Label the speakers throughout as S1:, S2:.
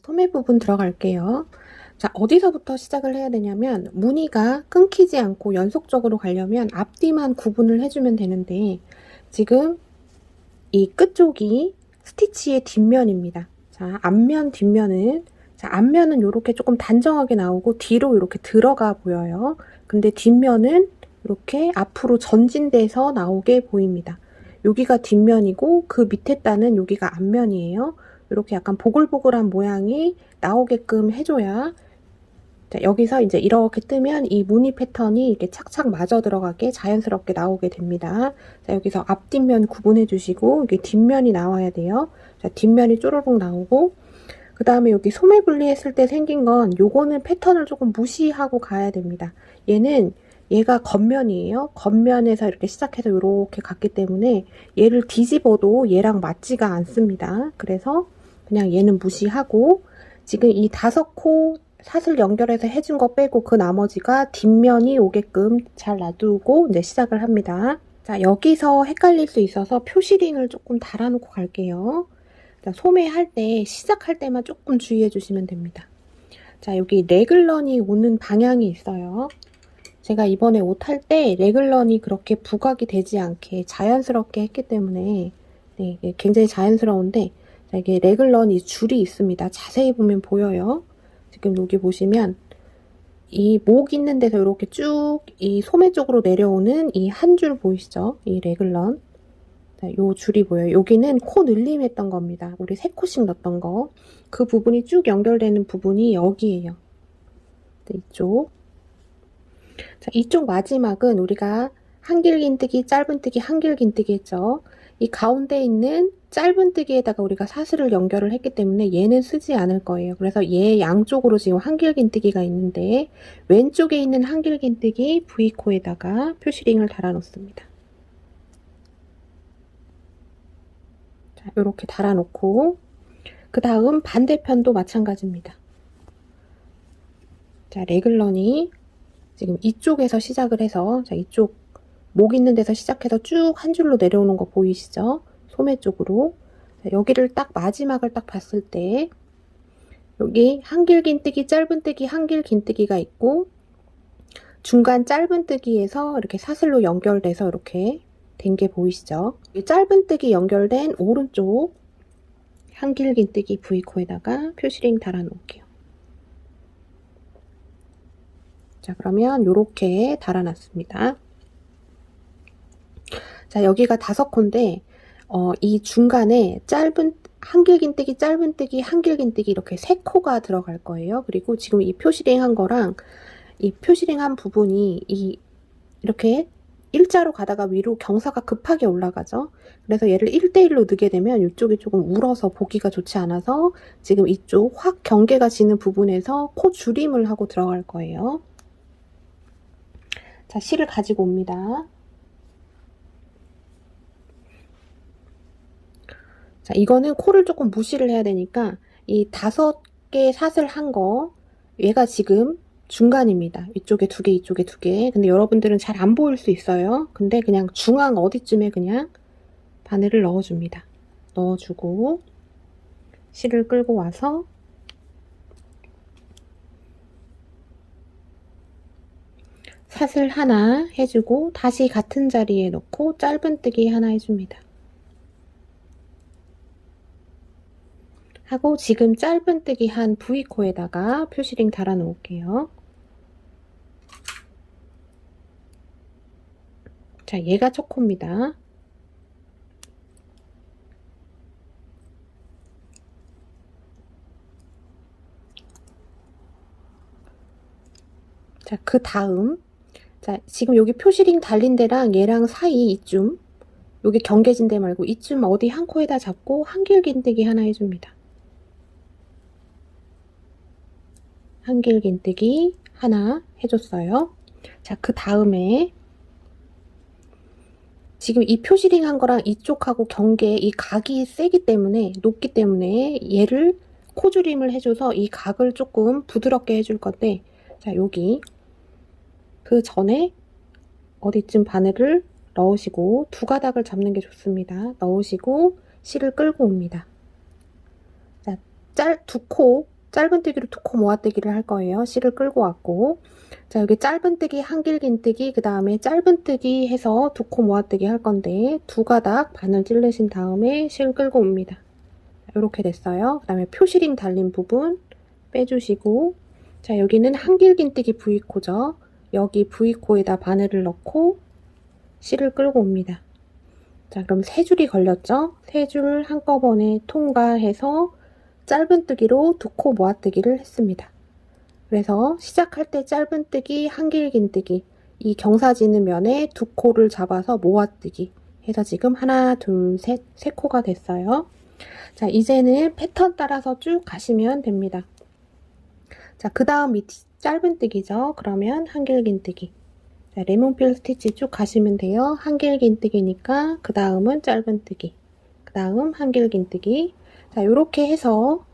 S1: 소매 부분 들어갈게요. 자, 어디서부터 시작을 해야 되냐면 무늬가 끊기지 않고 연속적으로 가려면 앞뒤만 구분을 해주면 되는데 지금 이 끝쪽이 스티치의 뒷면입니다. 자, 앞면, 뒷면은 앞면은 이렇게 조금 단정하게 나오고 뒤로 이렇게 들어가 보여요. 근데 뒷면은 이렇게 앞으로 전진돼서 나오게 보입니다. 여기가 뒷면이고 그 밑에 따는 여기가 앞면이에요. 이렇게 약간 보글보글한 모양이 나오게끔 해줘야, 자, 여기서 이제 이렇게 뜨면 이 무늬 패턴이 이렇게 착착 맞아 들어가게 자연스럽게 나오게 됩니다. 자, 여기서 앞뒷면 구분해 주시고 이게 뒷면이 나와야 돼요. 자, 뒷면이 쪼르륵 나오고, 그 다음에 여기 소매 분리했을 때 생긴 건 요거는 패턴을 조금 무시하고 가야 됩니다. 얘가 겉면이에요. 겉면에서 이렇게 시작해서 이렇게 갔기 때문에 얘를 뒤집어도 얘랑 맞지가 않습니다. 그래서 그냥 얘는 무시하고 지금 이 5코 사슬 연결해서 해준 거 빼고 그 나머지가 뒷면이 오게끔 잘 놔두고 이제 시작을 합니다. 자, 여기서 헷갈릴 수 있어서 표시링을 조금 달아놓고 갈게요. 자, 소매 할 때 시작할 때만 조금 주의해 주시면 됩니다. 자, 여기 레글런이 오는 방향이 있어요. 제가 이번에 옷 할 때 레글런이 그렇게 부각이 되지 않게 자연스럽게 했기 때문에 네, 이게 굉장히 자연스러운데, 자, 이게 레글런이 줄이 있습니다. 자세히 보면 보여요. 지금 여기 보시면 이 목 있는 데서 이렇게 쭉 이 소매 쪽으로 내려오는 이 한 줄 보이시죠? 이 레글런. 자, 요 줄이 보여요. 여기는 코 늘림 했던 겁니다. 우리 3코씩 넣었던 거. 그 부분이 쭉 연결되는 부분이 여기에요. 네, 이쪽. 자, 이쪽 마지막은 우리가 한길긴뜨기, 짧은뜨기, 한길긴뜨기 했죠. 이 가운데 있는 짧은뜨기에다가 우리가 사슬을 연결을 했기 때문에 얘는 쓰지 않을 거예요. 그래서 얘 양쪽으로 지금 한길긴뜨기가 있는데 왼쪽에 있는 한길긴뜨기 V코에다가 표시링을 달아 놓습니다. 자, 이렇게 달아 놓고 그 다음 반대편도 마찬가지입니다. 자, 레글런이 지금 이쪽에서 시작을 해서, 자, 이쪽 목 있는 데서 시작해서 쭉 한 줄로 내려오는 거 보이시죠? 소매 쪽으로. 자, 여기를 딱 마지막을 딱 봤을 때 여기 한길긴뜨기, 짧은뜨기, 한길긴뜨기가 있고 중간 짧은뜨기에서 이렇게 사슬로 연결돼서 이렇게 된 게 보이시죠? 이 짧은뜨기 연결된 오른쪽 한길긴뜨기 V코에다가 표시링 달아 놓을게요. 자, 그러면 요렇게 달아놨습니다. 자, 여기가 5코인데 이 중간에 한길긴뜨기, 짧은뜨기, 한길긴뜨기 이렇게 3코가 들어갈 거예요. 그리고 지금 이 표시링 한 거랑 이 표시링 한 부분이 이렇게 일자로 가다가 위로 경사가 급하게 올라가죠. 그래서 얘를 1대1로 넣게 되면 이쪽이 조금 울어서 보기가 좋지 않아서 지금 이쪽 확 경계가 지는 부분에서 코 줄임을 하고 들어갈 거예요. 자, 실을 가지고 옵니다. 자, 이거는 코를 조금 무시를 해야 되니까 이 5개 사슬 한 거, 얘가 지금 중간입니다. 이쪽에 2개, 이쪽에 2개. 근데 여러분들은 잘 안 보일 수 있어요. 근데 그냥 중앙 어디쯤에 그냥 바늘을 넣어줍니다. 넣어주고 실을 끌고 와서 사슬 하나 해주고 다시 같은 자리에 놓고 짧은뜨기 하나 해줍니다. 하고 지금 짧은뜨기 한 V코에다가 표시링 달아 놓을게요. 자, 얘가 첫 코입니다. 자, 그 다음, 자, 지금 여기 표시링 달린 데랑 얘랑 사이 이쯤, 여기 경계진 데 말고 이쯤 어디 한 코에다 잡고 한길긴뜨기 하나 해줍니다. 한길긴뜨기 하나 해줬어요. 자, 그 다음에 지금 이 표시링 한 거랑 이쪽하고 경계 이 각이 세기 때문에 높기 때문에 얘를 코줄임을 해줘서 이 각을 조금 부드럽게 해줄 건데, 자, 여기 그 전에 어디쯤 바늘을 넣으시고 2가닥을 잡는 게 좋습니다. 넣으시고 실을 끌고 옵니다. 자, 2코 짧은뜨기로 두 코 모아뜨기를 할 거예요. 실을 끌고 왔고, 자, 여기 짧은뜨기, 한길긴뜨기, 그 다음에 짧은뜨기 해서 두 코 모아뜨기 할 건데, 두 가닥 바늘 찔르신 다음에 실 끌고 옵니다. 이렇게 됐어요. 그 다음에 표시링 달린 부분 빼주시고, 자, 여기는 한길긴뜨기 V코죠. 여기 V코에다 바늘을 넣고 실을 끌고 옵니다. 자, 그럼 세 줄이 걸렸죠? 세 줄 한꺼번에 통과해서 짧은뜨기로 두 코 모아뜨기를 했습니다. 그래서 시작할 때 짧은뜨기, 한길긴뜨기, 이 경사지는 면에 두 코를 잡아서 모아뜨기 해서 지금 하나, 둘, 셋, 세 코가 됐어요. 자, 이제는 패턴 따라서 쭉 가시면 됩니다. 자, 그 다음 밑이 짧은뜨기죠. 그러면 한길긴뜨기. 자, 레몬필 스티치 쭉 가시면 돼요. 한길긴뜨기니까 그 다음은 짧은뜨기, 그 다음 한길긴뜨기. 자, 요렇게 해서,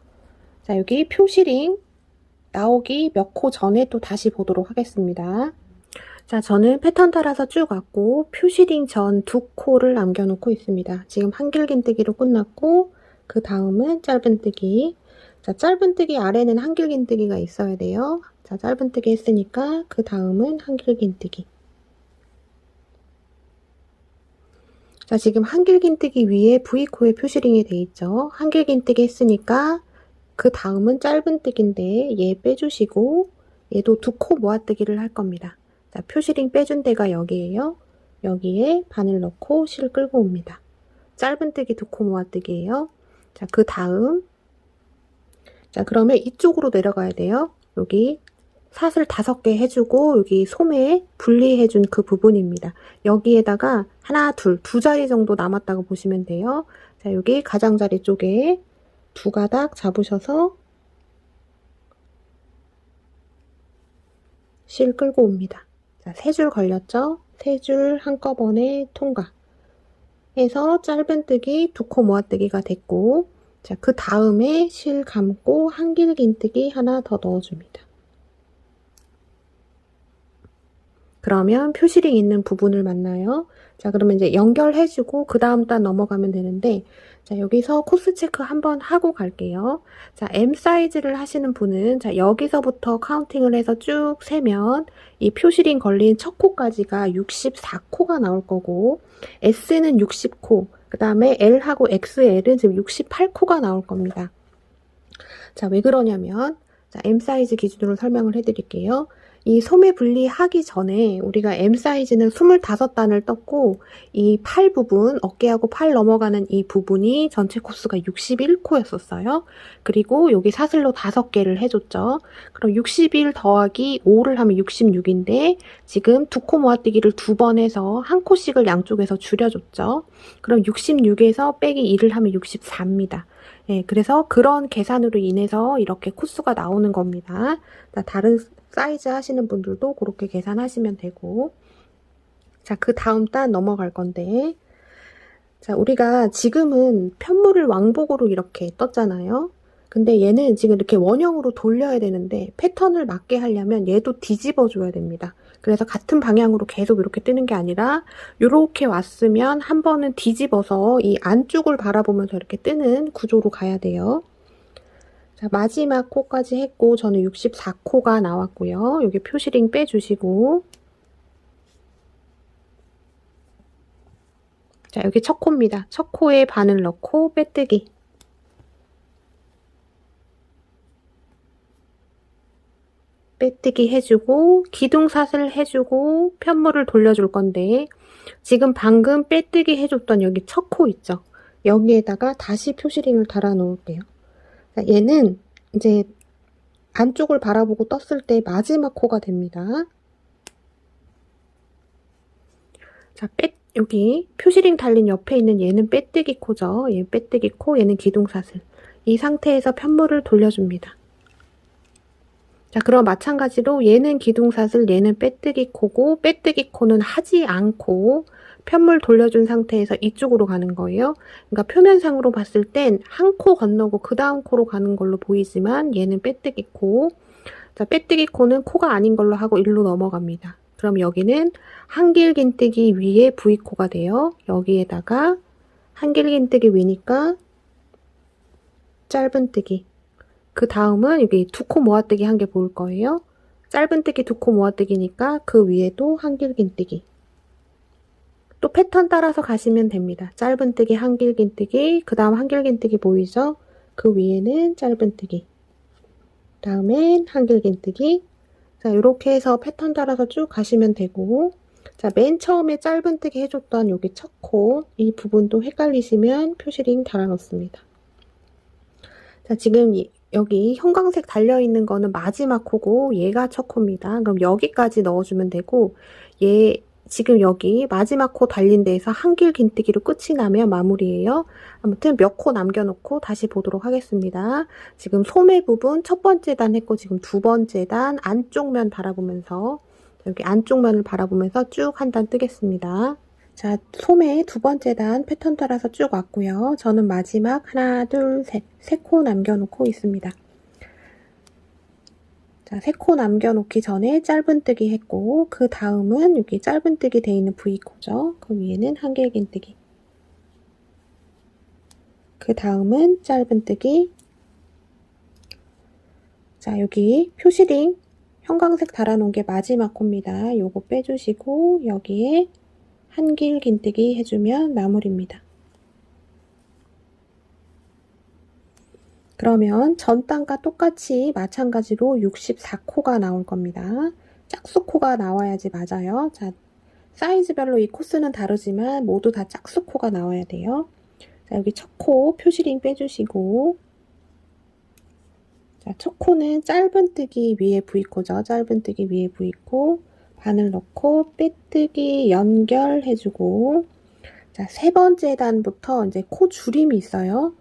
S1: 자, 여기 표시링 나오기 몇 코 전에 또 다시 보도록 하겠습니다. 자, 저는 패턴 따라서 쭉 왔고 표시링 전 두 코를 남겨놓고 있습니다. 지금 한길긴뜨기로 끝났고 그 다음은 짧은뜨기. 자, 짧은뜨기 아래는 한길긴뜨기가 있어야 돼요. 자, 짧은뜨기 했으니까 그 다음은 한길긴뜨기. 자, 지금 한길긴뜨기 위에 V코에 표시링이 돼 있죠. 한길긴뜨기 했으니까 그 다음은 짧은뜨기인데 얘 빼주시고 얘도 두 코 모아뜨기를 할 겁니다. 자, 표시링 빼준 데가 여기에요. 여기에 바늘 넣고 실 끌고 옵니다. 짧은뜨기 두 코 모아뜨기예요. 자, 그 다음, 자, 그러면 이쪽으로 내려가야 돼요. 여기 사슬 5개 해주고 여기 소매 분리해준 그 부분입니다. 여기에다가 하나, 둘, 두 자리 정도 남았다고 보시면 돼요. 자, 여기 가장자리 쪽에 두 가닥 잡으셔서 실 끌고 옵니다. 자, 세 줄 걸렸죠? 세 줄 한꺼번에 통과 해서 짧은뜨기 두 코 모아뜨기가 됐고, 자, 그 다음에 실 감고 한길긴뜨기 하나 더 넣어줍니다. 그러면 표시링 있는 부분을 만나요. 자, 그러면 이제 연결해주고 그 다음 단 넘어가면 되는데, 자, 여기서 코스 체크 한번 하고 갈게요. 자, M 사이즈를 하시는 분은, 자, 여기서부터 카운팅을 해서 쭉 세면 이 표시링 걸린 첫 코까지가 64코가 나올 거고, S는 60코, 그 다음에 L하고 XL은 지금 68코가 나올 겁니다. 자, 왜 그러냐면, 자, M 사이즈 기준으로 설명을 해드릴게요. 이 소매 분리하기 전에 우리가 M 사이즈는 25단을 떴고 이 팔 부분, 어깨하고 팔 넘어가는 이 부분이 전체 코스가 61코였었어요. 그리고 여기 사슬로 5개를 해줬죠. 그럼 61 더하기 5를 하면 66인데 지금 두 코 모아뜨기를 2번 해서 한 코씩을 양쪽에서 줄여줬죠. 그럼 66에서 빼기 2를 하면 64입니다. 네, 그래서 그런 계산으로 인해서 이렇게 코스가 나오는 겁니다. 다른 사이즈 하시는 분들도 그렇게 계산하시면 되고, 자, 그 다음 단 넘어갈 건데, 자, 우리가 지금은 편물을 왕복으로 이렇게 떴잖아요. 근데 얘는 지금 이렇게 원형으로 돌려야 되는데 패턴을 맞게 하려면 얘도 뒤집어 줘야 됩니다. 그래서 같은 방향으로 계속 이렇게 뜨는 게 아니라 이렇게 왔으면 한 번은 뒤집어서 이 안쪽을 바라보면서 이렇게 뜨는 구조로 가야 돼요. 자, 마지막 코까지 했고 저는 64코가 나왔고요. 여기 표시링 빼주시고, 자, 여기 첫 코입니다. 첫 코에 바늘 넣고 빼뜨기. 빼뜨기 해주고 기둥사슬 해주고 편물을 돌려줄 건데 지금 방금 빼뜨기 해줬던 여기 첫 코 있죠? 여기에다가 다시 표시링을 달아 놓을게요. 자, 얘는 이제 안쪽을 바라보고 떴을 때 마지막 코가 됩니다. 자, 여기 표시링 달린 옆에 있는 얘는 빼뜨기 코죠. 얘 빼뜨기 코, 얘는 기둥사슬. 이 상태에서 편물을 돌려줍니다. 자, 그럼 마찬가지로 얘는 기둥사슬, 얘는 빼뜨기 코고 빼뜨기 코는 하지 않고 편물 돌려준 상태에서 이쪽으로 가는 거예요. 그러니까 표면상으로 봤을 땐 한 코 건너고 그 다음 코로 가는 걸로 보이지만 얘는 빼뜨기 코. 자, 빼뜨기 코는 코가 아닌 걸로 하고 일로 넘어갑니다. 그럼 여기는 한길긴뜨기 위에 V코가 돼요. 여기에다가 한길긴뜨기 위니까 짧은뜨기. 그 다음은 여기 두 코 모아뜨기 한 개 보일 거예요. 짧은뜨기 두 코 모아뜨기니까 그 위에도 한길긴뜨기. 또 패턴 따라서 가시면 됩니다. 짧은뜨기, 한길긴뜨기, 그 다음 한길긴뜨기 보이죠? 그 위에는 짧은뜨기, 다음엔 한길긴뜨기. 자, 이렇게 해서 패턴 따라서 쭉 가시면 되고, 자, 맨 처음에 짧은뜨기 해줬던 여기 첫 코, 이 부분도 헷갈리시면 표시링 달아놓습니다. 자, 지금 여기 형광색 달려있는 거는 마지막 코고 얘가 첫 코입니다. 그럼 여기까지 넣어주면 되고, 얘 지금 여기 마지막 코 달린 데에서 한길긴뜨기로 끝이 나면 마무리예요. 아무튼 몇 코 남겨놓고 다시 보도록 하겠습니다. 지금 소매 부분 첫 번째 단 했고 지금 두 번째 단 안쪽 면 바라보면서 여기 안쪽 면을 바라보면서 쭉 한 단 뜨겠습니다. 자, 소매 두 번째 단 패턴 따라서 쭉 왔고요. 저는 마지막 하나, 둘, 셋, 세 코 남겨놓고 있습니다. 자, 세 코 남겨놓기 전에 짧은뜨기 했고, 그 다음은 여기 짧은뜨기 돼 있는 V코죠. 그 위에는 한길긴뜨기. 그 다음은 짧은뜨기. 자, 여기 표시링 형광색 달아놓은 게 마지막 코입니다. 요거 빼주시고 여기에 한길긴뜨기 해주면 마무리입니다. 그러면 전 단과 똑같이 마찬가지로 64코가 나올 겁니다. 짝수코가 나와야지 맞아요. 자, 사이즈별로 이 코스는 다르지만 모두 다 짝수코가 나와야 돼요. 자, 여기 첫 코 표시링 빼주시고, 자, 첫 코는 짧은뜨기 위에 V코죠. 짧은뜨기 위에 V코, 바늘 넣고 빼뜨기 연결해주고, 자, 세 번째 단부터 이제 코 줄임이 있어요.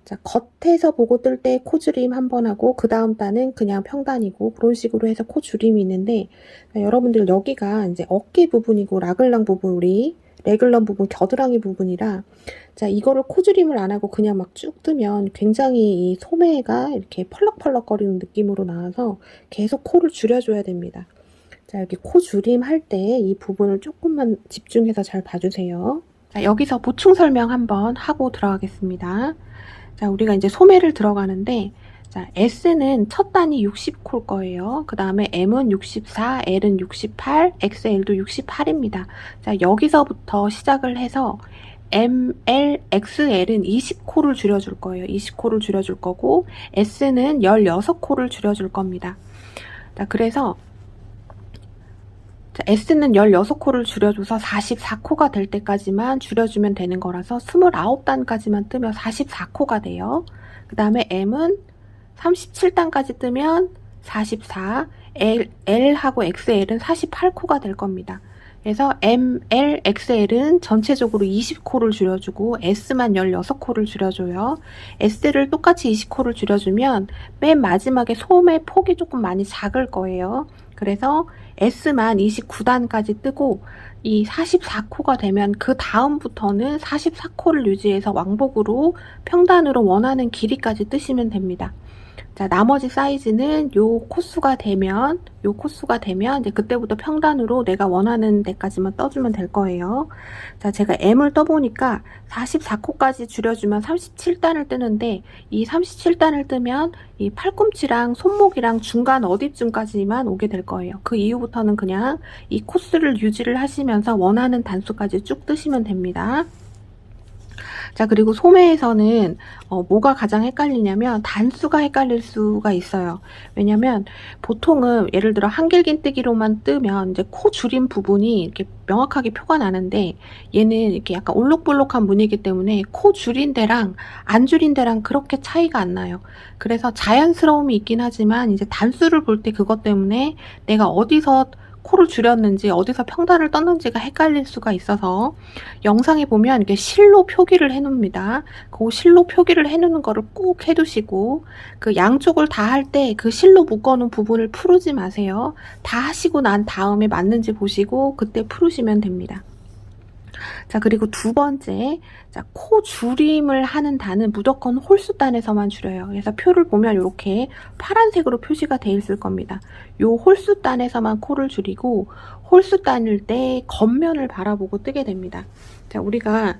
S1: 자, 겉에서 보고 뜰 때 코줄임 한 번 하고 그 다음 단은 그냥 평단이고 그런 식으로 해서 코줄임이 있는데, 자, 여러분들 여기가 이제 어깨 부분이고 라글랑 부분, 우리 레글런 부분, 겨드랑이 부분이라, 자, 이거를 코줄임을 안 하고 그냥 막 쭉 뜨면 굉장히 이 소매가 이렇게 펄럭펄럭거리는 느낌으로 나와서 계속 코를 줄여줘야 됩니다. 자, 여기 코 줄임 할 때 이 부분을 조금만 집중해서 잘 봐주세요. 자, 여기서 보충 설명 한번 하고 들어가겠습니다. 자, 우리가 이제 소매를 들어가는데, 자, S는 첫 단이 60코일 거예요. 그 다음에 M은 64, L은 68, XL도 68입니다. 자, 여기서부터 시작을 해서 M, L, XL은 20코를 줄여줄 거예요. 20코를 줄여줄 거고, S는 16코를 줄여줄 겁니다. 자, 그래서 S는 16코를 줄여줘서 44코가 될 때까지만 줄여주면 되는 거라서 29단까지만 뜨면 44코가 돼요. 그 다음에 M은 37단까지 뜨면 44, L하고 XL은 48코가 될 겁니다. 그래서 M, L, XL은 전체적으로 20코를 줄여주고 S만 16코를 줄여줘요. S를 똑같이 20코를 줄여주면 맨 마지막에 소매 폭이 조금 많이 작을 거예요. 그래서 S만 29단까지 뜨고 이 44코가 되면 그 다음부터는 44코를 유지해서 왕복으로 평단으로 원하는 길이까지 뜨시면 됩니다. 자, 나머지 사이즈는 요 코수가 되면 이제 그때부터 평단으로 내가 원하는 데까지만 떠주면 될 거예요. 자, 제가 M을 떠보니까 44코까지 줄여주면 37단을 뜨는데, 이 37단을 뜨면 이 팔꿈치랑 손목이랑 중간 어디쯤까지만 오게 될 거예요. 그 이후부터는 그냥 이 코스를 유지를 하시면서 원하는 단수까지 쭉 뜨시면 됩니다. 자, 그리고 소매에서는 뭐가 가장 헷갈리냐면 단수가 헷갈릴 수가 있어요. 왜냐면 보통은 예를 들어 한길긴뜨기로만 뜨면 이제 코 줄임 부분이 이렇게 명확하게 표가 나는데, 얘는 이렇게 약간 올록볼록한 무늬이기 때문에 코 줄인 데랑 안 줄인 데랑 그렇게 차이가 안 나요. 그래서 자연스러움이 있긴 하지만 이제 단수를 볼 때 그것 때문에 내가 어디서 코를 줄였는지 어디서 평단을 떴는지가 헷갈릴 수가 있어서 영상에 보면 이렇게 실로 표기를 해 놓습니다. 그 실로 표기를 해 놓는 거를 꼭 해두시고, 그 양쪽을 다 할 때 그 실로 묶어 놓은 부분을 풀지 마세요. 다 하시고 난 다음에 맞는지 보시고 그때 풀으시면 됩니다. 자, 그리고 두 번째, 자, 코 줄임을 하는 단은 무조건 홀수단에서만 줄여요. 그래서 표를 보면 이렇게 파란색으로 표시가 되어 있을 겁니다. 요 홀수단에서만 코를 줄이고, 홀수단일 때 겉면을 바라보고 뜨게 됩니다. 자, 우리가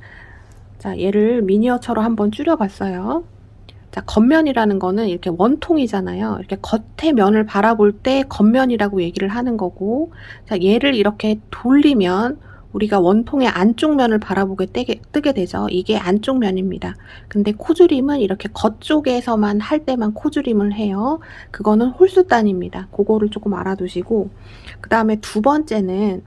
S1: 자, 얘를 미니어처로 한번 줄여봤어요. 자, 겉면이라는 거는 이렇게 원통이잖아요. 이렇게 겉의 면을 바라볼 때 겉면이라고 얘기를 하는 거고, 자, 얘를 이렇게 돌리면 우리가 원통의 안쪽 면을 바라보게 뜨게 되죠. 이게 안쪽 면입니다. 근데 코주림은 이렇게 겉쪽에서만 할 때만 코주림을 해요. 그거는 홀수단입니다. 그거를 조금 알아두시고, 그 다음에 두 번째는,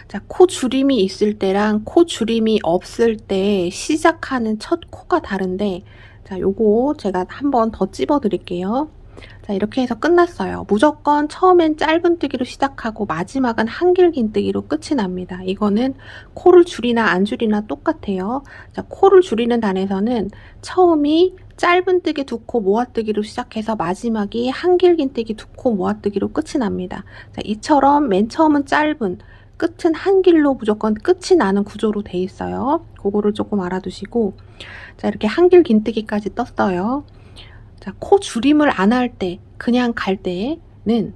S1: 자, 코 주림이 있을 때랑 코 주림이 없을 때 시작하는 첫 코가 다른데, 자, 요거 제가 한번 더 찝어 드릴게요. 자, 이렇게 해서 끝났어요. 무조건 처음엔 짧은뜨기로 시작하고 마지막은 한길긴뜨기로 끝이 납니다. 이거는 코를 줄이나 안 줄이나 똑같아요. 자, 코를 줄이는 단에서는 처음이 짧은뜨기 두 코 모아뜨기로 시작해서 마지막이 한길긴뜨기 두 코 모아뜨기로 끝이 납니다. 자, 이처럼 맨 처음은 짧은, 끝은 한 길로 무조건 끝이 나는 구조로 돼 있어요. 그거를 조금 알아두시고, 자, 이렇게 한길 긴뜨기까지 떴어요. 자, 코 줄임을 안 할 때, 그냥 갈 때는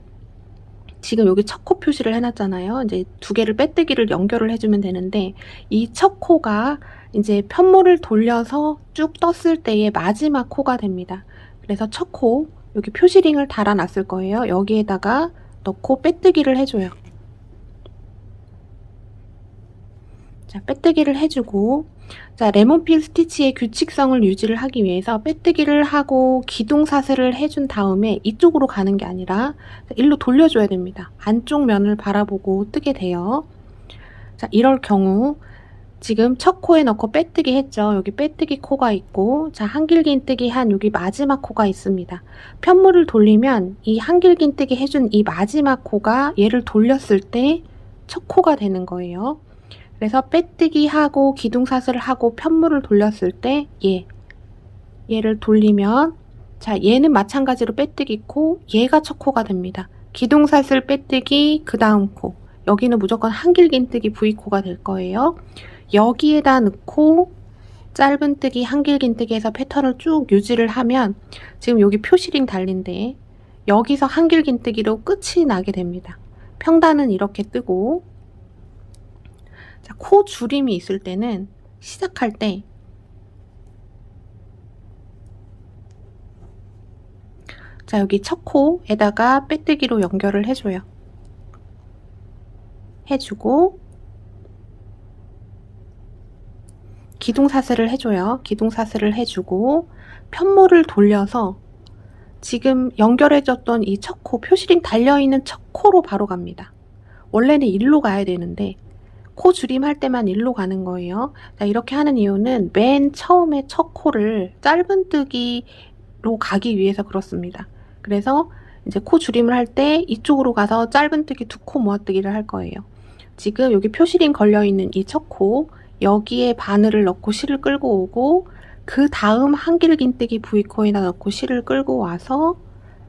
S1: 지금 여기 첫 코 표시를 해놨잖아요. 이제 두 개를 빼뜨기를 연결을 해주면 되는데, 이 첫 코가 이제 편물을 돌려서 쭉 떴을 때의 마지막 코가 됩니다. 그래서 첫 코, 여기 표시링을 달아놨을 거예요. 여기에다가 넣고 빼뜨기를 해줘요. 자, 빼뜨기를 해주고, 자, 레몬필 스티치의 규칙성을 유지를 하기 위해서 빼뜨기를 하고 기둥사슬을 해준 다음에 이쪽으로 가는 게 아니라 일로 돌려줘야 됩니다. 안쪽 면을 바라보고 뜨게 돼요. 자, 이럴 경우 지금 첫 코에 넣고 빼뜨기 했죠. 여기 빼뜨기 코가 있고, 자, 한길긴뜨기 한 여기 마지막 코가 있습니다. 편물을 돌리면 이 한길긴뜨기 해준 이 마지막 코가 얘를 돌렸을 때 첫 코가 되는 거예요. 그래서 빼뜨기 하고 기둥사슬을 하고 편물을 돌렸을 때 얘를 돌리면, 자, 얘는 마찬가지로 빼뜨기 코, 얘가 첫 코가 됩니다. 기둥사슬 빼뜨기 그 다음 코, 여기는 무조건 한길긴뜨기 V코가 될 거예요. 여기에다 넣고 짧은뜨기 한길긴뜨기에서 패턴을 쭉 유지를 하면 지금 여기 표시링 달린데 여기서 한길긴뜨기로 끝이 나게 됩니다. 평단은 이렇게 뜨고, 자, 코 줄임이 있을 때는 시작할 때 자, 여기 첫 코에다가 빼뜨기로 연결을 해줘요. 해주고 기둥사슬을 해줘요. 기둥사슬을 해주고 편물을 돌려서 지금 연결해줬던 이 첫 코, 표시링 달려있는 첫 코로 바로 갑니다. 원래는 일로 가야 되는데 코 줄임할 때만 일로 가는 거예요. 자, 이렇게 하는 이유는 맨 처음에 첫 코를 짧은뜨기로 가기 위해서 그렇습니다. 그래서 이제 코 줄임을 할 때 이쪽으로 가서 짧은뜨기 두 코 모아뜨기를 할 거예요. 지금 여기 표시링 걸려있는 이 첫 코, 여기에 바늘을 넣고 실을 끌고 오고, 그 다음 한길긴뜨기 V코에다 넣고 실을 끌고 와서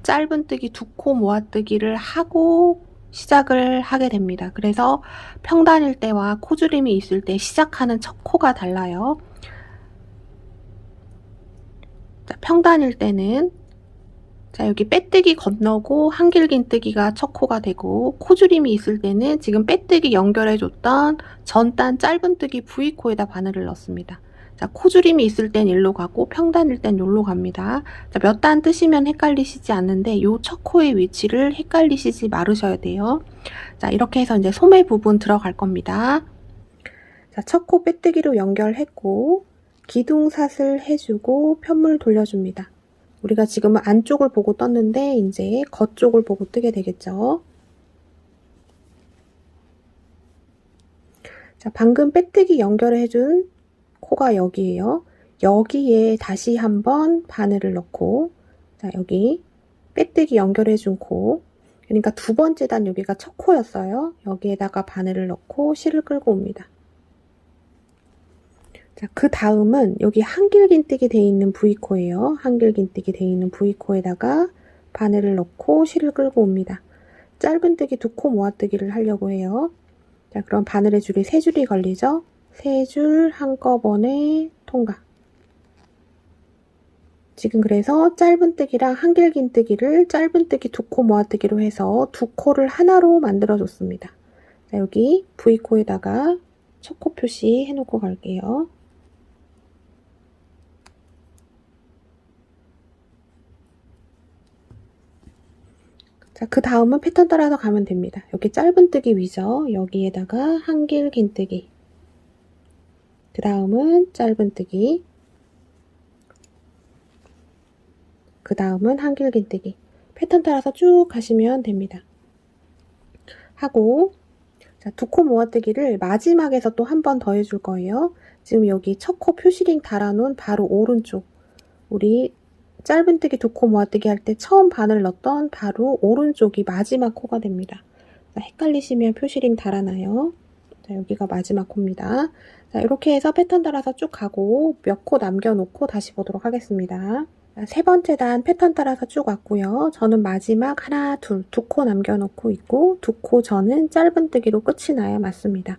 S1: 짧은뜨기 두 코 모아뜨기를 하고 시작을 하게 됩니다. 그래서 평단일 때와 코줄임이 있을 때 시작하는 첫 코가 달라요. 자, 평단일 때는 자, 여기 빼뜨기 건너고 한길긴뜨기가 첫 코가 되고, 코줄임이 있을 때는 지금 빼뜨기 연결해줬던 전단 짧은뜨기 V코에다 바늘을 넣습니다. 자, 코줄임이 있을 땐 일로 가고 평단일 땐 여기로 갑니다. 자, 몇 단 뜨시면 헷갈리시지 않는데 요 첫 코의 위치를 헷갈리시지 말으셔야 돼요. 자, 이렇게 해서 이제 소매 부분 들어갈 겁니다. 자, 첫 코 빼뜨기로 연결했고 기둥사슬 해주고 편물 돌려줍니다. 우리가 지금은 안쪽을 보고 떴는데 이제 겉쪽을 보고 뜨게 되겠죠. 자, 방금 빼뜨기 연결해준 코가 여기에요. 여기에 다시 한번 바늘을 넣고, 자, 여기 빼뜨기 연결해준 코, 그러니까 두 번째 단 여기가 첫 코였어요. 여기에다가 바늘을 넣고 실을 끌고 옵니다. 자, 그 다음은 여기 한길긴뜨기 돼 있는 V코예요. 한길긴뜨기 돼 있는 V코에다가 바늘을 넣고 실을 끌고 옵니다. 짧은뜨기 두 코 모아뜨기를 하려고 해요. 자, 그럼 바늘의 줄이 세 줄이 걸리죠? 세 줄 한꺼번에 통과. 지금 그래서 짧은뜨기랑 한길긴뜨기를 짧은뜨기 두 코 모아뜨기로 해서 두 코를 하나로 만들어 줬습니다. 자, 여기 V코에다가 첫 코 표시 해놓고 갈게요. 자, 그 다음은 패턴 따라서 가면 됩니다. 여기 짧은뜨기 위죠. 여기에다가 한길 긴뜨기. 그 다음은 짧은뜨기. 그 다음은 한길 긴뜨기. 패턴 따라서 쭉 가시면 됩니다. 하고, 자, 두 코 모아뜨기를 마지막에서 또 한 번 더 해줄 거예요. 지금 여기 첫 코 표시링 달아놓은 바로 오른쪽. 우리 짧은뜨기 두 코 모아뜨기 할 때 처음 바늘 넣었던 바로 오른쪽이 마지막 코가 됩니다. 자, 헷갈리시면 표시링 달아놔요. 자, 여기가 마지막 코입니다. 자, 이렇게 해서 패턴 따라서 쭉 가고 몇 코 남겨놓고 다시 보도록 하겠습니다. 자, 세 번째 단 패턴 따라서 쭉 왔고요. 저는 마지막 하나, 둘, 두 코 남겨놓고 있고 두 코 저는 짧은뜨기로 끝이 나야 맞습니다.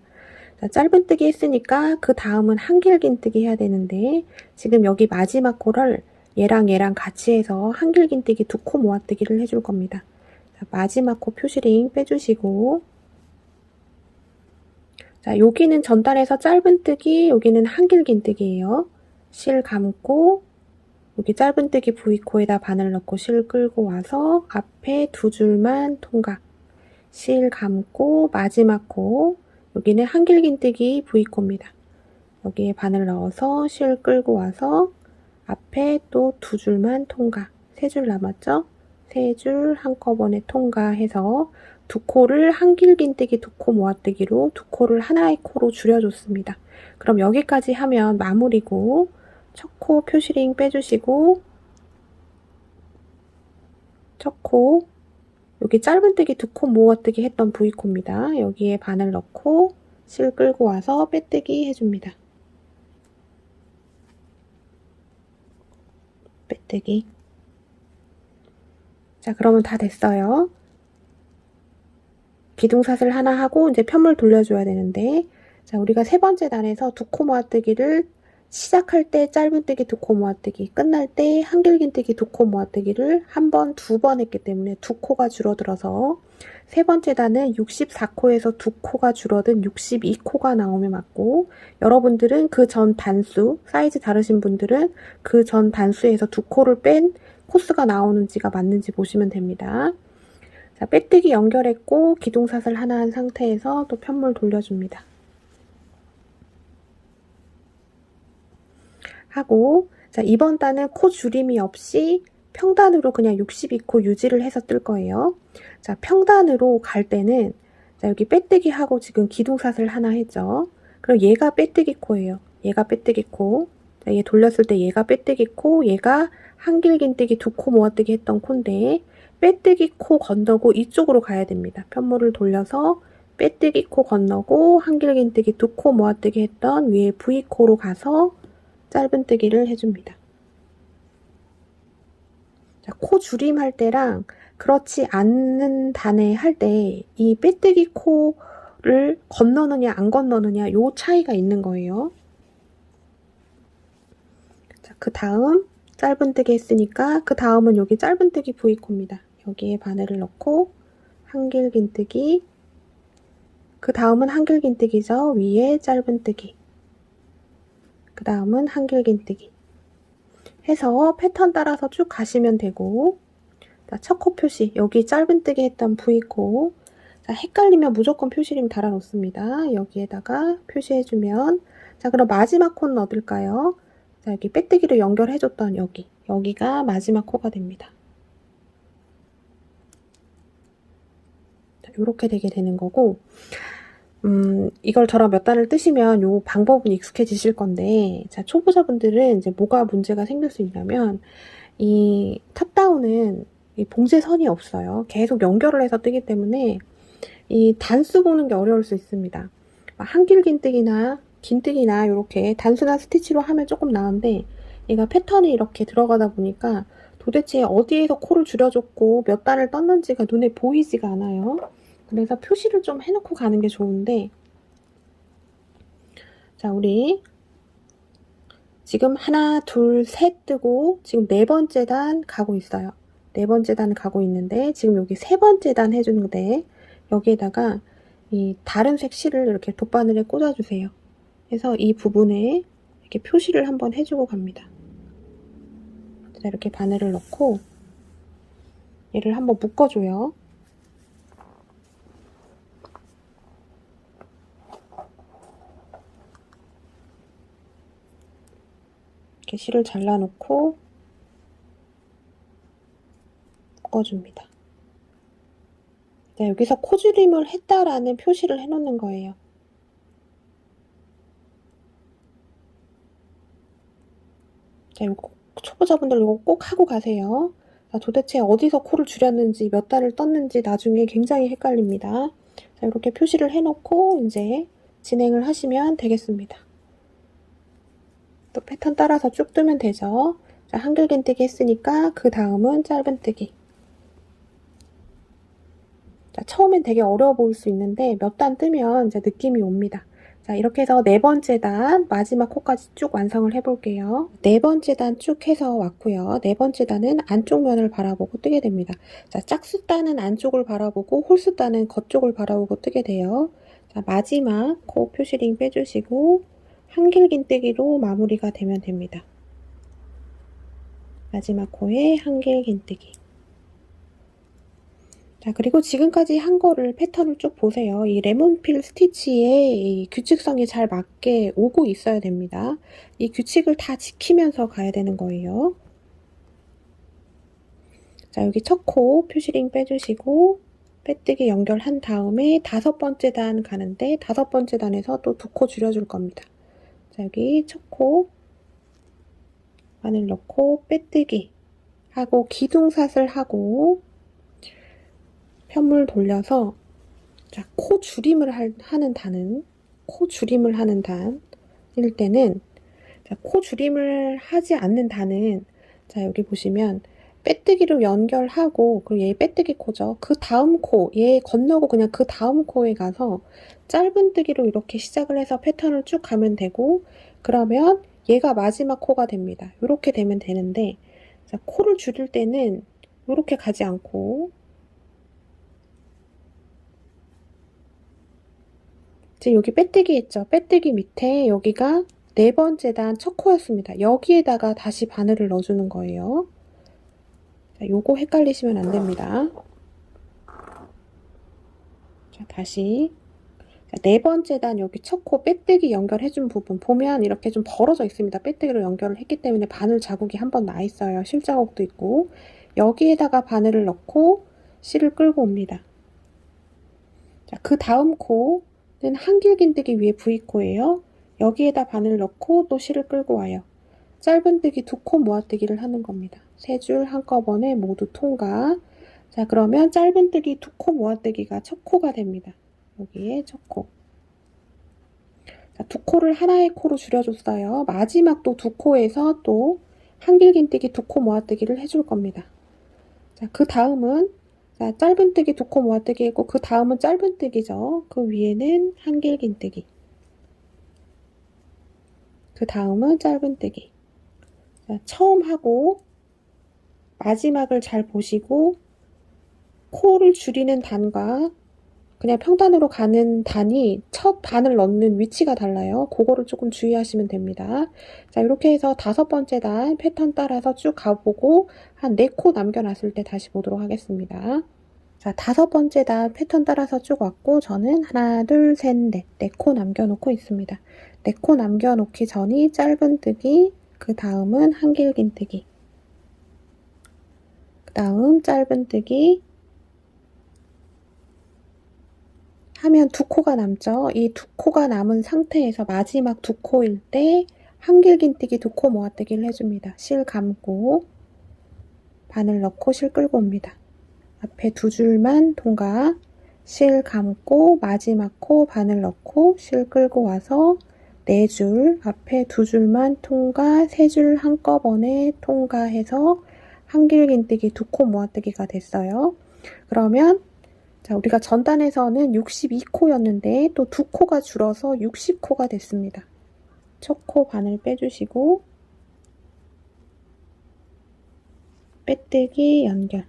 S1: 자, 짧은뜨기 했으니까 그 다음은 한길긴뜨기 해야 되는데 지금 여기 마지막 코를 얘랑 같이 해서 한길긴뜨기 두 코 모아뜨기를 해줄 겁니다. 자, 마지막 코 표시링 빼주시고, 자, 여기는 전달해서 짧은뜨기, 여기는 한길긴뜨기예요. 실 감고 여기 짧은뜨기 V코에다 바늘 넣고 실 끌고 와서 앞에 두 줄만 통각, 실 감고 마지막 코, 여기는 한길긴뜨기 V코입니다. 여기에 바늘 넣어서 실 끌고 와서 앞에 또 두 줄만 통과, 세 줄 남았죠? 세 줄 한꺼번에 통과해서 두 코를 한길긴뜨기 두 코 모아뜨기로 두 코를 하나의 코로 줄여줬습니다. 그럼 여기까지 하면 마무리고 첫 코 표시링 빼주시고 첫 코 여기 짧은뜨기 두 코 모아뜨기 했던 V코입니다. 여기에 바늘 넣고 실 끌고 와서 빼뜨기 해줍니다. 빼뜨기. 자, 그러면 다 됐어요. 기둥사슬 하나 하고 이제 편물 돌려줘야 되는데, 자, 우리가 세 번째 단에서 두 코 모아뜨기를 시작할 때 짧은뜨기 두 코 모아뜨기, 끝날 때 한길긴뜨기 두 코 모아뜨기를 한 번, 두 번 했기 때문에 두 코가 줄어들어서 세 번째 단은 64코에서 두 코가 줄어든 62코가 나오면 맞고, 여러분들은 그 전 단수, 사이즈 다르신 분들은 그 전 단수에서 두 코를 뺀 코스가 나오는지가 맞는지 보시면 됩니다. 자, 빼뜨기 연결했고 기둥사슬 하나 한 상태에서 또 편물 돌려줍니다. 하고, 자, 이번 단은 코 줄임이 없이 평단으로 그냥 62코 유지를 해서 뜰 거예요. 자, 평단으로 갈 때는, 자, 여기 빼뜨기 하고 지금 기둥사슬 하나 했죠. 그럼 얘가 빼뜨기 코예요. 얘가 빼뜨기 코. 자, 얘 돌렸을 때 얘가 빼뜨기 코, 얘가 한길긴뜨기 두 코 모아뜨기 했던 코인데, 빼뜨기 코 건너고 이쪽으로 가야 됩니다. 편물을 돌려서 빼뜨기 코 건너고 한길긴뜨기 두 코 모아뜨기 했던 위에 V코로 가서 짧은뜨기를 해줍니다. 자, 코 줄임할 때랑 그렇지 않는 단에 할 때 이 빼뜨기 코를 건너느냐 안 건너느냐 요 차이가 있는 거예요. 자, 그 다음 짧은뜨기 했으니까 그 다음은 여기 짧은뜨기 V코입니다. 여기에 바늘을 넣고 한길긴뜨기, 그 다음은 한길긴뜨기죠. 위에 짧은뜨기, 그 다음은 한길긴뜨기 해서 패턴 따라서 쭉 가시면 되고, 자, 첫 코 표시 여기 짧은뜨기 했던 V코, 자, 헷갈리면 무조건 표시림 달아 놓습니다. 여기에다가 표시해주면, 자, 그럼 마지막 코는 어딜까요? 자, 여기 빼뜨기로 연결해줬던 여기가 마지막 코가 됩니다. 자, 이렇게 되게 되는 거고, 이걸 저랑 몇 달을 뜨시면 요 방법은 익숙해지실 건데, 자, 초보자분들은 이제 뭐가 문제가 생길 수 있냐면, 이 탑다운은 이 봉제선이 없어요. 계속 연결을 해서 뜨기 때문에 이 단수 보는 게 어려울 수 있습니다. 한길긴뜨기나 긴뜨기나 이렇게 단수나 스티치로 하면 조금 나은데, 얘가 패턴이 이렇게 들어가다 보니까 도대체 어디에서 코를 줄여줬고 몇 단을 떴는지가 눈에 보이지가 않아요. 그래서 표시를 좀 해놓고 가는 게 좋은데, 자, 우리 지금 하나, 둘, 셋 뜨고 지금 네 번째 단 가고 있어요. 네 번째 단 가고 있는데 지금 여기 세 번째 단 해주는데 여기에다가 이 다른 색 실을 이렇게 돗바늘에 꽂아주세요. 그래서 이 부분에 이렇게 표시를 한번 해주고 갑니다. 자, 이렇게 바늘을 넣고 얘를 한번 묶어줘요. 이렇게 실을 잘라놓고 묶어줍니다. 자, 여기서 코줄임을 했다라는 표시를 해놓는 거예요. 자, 이거 초보자분들 이거 꼭 하고 가세요. 자, 도대체 어디서 코를 줄였는지 몇 단을 떴는지 나중에 굉장히 헷갈립니다. 자, 이렇게 표시를 해놓고 이제 진행을 하시면 되겠습니다. 또 패턴 따라서 쭉 뜨면 되죠. 자, 한길긴뜨기 했으니까 그 다음은 짧은뜨기. 자, 처음엔 되게 어려워 보일 수 있는데 몇 단 뜨면 이제 느낌이 옵니다. 자, 이렇게 해서 네 번째 단 마지막 코까지 쭉 완성을 해볼게요. 네 번째 단 쭉 해서 왔고요. 네 번째 단은 안쪽 면을 바라보고 뜨게 됩니다. 자, 짝수 단은 안쪽을 바라보고 홀수 단은 겉쪽을 바라보고 뜨게 돼요. 자, 마지막 코 표시링 빼주시고 한길긴뜨기로 마무리가 되면 됩니다. 마지막 코에 한길긴뜨기. 자, 그리고 지금까지 한 거를 패턴을 쭉 보세요. 이 레몬필 스티치에 이 규칙성이 잘 맞게 오고 있어야 됩니다. 이 규칙을 다 지키면서 가야 되는 거예요. 자, 여기 첫 코 표시링 빼주시고 빼뜨기 연결한 다음에 다섯 번째 단 가는데 다섯 번째 단에서 또 두 코 줄여줄 겁니다. 자, 여기 첫 코 바늘 넣고 빼뜨기 하고 기둥샷을 하고 편물 돌려서 자, 코 줄임을 하는 단은 코 줄임을 하는 단일 때는 자, 코 줄임을 하지 않는 단은 자, 여기 보시면 빼뜨기로 연결하고 그리고 얘 빼뜨기 코죠. 그 다음 코, 얘 건너고 그냥 그 다음 코에 가서 짧은뜨기로 이렇게 시작을 해서 패턴을 쭉 가면 되고 그러면 얘가 마지막 코가 됩니다. 이렇게 되면 되는데 자, 코를 줄일 때는 이렇게 가지 않고 지금 여기 빼뜨기 했죠. 빼뜨기 밑에 여기가 네 번째 단 첫 코였습니다. 여기에다가 다시 바늘을 넣어주는 거예요. 자, 요거 헷갈리시면 안 됩니다. 자, 다시. 자, 네 번째 단 여기 첫 코 빼뜨기 연결해준 부분 보면 이렇게 좀 벌어져 있습니다. 빼뜨기로 연결을 했기 때문에 바늘 자국이 한 번 나 있어요. 실 자국도 있고. 여기에다가 바늘을 넣고 실을 끌고 옵니다. 자, 그 다음 코는 한길긴뜨기 위에 V코예요. 여기에다 바늘 넣고 또 실을 끌고 와요. 짧은뜨기 두 코 모아뜨기를 하는 겁니다. 세 줄 한꺼번에 모두 통과. 자, 그러면 짧은뜨기 두 코 모아뜨기가 첫 코가 됩니다. 여기에 첫 코. 자, 두 코를 하나의 코로 줄여줬어요. 마지막 또 두 코에서 또 한길긴뜨기 두 코 모아뜨기를 해줄 겁니다. 자, 그 다음은 자, 짧은뜨기 두 코 모아뜨기 했고 그 다음은 짧은뜨기죠. 그 위에는 한길긴뜨기. 그 다음은 짧은뜨기. 자, 처음 하고 마지막을 잘 보시고 코를 줄이는 단과 그냥 평단으로 가는 단이 첫 바늘 넣는 위치가 달라요. 그거를 조금 주의하시면 됩니다. 자, 이렇게 해서 다섯 번째 단 패턴 따라서 쭉 가보고 한 4코 남겨놨을 때 다시 보도록 하겠습니다. 자, 다섯 번째 단 패턴 따라서 쭉 왔고 저는 하나, 둘, 셋, 넷, 4코 남겨놓고 있습니다. 4코 남겨놓기 전이 짧은뜨기, 그 다음은 한길긴뜨기, 그 다음 짧은뜨기 하면 두 코가 남죠. 이 두 코가 남은 상태에서 마지막 두 코일 때 한길긴뜨기 두 코 모아뜨기를 해줍니다. 실 감고 바늘 넣고 실 끌고 옵니다. 앞에 두 줄만 통과, 실 감고 마지막 코 바늘 넣고 실 끌고 와서 네 줄, 앞에 두 줄만 통과, 세 줄 한꺼번에 통과해서 한길긴뜨기 두 코 모아뜨기가 됐어요. 그러면 자, 우리가 전단에서는 62코였는데 또 두 코가 줄어서 60코가 됐습니다. 첫 코 바늘 빼주시고 빼뜨기 연결.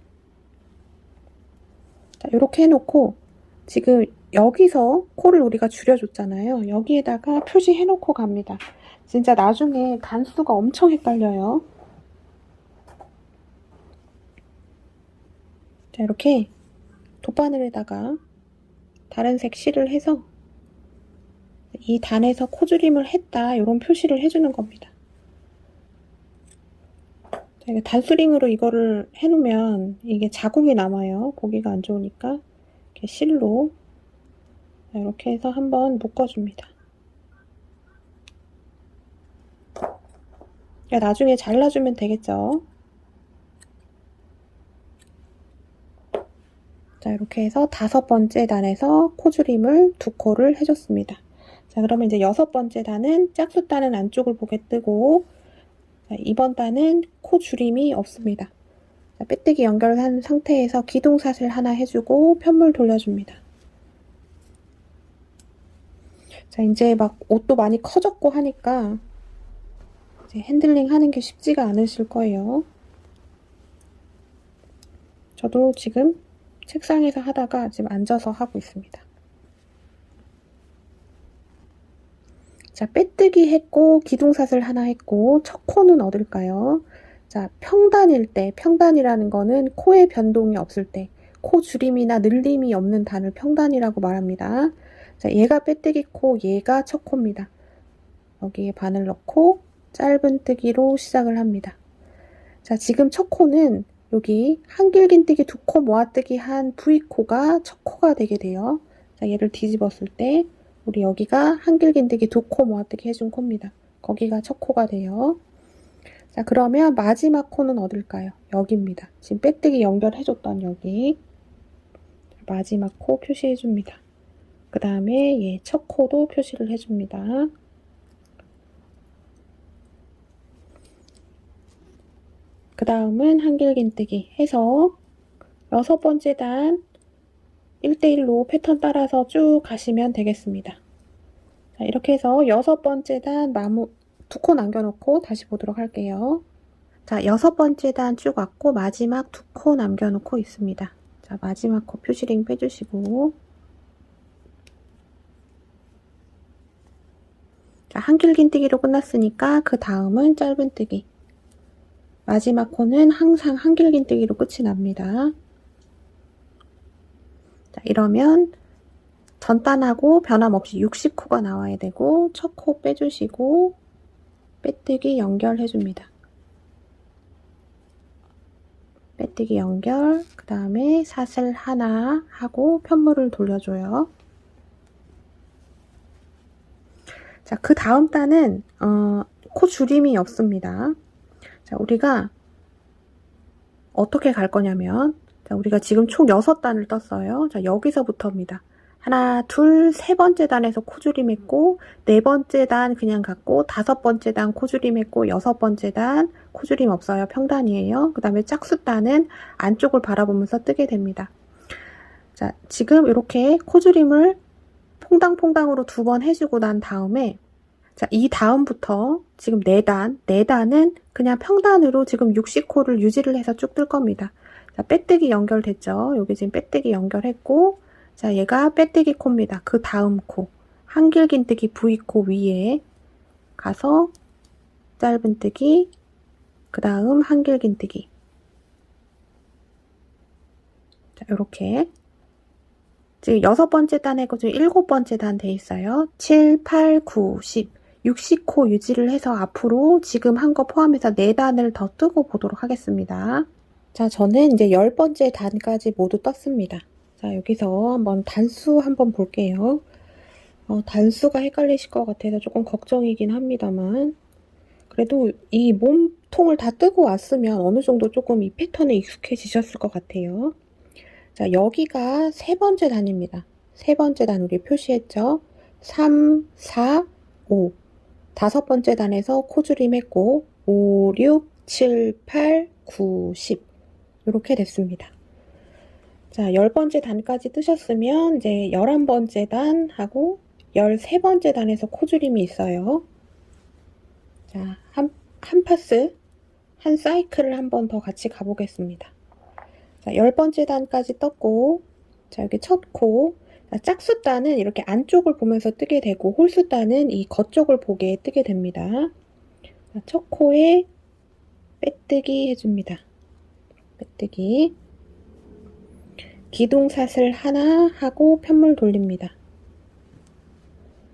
S1: 자, 이렇게 해놓고 지금 여기서 코를 우리가 줄여줬잖아요. 여기에다가 표시해놓고 갑니다. 진짜 나중에 단수가 엄청 헷갈려요. 자, 이렇게 돗바늘에다가 다른 색 실을 해서 이 단에서 코줄임을 했다 이런 표시를 해주는 겁니다. 자, 이게 단수링으로 이거를 해놓으면 이게 자국이 남아요. 보기가 안 좋으니까 이렇게 실로 이렇게 해서 한번 묶어줍니다. 나중에 잘라주면 되겠죠. 자, 이렇게 해서 5번째 단에서 코줄임을 2코를 해줬습니다. 자, 그러면 이제 6번째 단은 짝수단은 안쪽을 보게 뜨고, 자, 이번 단은 코줄임이 없습니다. 자, 빼뜨기 연결한 상태에서 기둥사슬 하나 해주고 편물 돌려줍니다. 자, 이제 막 옷도 많이 커졌고 하니까 이제 핸들링 하는 게 쉽지가 않으실 거예요. 저도 지금 책상에서 하다가 지금 앉아서 하고 있습니다. 자, 빼뜨기 했고 기둥사슬 하나 했고 첫 코는 어딜까요? 자, 평단일 때, 평단이라는 거는 코의 변동이 없을 때, 코 줄임이나 늘림이 없는 단을 평단이라고 말합니다. 자, 얘가 빼뜨기 코, 얘가 첫 코입니다. 여기에 바늘 넣고 짧은뜨기로 시작을 합니다. 자, 지금 첫 코는 여기 한길긴뜨기 2코 모아뜨기 한 V코가 첫 코가 되게 돼요. 자, 얘를 뒤집었을 때 우리 여기가 한길긴뜨기 2코 모아뜨기 해준 코입니다. 거기가 첫 코가 돼요. 자, 그러면 마지막 코는 어딜까요? 여기입니다. 지금 빼뜨기 연결해줬던 여기. 마지막 코 표시해줍니다. 그 다음에 얘 첫 코도 표시를 해줍니다. 그 다음은 한길긴뜨기 해서 6번째 단 1대1로 패턴 따라서 쭉 가시면 되겠습니다. 자, 이렇게 해서 6번째 단 2코 남겨놓고 다시 보도록 할게요. 자, 6번째 단 쭉 왔고 마지막 2코 남겨놓고 있습니다. 자, 마지막 코 표시링 빼주시고, 자, 한길긴뜨기로 끝났으니까 그 다음은 짧은뜨기. 마지막 코는 항상 한길긴뜨기로 끝이 납니다. 자, 이러면 전단하고 변함없이 60코가 나와야 되고 첫 코 빼주시고 빼뜨기 연결해줍니다. 빼뜨기 연결, 그 다음에 사슬 하나 하고 편물을 돌려줘요. 자, 그 다음 단은 코 줄임이 없습니다. 자, 우리가 어떻게 갈 거냐면, 자, 우리가 지금 총 6단을 떴어요. 자, 여기서부터입니다. 하나, 둘, 3번째 단에서 코줄임 했고, 4번째 단 그냥 갔고, 5번째 단 코줄임 했고, 6번째 단 코줄임 없어요. 평단이에요. 그 다음에 짝수단은 안쪽을 바라보면서 뜨게 됩니다. 자, 지금 이렇게 코줄임을 퐁당퐁당으로 2번 해주고 난 다음에, 자, 이 다음부터 지금 4단은 그냥 평단으로 지금 60코를 유지를 해서 쭉 뜰 겁니다. 자, 빼뜨기 연결됐죠? 여기 지금 빼뜨기 연결했고, 자, 얘가 빼뜨기 코입니다. 그 다음 코, 한길긴뜨기 V코 위에 가서 짧은뜨기, 그 다음 한길긴뜨기. 자, 요렇게. 지금 6번째 단하고 지금 7번째 단 돼 있어요. 7, 8, 9, 10. 60코 유지를 해서 앞으로 지금 한 거 포함해서 4단을 더 뜨고 보도록 하겠습니다. 자, 저는 이제 10번째 단까지 모두 떴습니다. 자, 여기서 한번 단수 한번 볼게요. 단수가 헷갈리실 것 같아서 조금 걱정이긴 합니다만, 그래도 이 몸통을 다 뜨고 왔으면 어느 정도 조금 이 패턴에 익숙해지셨을 것 같아요. 자, 여기가 3번째 단입니다. 3번째 단 우리 표시했죠? 3, 4, 5. 5번째 단에서 코줄임 했고 5, 6, 7, 8, 9, 10 이렇게 됐습니다. 자, 10번째 단까지 뜨셨으면 이제 11번째 단하고 13번째 단에서 코줄임이 있어요. 자, 한 파스, 한 사이클을 한 번 더 같이 가보겠습니다. 자, 10번째 단까지 떴고, 자, 여기 첫 코. 자, 짝수단은 이렇게 안쪽을 보면서 뜨게 되고, 홀수단은 이 겉쪽을 보게 뜨게 됩니다. 자, 첫 코에 빼뜨기 해줍니다. 빼뜨기. 기둥사슬 하나 하고 편물 돌립니다.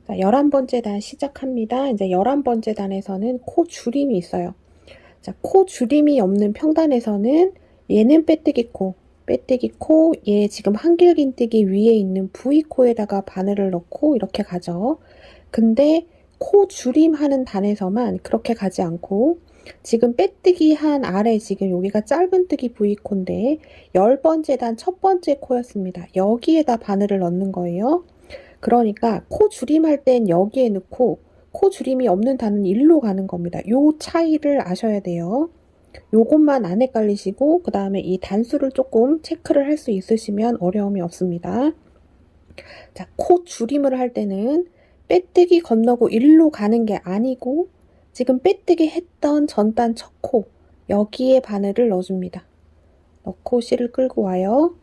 S1: 자, 11번째 단 시작합니다. 이제 11번째 단에서는 코 줄임이 있어요. 자, 코 줄임이 없는 평단에서는 얘는 빼뜨기 코, 빼뜨기 코, 얘 지금 한길긴뜨기 위에 있는 V코에다가 바늘을 넣고 이렇게 가죠. 근데 코 줄임하는 단에서만 그렇게 가지 않고 지금 빼뜨기 한 아래 지금 여기가 짧은뜨기 V코인데 10번째 단 첫 번째 코였습니다. 여기에다 바늘을 넣는 거예요. 그러니까 코 줄임할 땐 여기에 넣고 코 줄임이 없는 단은 일로 가는 겁니다. 요 차이를 아셔야 돼요. 요것만 안 헷갈리시고 그 다음에 이 단수를 조금 체크를 할 수 있으시면 어려움이 없습니다. 자, 코 줄임을 할 때는 빼뜨기 건너고 일로 가는 게 아니고 지금 빼뜨기 했던 전단 첫 코 여기에 바늘을 넣어줍니다. 넣고 실을 끌고 와요.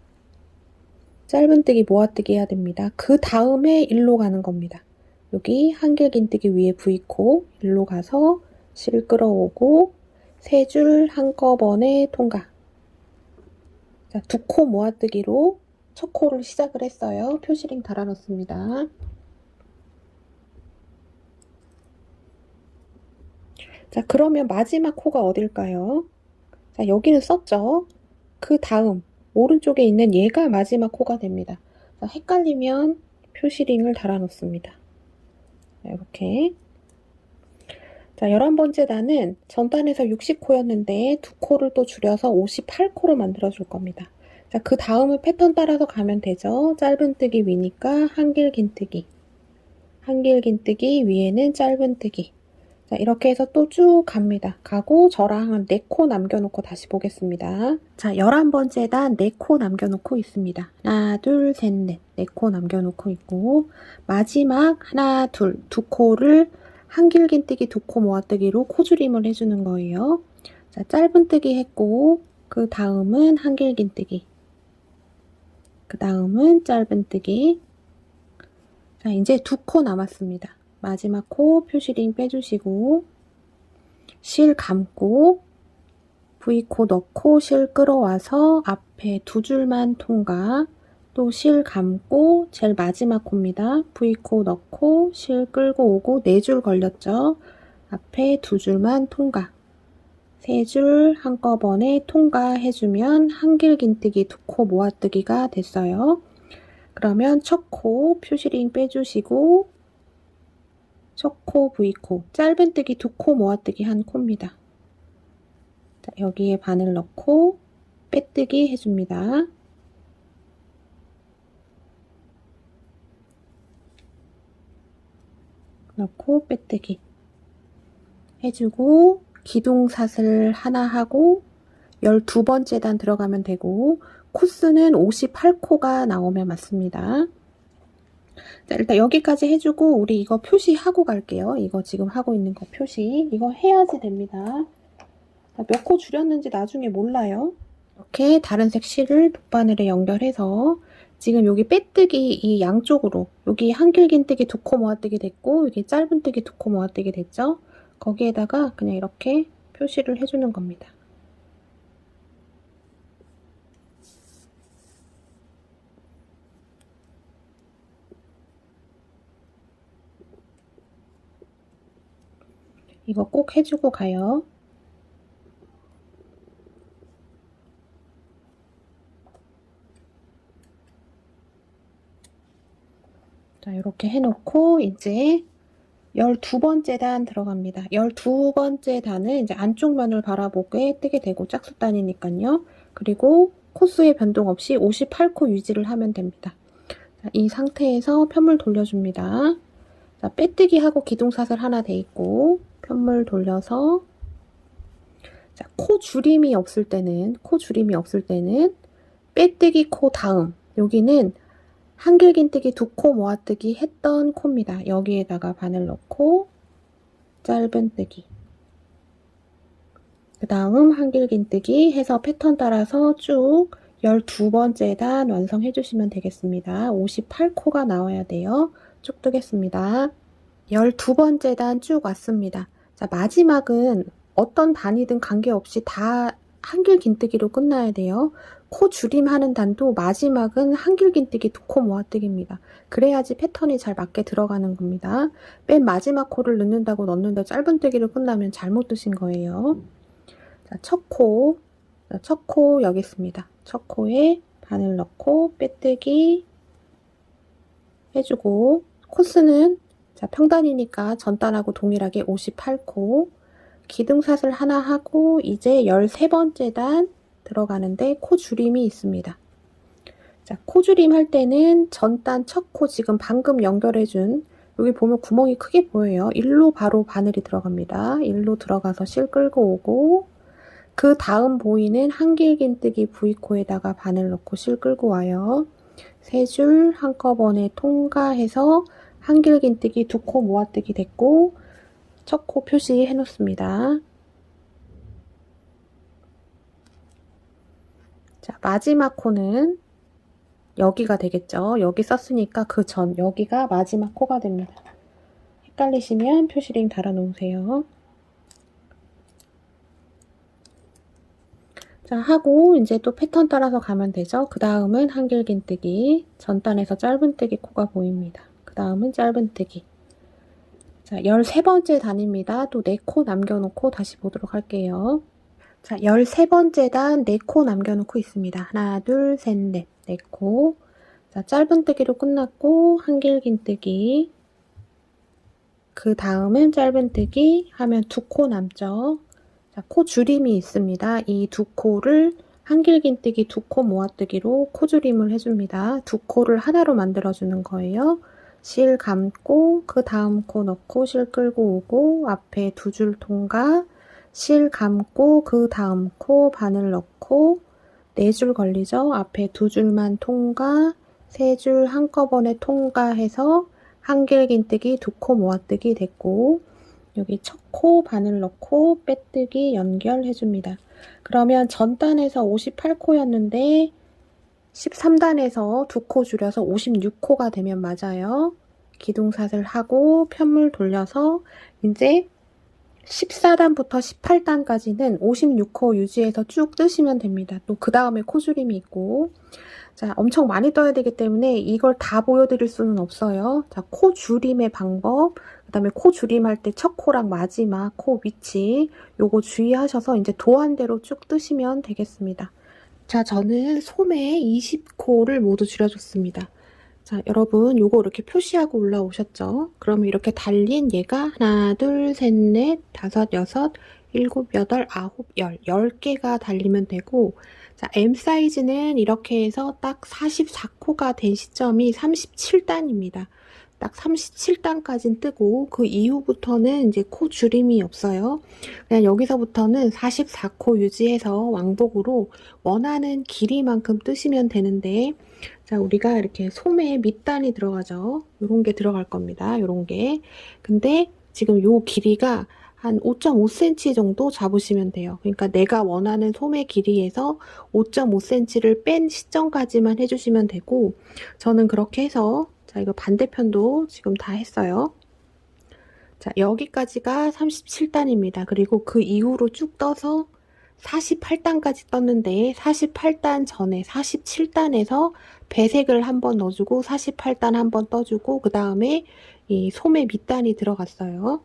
S1: 짧은뜨기 모아뜨기 해야 됩니다. 그 다음에 일로 가는 겁니다. 여기 한길긴뜨기 위에 V코 일로 가서 실 끌어오고 세 줄 한꺼번에 통과. 자, 두 코 모아뜨기로 첫 코를 시작을 했어요. 표시링 달아놓습니다. 자, 그러면 마지막 코가 어딜까요? 자, 여기는 썼죠? 그 다음 오른쪽에 있는 얘가 마지막 코가 됩니다. 자, 헷갈리면 표시링을 달아놓습니다. 이렇게. 자, 11번째 단은 전단에서 60코였는데 두 코를 또 줄여서 58코로 만들어 줄 겁니다. 자, 그 다음을 패턴 따라서 가면 되죠. 짧은뜨기 위니까 한길긴뜨기, 한길긴뜨기 위에는 짧은뜨기. 자, 이렇게 해서 또 쭉 갑니다. 가고 저랑 한 4코 남겨놓고 다시 보겠습니다. 자, 11번째 단 4코 남겨놓고 있습니다. 하나, 둘, 셋, 넷. 4코 남겨놓고 있고 마지막 하나, 둘, 두 코를 한길긴뜨기 두 코 모아뜨기로 코줄임을 해주는 거예요. 자, 짧은뜨기 했고 그 다음은 한길긴뜨기, 그 다음은 짧은뜨기. 자, 이제 두 코 남았습니다. 마지막 코 표시링 빼주시고 실 감고 V코 넣고 실 끌어와서 앞에 두 줄만 통과. 또 실 감고 제일 마지막 코입니다. V코 넣고 실 끌고 오고 4줄 걸렸죠. 앞에 두 줄만 통과. 3줄 한꺼번에 통과해주면 한길긴뜨기 두 코 모아뜨기가 됐어요. 그러면 첫 코 표시링 빼주시고 첫 코 V코 짧은뜨기 두 코 모아뜨기 한 코입니다. 자, 여기에 바늘 넣고 빼뜨기 해줍니다. 넣고 빼뜨기 해주고 기둥사슬 하나 하고 12번째 단 들어가면 되고 코스는 58코가 나오면 맞습니다. 자, 일단 여기까지 해주고 우리 이거 표시하고 갈게요. 이거 지금 하고 있는 거 표시 이거 해야지 됩니다. 몇 코 줄였는지 나중에 몰라요. 이렇게 다른 색 실을 돗바늘에 연결해서 지금 여기 빼뜨기 이 양쪽으로 여기 한길긴뜨기 두 코 모아뜨기 됐고 여기 짧은뜨기 두 코 모아뜨기 됐죠? 거기에다가 그냥 이렇게 표시를 해주는 겁니다. 이거 꼭 해주고 가요. 자, 이렇게 해놓고 이제 12번째 단 들어갑니다. 12번째 단은 이제 안쪽 면을 바라보게 뜨게 되고 짝수단이니까요. 그리고 코수의 변동 없이 58코 유지를 하면 됩니다. 자, 이 상태에서 편물 돌려줍니다. 자, 빼뜨기 하고 기둥사슬 하나 돼 있고 편물 돌려서 자, 코 줄임이 없을 때는 빼뜨기 코 다음 여기는 한길긴뜨기 두 코 모아뜨기 했던 코입니다. 여기에다가 바늘 넣고 짧은뜨기 그 다음 한길긴뜨기 해서 패턴 따라서 쭉 12번째 단 완성해 주시면 되겠습니다. 58코가 나와야 돼요. 쭉 뜨겠습니다. 12번째 단 쭉 왔습니다. 자, 마지막은 어떤 단이든 관계없이 다 한길긴뜨기로 끝나야 돼요. 코 줄임하는 단도 마지막은 한길긴뜨기 두 코 모아뜨기입니다. 그래야지 패턴이 잘 맞게 들어가는 겁니다. 맨 마지막 코를 넣는다고 짧은뜨기로 끝나면 잘못 뜨신 거예요. 자, 첫 코 여기 있습니다. 첫 코에 바늘 넣고 빼뜨기 해주고, 코스는 자, 평단이니까 전단하고 동일하게 58코, 기둥사슬 하나 하고 이제 13번째 단 들어가는데 코 줄임이 있습니다. 자, 코 줄임 할 때는 전단 첫 코 지금 방금 연결해준 여기 보면 구멍이 크게 보여요. 일로 바로 바늘이 들어갑니다. 일로 들어가서 실 끌고 오고, 그 다음 보이는 한길긴뜨기 V코에다가 바늘 넣고 실 끌고 와요. 세 줄 한꺼번에 통과해서 한길긴뜨기 2코 모아뜨기 됐고, 첫 코 표시해 놓습니다. 자, 마지막 코는 여기가 되겠죠. 여기 썼으니까 그 전 여기가 마지막 코가 됩니다. 헷갈리시면 표시링 달아 놓으세요. 자, 하고 이제 또 패턴 따라서 가면 되죠. 그 다음은 한길긴뜨기, 전단에서 짧은뜨기 코가 보입니다. 그 다음은 짧은뜨기. 자, 13번째 단입니다. 또 4코 남겨놓고 다시 보도록 할게요. 자, 13번째 단 4코 남겨놓고 있습니다. 하나, 둘, 셋, 넷, 4코. 자, 짧은뜨기로 끝났고 한길긴뜨기. 그 다음은 짧은뜨기 하면 2코 남죠. 자, 코 줄임이 있습니다. 이 2코를 한길긴뜨기 2코 모아뜨기로 코 줄임을 해줍니다. 2코를 하나로 만들어주는 거예요. 실 감고 그 다음 코 넣고 실 끌고 오고 앞에 2줄 통과, 실 감고 그 다음 코 바늘 넣고 4줄 걸리죠. 앞에 2줄만 통과, 3줄 한꺼번에 통과해서 한길긴뜨기 2코 모아뜨기 됐고, 여기 첫 코 바늘 넣고 빼뜨기 연결해줍니다. 그러면 전단에서 58코였는데 13단에서 2코 줄여서 56코가 되면 맞아요. 기둥사슬 하고 편물 돌려서 이제 14단부터 18단까지는 56코 유지해서 쭉 뜨시면 됩니다. 또 그 다음에 코줄임이 있고, 자, 엄청 많이 떠야 되기 때문에 이걸 다 보여드릴 수는 없어요. 자, 코 줄임의 방법, 그 다음에 코 줄임할 때 첫 코랑 마지막 코 위치, 요거 주의하셔서 이제 도안대로 쭉 뜨시면 되겠습니다. 자, 저는 소매 20코를 모두 줄여줬습니다. 자, 여러분 요거 이렇게 표시하고 올라오셨죠? 그러면 이렇게 달린 얘가 하나, 둘, 셋, 넷, 다섯, 여섯, 일곱, 여덟, 아홉, 열 10개가 달리면 되고, 자, M 사이즈는 이렇게 해서 딱 44코가 된 시점이 37단입니다. 딱 37단까지는 뜨고 그 이후부터는 이제 코 줄임이 없어요. 그냥 여기서부터는 44코 유지해서 왕복으로 원하는 길이만큼 뜨시면 되는데, 자, 우리가 이렇게 소매 밑단이 들어가죠. 요런 게 들어갈 겁니다. 요런 게. 근데 지금 요 길이가 한 5.5cm 정도 잡으시면 돼요. 그러니까 내가 원하는 소매 길이에서 5.5cm를 뺀 시점까지만 해주시면 되고, 저는 그렇게 해서, 자, 이거 반대편도 지금 다 했어요. 자, 여기까지가 37단입니다. 그리고 그 이후로 쭉 떠서 48단까지 떴는데 48단 전에 47단에서 배색을 한번 넣어주고 48단 한번 떠주고 그 다음에 이 소매 밑단이 들어갔어요.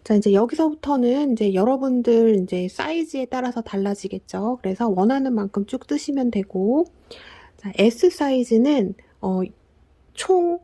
S1: 자, 이제 여기서부터는 이제 여러분들 이제 사이즈에 따라서 달라지겠죠. 그래서 원하는 만큼 쭉 뜨시면 되고, 자, S 사이즈는 총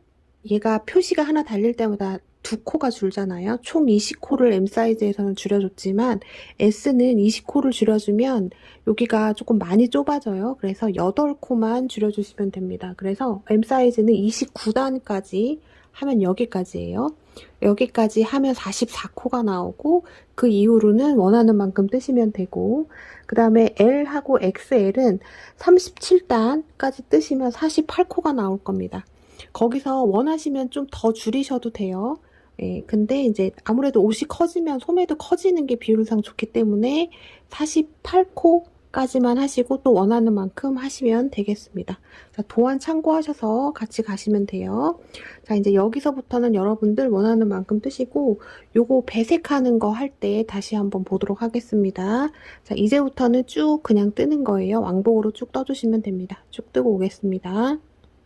S1: 얘가 표시가 하나 달릴 때마다 2코가 줄잖아요. 총 20코를 M 사이즈에서는 줄여줬지만 S는 20코를 줄여주면 여기가 조금 많이 좁아져요. 그래서 8코만 줄여주시면 됩니다. 그래서 M 사이즈는 29단까지 하면 여기까지예요. 여기까지 하면 44코가 나오고 그 이후로는 원하는 만큼 뜨시면 되고, 그 다음에 L하고 XL은 37단까지 뜨시면 48코가 나올 겁니다. 거기서 원하시면 좀 더 줄이셔도 돼요. 예, 근데 이제 아무래도 옷이 커지면 소매도 커지는 게 비율상 좋기 때문에 48코까지만 하시고 또 원하는 만큼 하시면 되겠습니다. 자, 도안 참고하셔서 같이 가시면 돼요. 자, 이제 여기서부터는 여러분들 원하는 만큼 뜨시고 요거 배색하는 거 할 때 다시 한번 보도록 하겠습니다. 자, 이제부터는 쭉 그냥 뜨는 거예요. 왕복으로 쭉 떠주시면 됩니다. 쭉 뜨고 오겠습니다.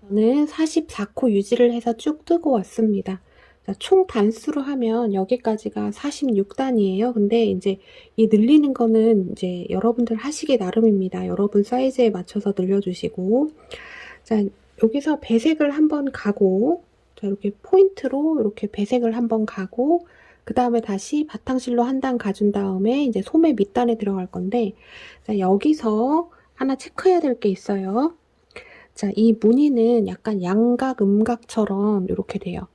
S1: 저는 44코 유지를 해서 쭉 뜨고 왔습니다. 자, 총 단수로 하면 여기까지가 46단이에요. 근데 이제 이 늘리는 거는 이제 여러분들 하시기 나름입니다. 여러분 사이즈에 맞춰서 늘려주시고. 자, 여기서 배색을 한번 가고, 자, 이렇게 포인트로 이렇게 배색을 한번 가고, 그 다음에 다시 바탕실로 한 단 가준 다음에 이제 소매 밑단에 들어갈 건데, 자, 여기서 하나 체크해야 될 게 있어요. 자, 이 무늬는 약간 양각, 음각처럼 이렇게 돼요.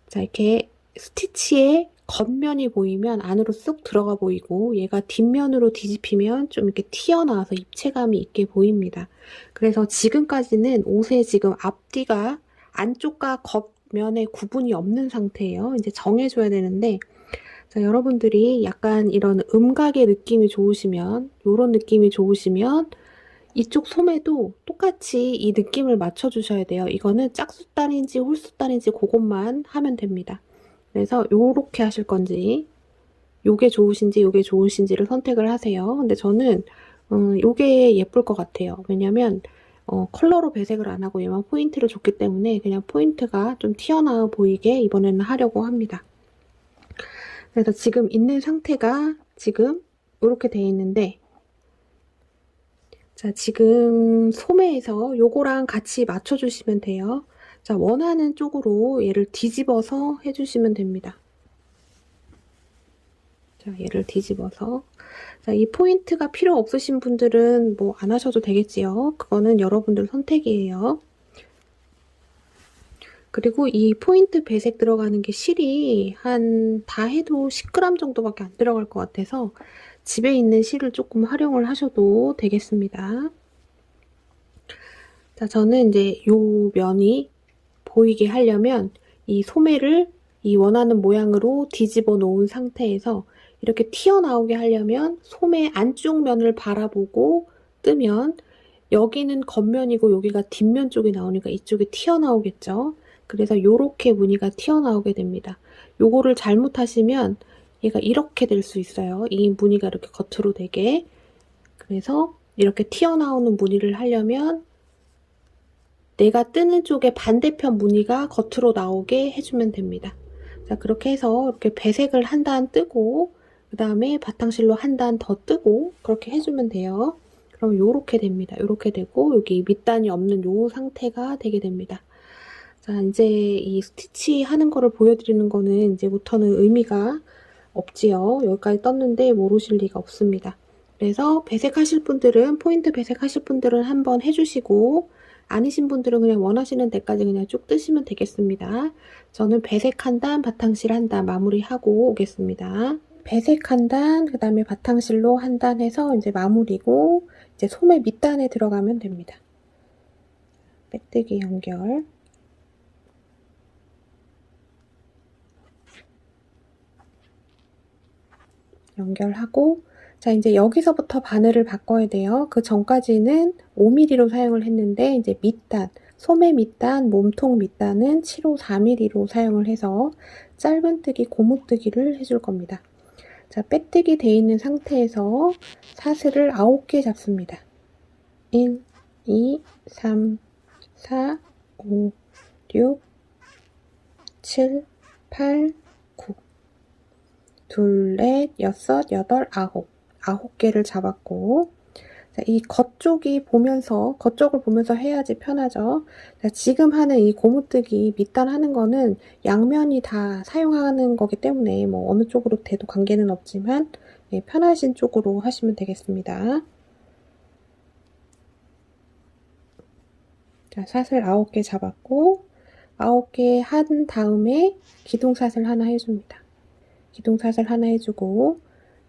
S1: 자, 이렇게 스티치의 겉면이 보이면 안으로 쏙 들어가 보이고 얘가 뒷면으로 뒤집히면 좀 이렇게 튀어나와서 입체감이 있게 보입니다. 그래서 지금까지는 옷에 지금 앞뒤가 안쪽과 겉면에 구분이 없는 상태예요. 이제 정해줘야 되는데 자, 여러분들이 약간 이런 음각의 느낌이 좋으시면 이런 느낌이 좋으시면 이쪽 소매도 똑같이 이 느낌을 맞춰주셔야 돼요. 이거는 짝수단인지 홀수단인지 그것만 하면 됩니다. 그래서 요렇게 하실 건지 요게 좋으신지 요게 좋으신지를 선택을 하세요. 근데 저는 요게 예쁠 것 같아요. 왜냐면 컬러로 배색을 안 하고 얘만 포인트를 줬기 때문에 그냥 포인트가 좀 튀어나와 보이게 이번에는 하려고 합니다. 그래서 지금 있는 상태가 지금 이렇게 돼 있는데 자, 지금 소매에서 요거랑 같이 맞춰주시면 돼요. 자, 원하는 쪽으로 얘를 뒤집어서 해주시면 됩니다. 자, 얘를 뒤집어서. 자, 이 포인트가 필요 없으신 분들은 뭐 안 하셔도 되겠지요. 그거는 여러분들 선택이에요. 그리고 이 포인트 배색 들어가는 게 실이 다 해도 10g 정도밖에 안 들어갈 것 같아서 집에 있는 실을 조금 활용을 하셔도 되겠습니다. 자, 저는 이제 요 면이 보이게 하려면 이 소매를 이 원하는 모양으로 뒤집어 놓은 상태에서 이렇게 튀어나오게 하려면 소매 안쪽 면을 바라보고 뜨면 여기는 겉면이고 여기가 뒷면 쪽이 나오니까 이쪽이 튀어나오겠죠. 그래서 요렇게 무늬가 튀어나오게 됩니다. 요거를 잘못하시면 얘가 이렇게 될 수 있어요. 이 무늬가 이렇게 겉으로 되게. 그래서 이렇게 튀어나오는 무늬를 하려면 내가 뜨는 쪽의 반대편 무늬가 겉으로 나오게 해주면 됩니다. 자, 그렇게 해서 이렇게 배색을 한 단 뜨고 그 다음에 바탕실로 한 단 더 뜨고 그렇게 해주면 돼요. 그럼 요렇게 됩니다. 요렇게 되고 여기 밑단이 없는 요 상태가 되게 됩니다. 자, 이제 이 스티치 하는 거를 보여드리는 거는 이제부터는 의미가 없지요. 여기까지 떴는데 모르실 리가 없습니다. 그래서 배색하실 분들은 포인트 배색하실 분들은 한번 해주시고 아니신 분들은 그냥 원하시는 데까지 그냥 쭉 뜨시면 되겠습니다. 저는 배색 한 단, 바탕실 한 단 마무리하고 오겠습니다. 배색 한 단, 그 다음에 바탕실로 한 단 해서 이제 마무리고 이제 소매 밑단에 들어가면 됩니다. 빼뜨기 연결. 연결하고 자, 이제 여기서부터 바늘을 바꿔야 돼요. 그 전까지는 5mm로 사용을 했는데 이제 밑단, 소매 밑단, 몸통 밑단은 7호 4mm로 사용을 해서 짧은뜨기, 고무뜨기를 해줄 겁니다. 자, 빼뜨기 돼 있는 상태에서 사슬을 9개 잡습니다. 1, 2, 3, 4, 5, 6, 7, 8, 9 둘, 넷, 여섯, 여덟, 아홉 9개를 잡았고 자, 이 겉쪽이 보면서 겉쪽을 보면서 해야지 편하죠. 자, 지금 하는 이 고무뜨기 밑단 하는 거는 양면이 다 사용하는 거기 때문에 뭐 어느 쪽으로 돼도 관계는 없지만 예, 편하신 쪽으로 하시면 되겠습니다. 자, 사슬 9개 잡았고 9개 한 다음에 기둥사슬 하나 해줍니다. 기둥사슬 하나 해주고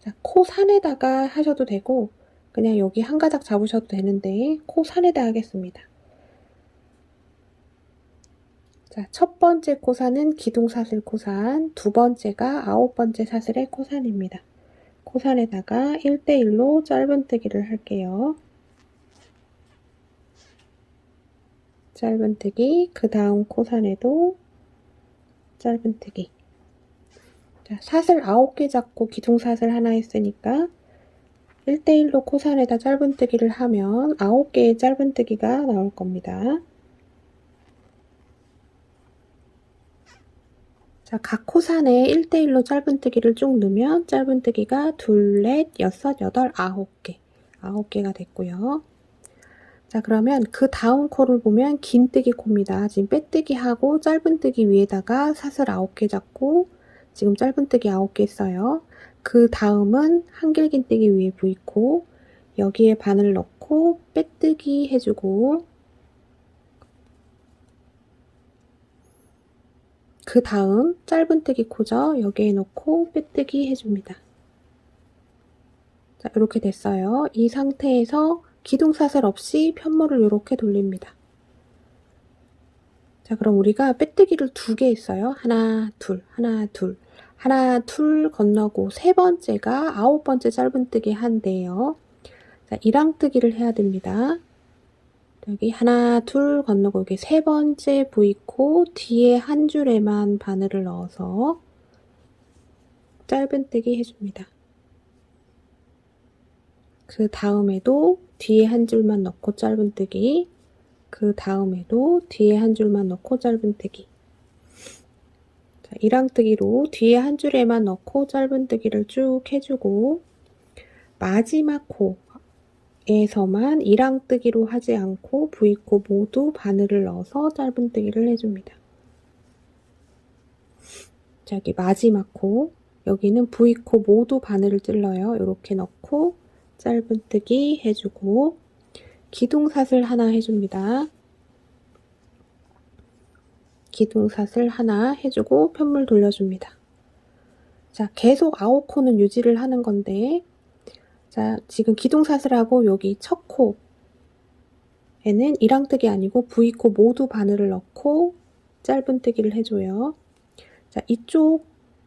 S1: 자, 코 산에다가 하셔도 되고 그냥 여기 한 가닥 잡으셔도 되는데 코 산에다 하겠습니다. 자, 첫 번째 코산은 기둥사슬 코산, 두 번째가 9번째 사슬의 코산입니다. 코산에다가 1대1로 짧은뜨기를 할게요. 짧은뜨기, 그 다음 코산에도 짧은뜨기. 자, 사슬 9개 잡고 기둥사슬 하나 했으니까 1대1로 코산에다 짧은뜨기를 하면 9개의 짧은뜨기가 나올 겁니다. 자, 각 코산에 1대1로 짧은뜨기를 쭉 넣으면 짧은뜨기가 둘, 넷, 여섯, 여덟, 9개. 9개가 됐고요. 자, 그러면 그 다음 코를 보면 긴뜨기 코입니다. 지금 빼뜨기 하고 짧은뜨기 위에다가 사슬 9개 잡고 지금 짧은뜨기 9개 했어요. 그 다음은 한길긴뜨기 위에 V코, 여기에 바늘 넣고 빼뜨기 해주고, 그 다음 짧은뜨기 코죠. 여기에 넣고 빼뜨기 해줍니다. 자, 이렇게 됐어요. 이 상태에서 기둥사슬 없이 편물을 이렇게 돌립니다. 자, 그럼 우리가 빼뜨기를 2개 했어요. 하나, 둘, 하나, 둘. 하나, 둘 건너고 세 번째가 9번째 짧은뜨기 한대요. 자, 이랑뜨기를 해야 됩니다. 여기 하나, 둘 건너고 여기 세 번째 V코 뒤에 한 줄에만 바늘을 넣어서 짧은뜨기 해줍니다. 그 다음에도 뒤에 한 줄만 넣고 짧은뜨기, 그 다음에도 뒤에 한 줄만 넣고 짧은뜨기. 자, 이랑뜨기로 뒤에 한 줄에만 넣고 짧은뜨기를 쭉 해주고, 마지막 코에서만 이랑뜨기로 하지 않고 V코 모두 바늘을 넣어서 짧은뜨기를 해줍니다. 자, 여기 마지막 코, 여기는 V코 모두 바늘을 찔러요. 이렇게 넣고 짧은뜨기 해주고, 기둥사슬 하나 해줍니다. 기둥사슬 하나 해주고 편물 돌려줍니다. 자, 계속 9코는 유지를 하는 건데, 자, 지금 기둥사슬하고 여기 첫 코에는 이랑뜨기 아니고 V코 모두 바늘을 넣고 짧은뜨기를 해줘요. 자, 이쪽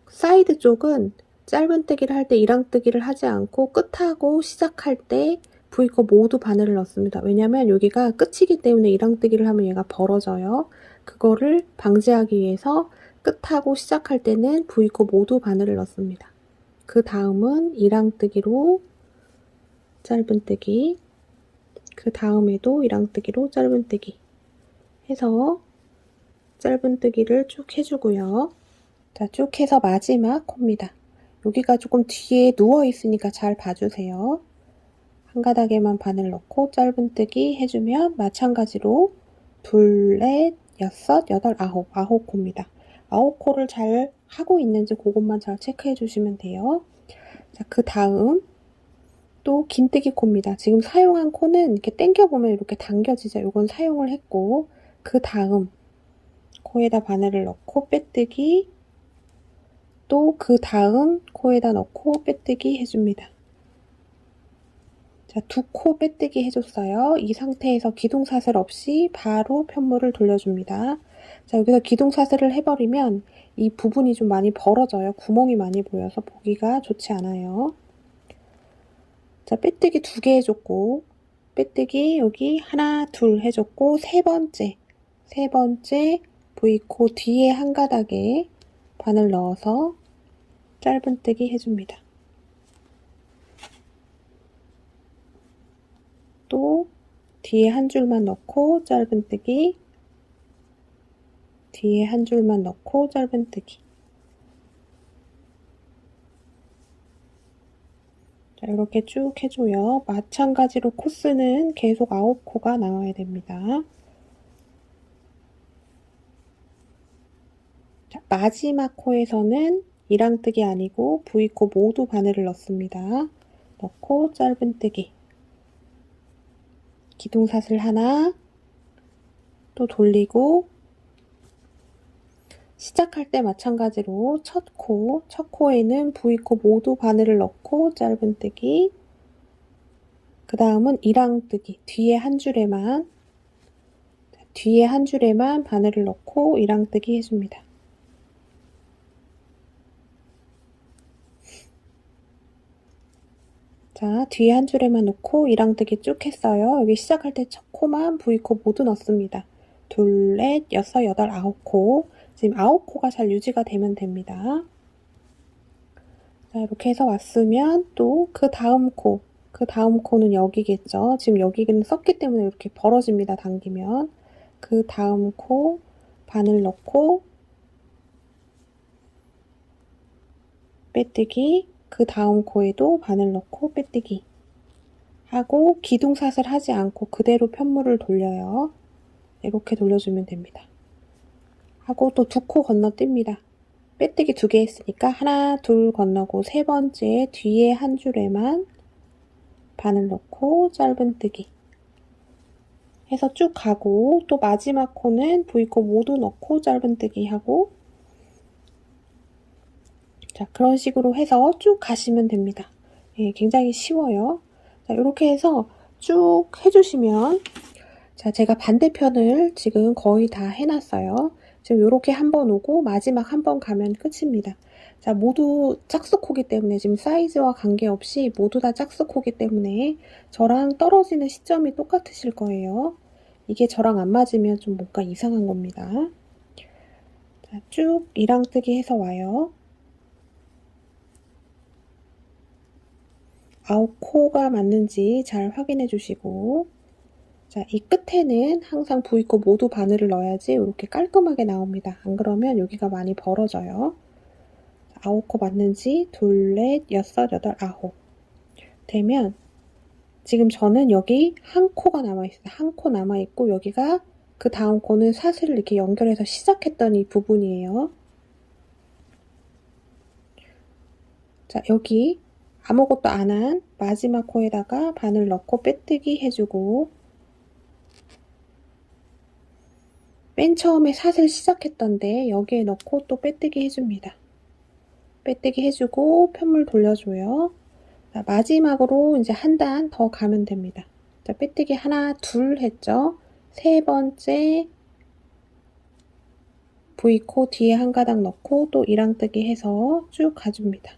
S1: 사이드 쪽은 짧은뜨기를 할 때 이랑뜨기를 하지 않고 끝하고 시작할 때 V코 모두 바늘을 넣습니다. 왜냐면 여기가 끝이기 때문에 이랑뜨기를 하면 얘가 벌어져요. 그거를 방지하기 위해서 끝하고 시작할 때는 V코 모두 바늘을 넣습니다. 그 다음은 이랑뜨기로 짧은뜨기, 그 다음에도 이랑뜨기로 짧은뜨기 해서 짧은뜨기를 쭉 해주고요. 자, 쭉 해서 마지막 코입니다. 여기가 조금 뒤에 누워 있으니까 잘 봐주세요. 한 가닥에만 바늘 넣고 짧은뜨기 해주면 마찬가지로 둘, 넷, 여섯, 여덟, 9코입니다. 9코를 잘 하고 있는지 그것만 잘 체크해 주시면 돼요. 자, 그 다음 또 긴뜨기 코입니다. 지금 사용한 코는 이렇게 당겨보면 이렇게 당겨지죠. 이건 사용을 했고, 그 다음 코에다 바늘을 넣고 빼뜨기, 또 그 다음 코에다 넣고 빼뜨기 해줍니다. 자, 2코 빼뜨기 해줬어요. 이 상태에서 기둥사슬 없이 바로 편물을 돌려줍니다. 자, 여기서 기둥사슬을 해버리면 이 부분이 좀 많이 벌어져요. 구멍이 많이 보여서 보기가 좋지 않아요. 자, 빼뜨기 2개 해줬고, 빼뜨기 여기 하나, 둘 해줬고, 세 번째 V코 뒤에 한 가닥에 바늘 넣어서 짧은뜨기 해줍니다. 또 뒤에 한 줄만 넣고 짧은뜨기, 뒤에 한 줄만 넣고 짧은뜨기. 자, 이렇게 쭉 해줘요. 마찬가지로 코스는 계속 9코가 나와야 됩니다. 자, 마지막 코에서는 이랑뜨기 아니고 V코 모두 바늘을 넣습니다. 넣고 짧은뜨기, 기둥사슬 하나, 또 돌리고, 시작할 때 마찬가지로 첫 코에는 V코 모두 바늘을 넣고 짧은뜨기, 그 다음은 이랑뜨기, 뒤에 한 줄에만 바늘을 넣고 이랑뜨기 해줍니다. 자, 뒤에 한 줄에만 넣고 이랑뜨기 쭉 했어요. 여기 시작할 때 첫 코만 V코 모두 넣습니다. 둘, 넷, 여섯, 여덟, 9코. 지금 9코가 잘 유지가 되면 됩니다. 자, 이렇게 해서 왔으면 또 그 다음 코는 여기겠죠. 지금 여기는 썼기 때문에 이렇게 벌어집니다. 당기면. 그 다음 코 바늘 넣고 빼뜨기, 그 다음 코에도 바늘 넣고 빼뜨기 하고 기둥사슬 하지 않고 그대로 편물을 돌려요. 이렇게 돌려주면 됩니다. 하고 또 2코 건너뜁니다. 빼뜨기 2개 했으니까 하나, 둘 건너고 세 번째 뒤에 한 줄에만 바늘 넣고 짧은뜨기 해서 쭉 가고 또 마지막 코는 V코 모두 넣고 짧은뜨기 하고 자 그런 식으로 해서 쭉 가시면 됩니다. 예, 굉장히 쉬워요. 자, 이렇게 해서 쭉 해주시면 자 제가 반대편을 지금 거의 다 해놨어요. 지금 이렇게 한 번 오고 마지막 한 번 가면 끝입니다. 자 모두 짝수코기 때문에 지금 사이즈와 관계없이 모두 다 짝수코기 때문에 저랑 떨어지는 시점이 똑같으실 거예요. 이게 저랑 안 맞으면 좀 뭔가 이상한 겁니다. 자, 쭉 이랑뜨기 해서 와요. 9코가 맞는지 잘 확인해 주시고 자, 이 끝에는 항상 V코 모두 바늘을 넣어야지 이렇게 깔끔하게 나옵니다. 안 그러면 여기가 많이 벌어져요. 9코 맞는지 둘, 넷, 여섯, 여덟, 9 되면 지금 저는 여기 한 코가 남아있어요. 한 코 남아있고 여기가 그 다음 코는 사슬을 이렇게 연결해서 시작했던 이 부분이에요. 자, 여기 아무것도 안 한 마지막 코에다가 바늘 넣고 빼뜨기 해주고 맨 처음에 사슬 시작했던데 여기에 넣고 또 빼뜨기 해줍니다. 빼뜨기 해주고 편물 돌려줘요. 자, 마지막으로 이제 한 단 더 가면 됩니다. 자, 빼뜨기 하나, 둘 했죠. 세 번째 V코 뒤에 한 가닥 넣고 또 이랑뜨기 해서 쭉 가줍니다.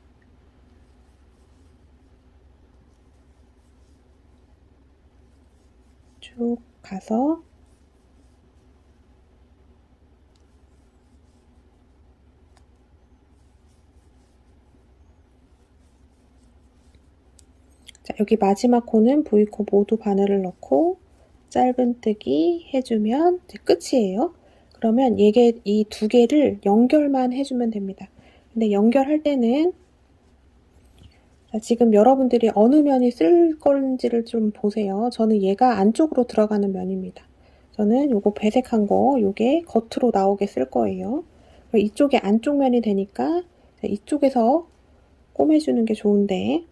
S1: 쭉 가서 자, 여기 마지막 코는 V코 모두 바늘을 넣고 짧은뜨기 해주면 이제 끝이에요. 그러면 이게 이 2개를 연결만 해주면 됩니다. 근데 연결할 때는 자, 지금 여러분들이 어느 면이 쓸 건지를 좀 보세요. 저는 얘가 안쪽으로 들어가는 면입니다. 저는 요거 배색한 거 요게 겉으로 나오게 쓸 거예요. 이쪽이 안쪽 면이 되니까 이쪽에서 꼬매주는 게 좋은데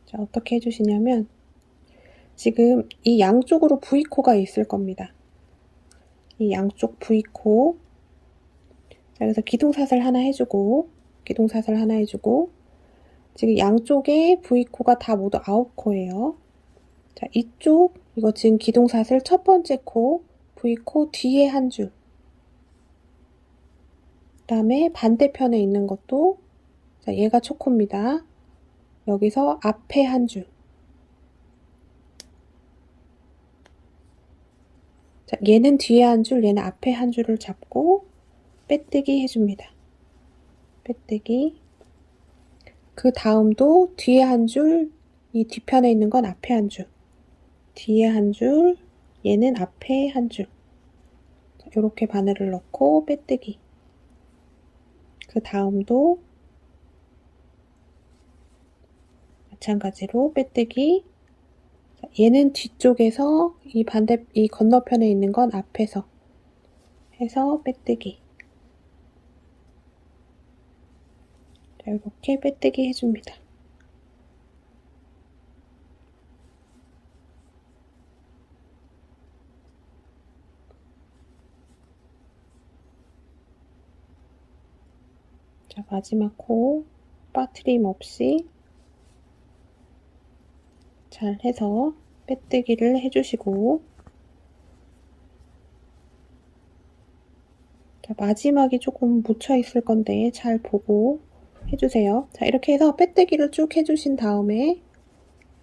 S1: 자, 어떻게 해주시냐면 지금 이 양쪽으로 V코가 있을 겁니다. 이 양쪽 V코 자, 그래서 기둥사슬 하나 해주고 기둥사슬 하나 해주고 지금 양쪽에 V코가 다 모두 9코예요. 자, 이쪽 이거 지금 기둥사슬 첫 번째 코 V코 뒤에 한 줄 그 다음에 반대편에 있는 것도 자, 얘가 초코입니다. 여기서 앞에 한 줄 자, 얘는 뒤에 한 줄, 얘는 앞에 한 줄을 잡고 빼뜨기 해줍니다. 빼뜨기 그 다음도 뒤에 한 줄, 이 뒤편에 있는 건 앞에 한 줄 뒤에 한 줄, 얘는 앞에 한 줄 이렇게 바늘을 넣고 빼뜨기 그 다음도 마찬가지로 빼뜨기 얘는 뒤쪽에서 이 건너편에 있는 건 앞에서 해서 빼뜨기 자, 이렇게 빼뜨기 해줍니다. 자, 마지막 코 빠트림 없이 잘 해서 빼뜨기를 해주시고 자, 마지막이 조금 묻혀 있을 건데 잘 보고 해주세요. 자, 이렇게 해서 빼뜨기를 쭉 해주신 다음에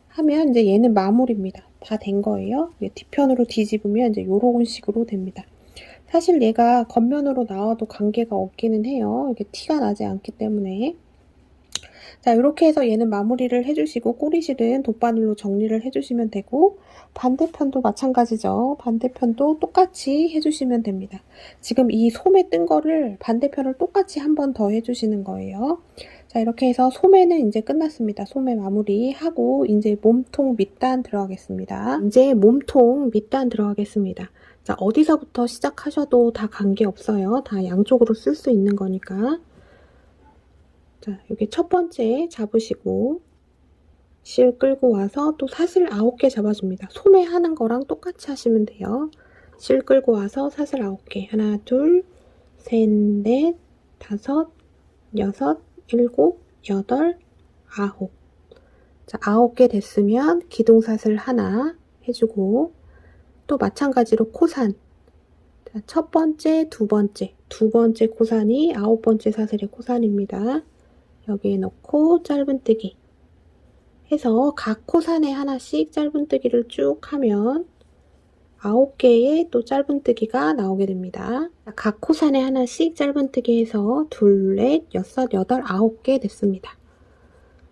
S1: 하면 이제 얘는 마무리입니다. 다 된 거예요. 뒤편으로 뒤집으면 이제 요런 식으로 됩니다. 사실 얘가 겉면으로 나와도 관계가 없기는 해요. 이게 티가 나지 않기 때문에 자, 이렇게 해서 얘는 마무리를 해주시고 꼬리실은 돗바늘로 정리를 해주시면 되고 반대편도 마찬가지죠. 반대편도 똑같이 해주시면 됩니다. 지금 이 소매 뜬 거를 반대편을 똑같이 한 번 더 해주시는 거예요. 자, 이렇게 해서 소매는 이제 끝났습니다. 소매 마무리하고 이제 몸통 밑단 들어가겠습니다. 이제 몸통 밑단 들어가겠습니다. 자, 어디서부터 시작하셔도 다 관계없어요. 다 양쪽으로 쓸 수 있는 거니까. 자, 여기 첫 번째 잡으시고 실 끌고 와서 또 사슬 9개 잡아줍니다. 소매 하는 거랑 똑같이 하시면 돼요. 실 끌고 와서 사슬 9개. 하나, 둘, 셋, 넷, 다섯, 여섯, 일곱, 여덟, 아홉. 자, 9개 됐으면 기둥사슬 하나 해주고 또 마찬가지로 코산. 자, 첫 번째, 두 번째 코산이 9번째 사슬의 코산입니다. 여기에 넣고 짧은뜨기 해서 각 코산에 하나씩 짧은뜨기를 쭉 하면 9개의 또 짧은뜨기가 나오게 됩니다. 각 코산에 하나씩 짧은뜨기 해서 둘, 넷, 여섯, 여덟, 9개 됐습니다.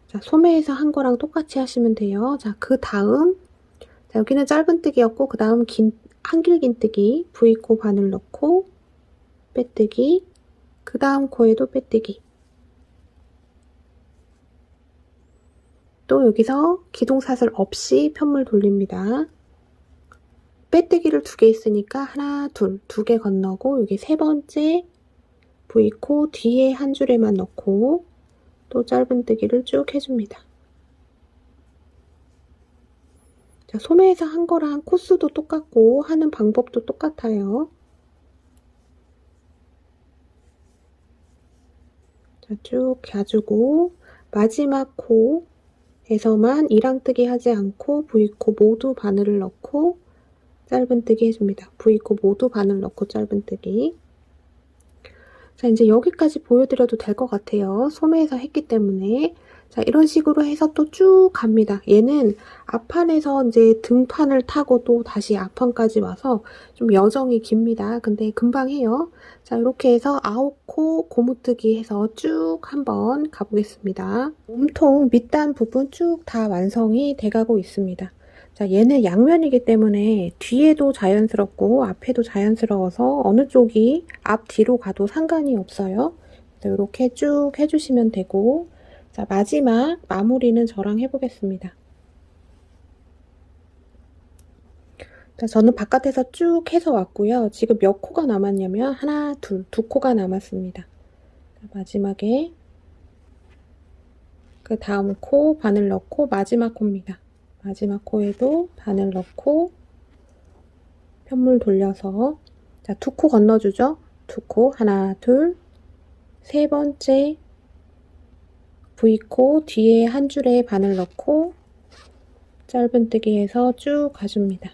S1: 자, 소매에서 한 거랑 똑같이 하시면 돼요. 자, 그 다음 자, 여기는 짧은뜨기였고 그 다음 한길긴뜨기 V코 바늘 넣고 빼뜨기 그 다음 코에도 빼뜨기 또 여기서 기둥사슬 없이 편물 돌립니다. 빼뜨기를 2개 있으니까 하나, 둘, 2개 건너고 여기 세 번째 V코 뒤에 한 줄에만 넣고 또 짧은뜨기를 쭉 해줍니다. 자, 소매에서 한 거랑 코스도 똑같고 하는 방법도 똑같아요. 자, 쭉 가지고 마지막 코에서만 이랑뜨기 하지 않고 V코 모두 바늘을 넣고 짧은뜨기 해줍니다. V코 모두 바늘 넣고 짧은뜨기. 자, 이제 여기까지 보여드려도 될 것 같아요. 소매에서 했기 때문에. 자, 이런 식으로 해서 또 쭉 갑니다. 얘는 앞판에서 이제 등판을 타고 또 다시 앞판까지 와서 좀 여정이 깁니다. 근데 금방 해요. 자, 이렇게 해서 9코 고무뜨기 해서 쭉 한번 가보겠습니다. 몸통 밑단 부분 쭉 다 완성이 돼가고 있습니다. 자, 얘는 양면이기 때문에 뒤에도 자연스럽고 앞에도 자연스러워서 어느 쪽이 앞뒤로 가도 상관이 없어요. 이렇게 쭉 해주시면 되고 자, 마지막 마무리는 저랑 해보겠습니다. 자, 저는 바깥에서 쭉 해서 왔고요. 지금 몇 코가 남았냐면 하나, 둘, 2코가 남았습니다. 자, 마지막에 그 다음 코 바늘 넣고 마지막 코입니다. 마지막 코에도 바늘 넣고 편물 돌려서 자, 2코 건너주죠. 2코 하나, 둘, 세 번째 V코 뒤에 한 줄에 바늘 넣고 짧은뜨기 해서 쭉 가줍니다.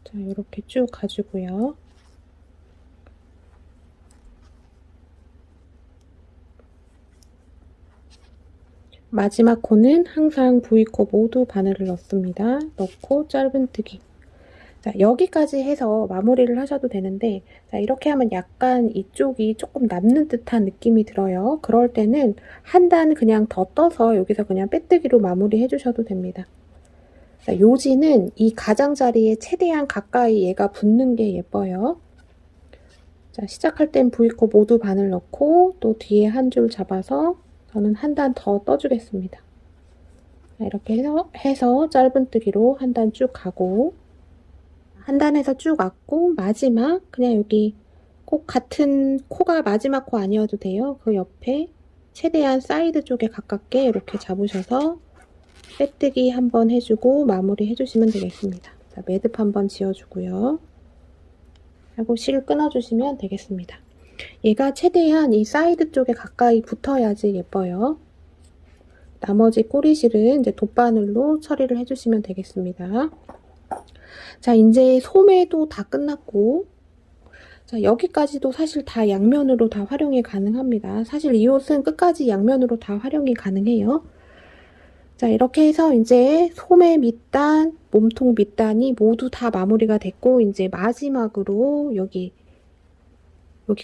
S1: 자, 이렇게 쭉 가주고요. 마지막 코는 항상 V코 모두 바늘을 넣습니다. 넣고 짧은뜨기. 자, 여기까지 해서 마무리를 하셔도 되는데 자, 이렇게 하면 약간 이쪽이 조금 남는 듯한 느낌이 들어요. 그럴 때는 한 단 그냥 더 떠서 여기서 그냥 빼뜨기로 마무리 해주셔도 됩니다. 자, 요지는 이 가장자리에 최대한 가까이 얘가 붙는 게 예뻐요. 자, 시작할 땐 V코 모두 바늘 넣고 또 뒤에 한 줄 잡아서 저는 한 단 더 떠주겠습니다. 자, 이렇게 해서 짧은뜨기로 한 단 쭉 가고 한 단에서 쭉 왔고 마지막 그냥 여기 꼭 같은 코가 마지막 코 아니어도 돼요. 그 옆에 최대한 사이드 쪽에 가깝게 이렇게 잡으셔서 빼뜨기 한번 해주고 마무리 해주시면 되겠습니다. 자, 매듭 한번 지어주고요. 하고 실 끊어주시면 되겠습니다. 얘가 최대한 이 사이드 쪽에 가까이 붙어야지 예뻐요. 나머지 꼬리실은 이제 돗바늘로 처리를 해주시면 되겠습니다. 자, 이제 소매도 다 끝났고 자, 여기까지도 사실 다 양면으로 다 활용이 가능합니다. 사실 이 옷은 끝까지 양면으로 다 활용이 가능해요. 자, 이렇게 해서 이제 소매 밑단, 몸통 밑단이 모두 다 마무리가 됐고, 이제 마지막으로 여기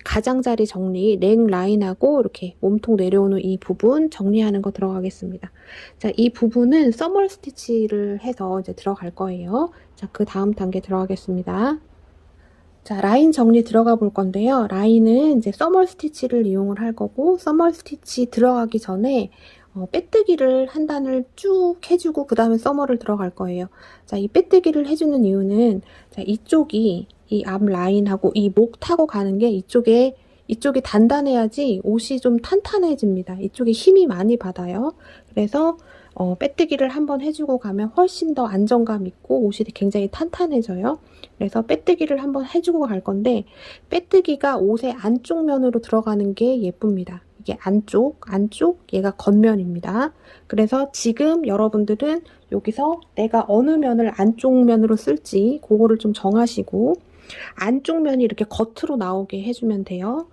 S1: 가장자리 정리, 넥 라인하고 이렇게 몸통 내려오는 이 부분 정리하는 거 들어가겠습니다. 자, 이 부분은 써멀 스티치를 해서 이제 들어갈 거예요. 자, 그 다음 단계 들어가겠습니다. 자, 라인 정리 들어가 볼 건데요. 라인은 이제 써멀 스티치를 이용을 할 거고, 써멀 스티치 들어가기 전에 빼뜨기를 한 단을 쭉 해주고 그 다음에 써머를 들어갈 거예요. 자, 이 빼뜨기를 해주는 이유는 자, 이쪽이 이 앞 라인하고 이 목 타고 가는 게 이쪽이 단단해야지 옷이 좀 탄탄해집니다. 이쪽에 힘이 많이 받아요. 그래서 빼뜨기를 한번 해주고 가면 훨씬 더 안정감 있고 옷이 굉장히 탄탄해져요. 그래서 빼뜨기를 한번 해주고 갈 건데 빼뜨기가 옷의 안쪽 면으로 들어가는 게 예쁩니다. 이게 안쪽, 얘가 겉면입니다. 그래서 지금 여러분들은 여기서 내가 어느 면을 안쪽 면으로 쓸지 그거를 좀 정하시고 안쪽 면이 이렇게 겉으로 나오게 해주면 돼요.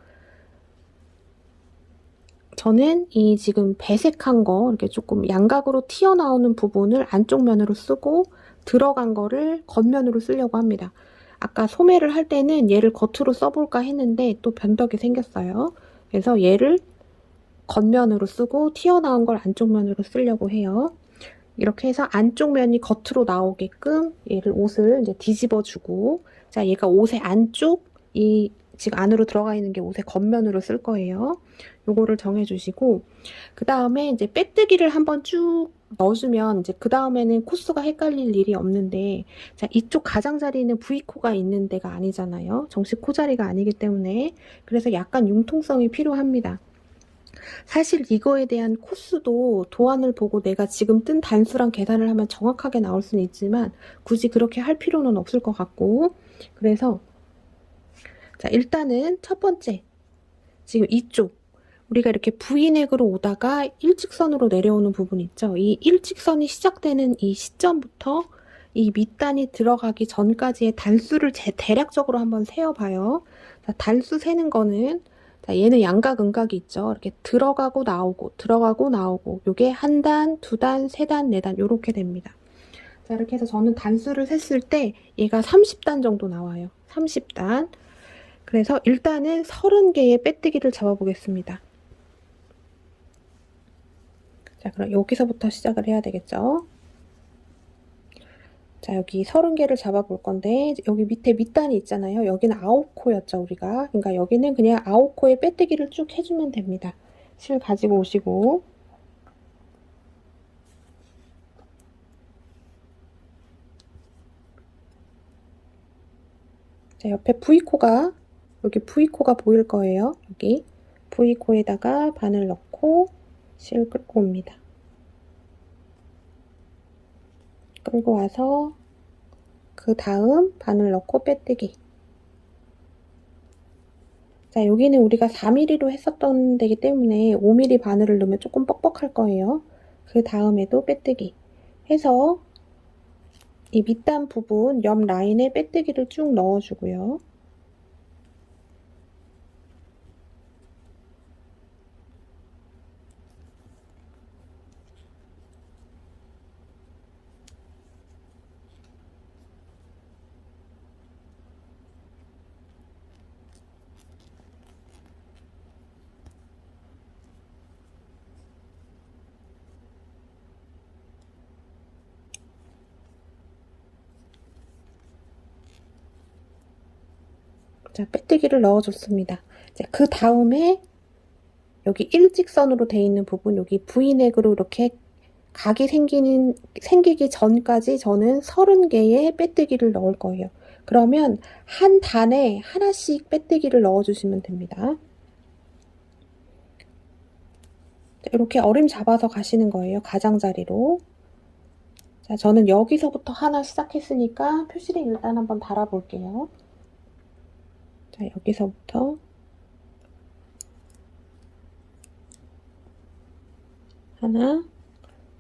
S1: 저는 이 지금 배색한 거 이렇게 조금 양각으로 튀어나오는 부분을 안쪽 면으로 쓰고 들어간 거를 겉면으로 쓰려고 합니다. 아까 소매를 할 때는 얘를 겉으로 써볼까 했는데 또 변덕이 생겼어요. 그래서 얘를 겉면으로 쓰고 튀어나온 걸 안쪽 면으로 쓰려고 해요. 이렇게 해서 안쪽 면이 겉으로 나오게끔 얘를 옷을 이제 뒤집어 주고, 자, 얘가 옷의 안쪽, 이 지금 안으로 들어가 있는 게 옷의 겉면으로 쓸 거예요. 요거를 정해 주시고, 그 다음에 이제 빼뜨기를 한번 쭉 넣어주면 이제 그 다음에는 코스가 헷갈릴 일이 없는데, 자, 이쪽 가장자리는 V코가 있는 데가 아니잖아요. 정식 코자리가 아니기 때문에. 그래서 약간 융통성이 필요합니다. 사실 이거에 대한 코스도 도안을 보고 내가 지금 뜬 단수랑 계산을 하면 정확하게 나올 수는 있지만 굳이 그렇게 할 필요는 없을 것 같고, 그래서 자, 일단은 첫 번째 지금 이쪽 우리가 이렇게 V넥으로 오다가 일직선으로 내려오는 부분 있죠. 이 일직선이 시작되는 이 시점부터 이 밑단이 들어가기 전까지의 단수를 대략적으로 한번 세어봐요. 자, 단수 세는 거는 자, 얘는 양각, 음각이 있죠. 이렇게 들어가고 나오고, 들어가고 나오고, 요게 한 단, 두 단, 세 단, 네 단, 요렇게 됩니다. 자, 이렇게 해서 저는 단수를 셌을 때 얘가 30단 정도 나와요. 30단. 그래서 일단은 30개의 빼뜨기를 잡아보겠습니다. 자, 그럼 여기서부터 시작을 해야 되겠죠. 자, 여기 30개를 잡아볼 건데 여기 밑에 밑단이 있잖아요. 여기는 9코였죠, 우리가. 그러니까 여기는 그냥 9코의 빼뜨기를 쭉 해주면 됩니다. 실 가지고 오시고 자, 옆에 V코가 여기 V코가 보일 거예요. 여기 V코에다가 바늘 넣고 실 끌고 옵니다. 끌고 와서 그 다음 바늘 넣고 빼뜨기. 자, 여기는 우리가 4mm로 했었던 데기 때문에 5mm 바늘을 넣으면 조금 뻑뻑할 거예요. 그 다음에도 빼뜨기 해서 이 밑단 부분 옆 라인에 빼뜨기를 쭉 넣어주고요. 자, 빼뜨기를 넣어줬습니다. 그 다음에 여기 일직선으로 돼 있는 부분, 여기 V넥으로 이렇게 각이 생기기 전까지 저는 30개의 빼뜨기를 넣을 거예요. 그러면 한 단에 하나씩 빼뜨기를 넣어주시면 됩니다. 이렇게 어림 잡아서 가시는 거예요. 가장자리로. 자, 저는 여기서부터 하나 시작했으니까 표시를 일단 한번 달아볼게요. 자, 여기서부터 하나,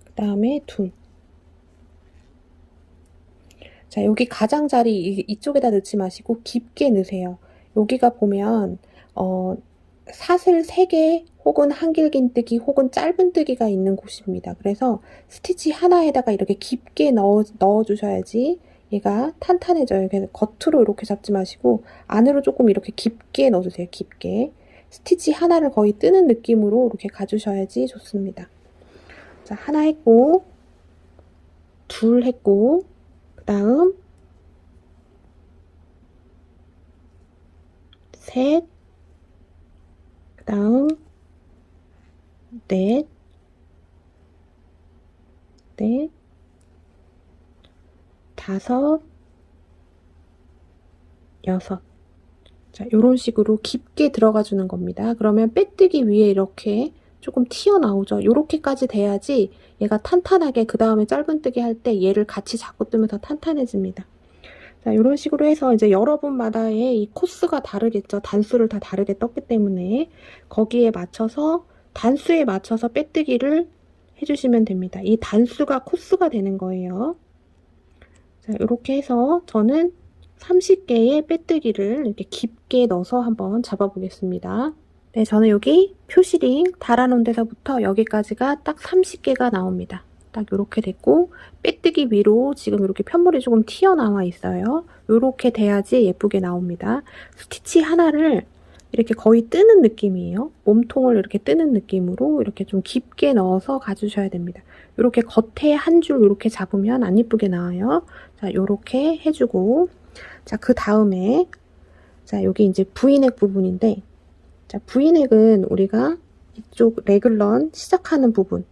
S1: 그 다음에 둘. 자, 여기 가장자리 이쪽에다 넣지 마시고 깊게 넣으세요. 여기가 보면 사슬 3개 혹은 한길긴뜨기 혹은 짧은뜨기가 있는 곳입니다. 그래서 스티치 하나에다가 이렇게 깊게 넣어주셔야지 얘가 탄탄해져요. 그래서 겉으로 이렇게 잡지 마시고 안으로 조금 이렇게 깊게 넣어주세요. 깊게. 스티치 하나를 거의 뜨는 느낌으로 이렇게 가주셔야지 좋습니다. 자, 하나 했고, 둘 했고, 그 다음 셋, 그 다음 넷, 다섯, 여섯. 자, 요런 식으로 깊게 들어가 주는 겁니다. 그러면 빼뜨기 위에 이렇게 조금 튀어나오죠. 요렇게까지 돼야지 얘가 탄탄하게 그 다음에 짧은뜨기 할 때 얘를 같이 잡고 뜨면 더 탄탄해집니다. 자, 요런 식으로 해서 이제 여러분마다의 이 코스가 다르겠죠. 단수를 다 다르게 떴기 때문에 거기에 맞춰서 단수에 맞춰서 빼뜨기를 해주시면 됩니다. 이 단수가 코스가 되는 거예요. 자, 이렇게 해서 저는 30개의 빼뜨기를 이렇게 깊게 넣어서 한번 잡아보겠습니다. 네, 저는 여기 표시링 달아놓은 데서부터 여기까지가 딱 30개가 나옵니다. 딱 이렇게 됐고 빼뜨기 위로 지금 이렇게 편물이 조금 튀어나와 있어요. 이렇게 돼야지 예쁘게 나옵니다. 스티치 하나를 이렇게 거의 뜨는 느낌이에요. 몸통을 이렇게 뜨는 느낌으로 이렇게 좀 깊게 넣어서 가주셔야 됩니다. 이렇게 겉에 한 줄 이렇게 잡으면 안 예쁘게 나와요. 자, 이렇게 해주고, 자, 그 다음에, 자, 여기 이제 V넥 부분인데, 자, V넥은 우리가 이쪽 레글런 시작하는 부분,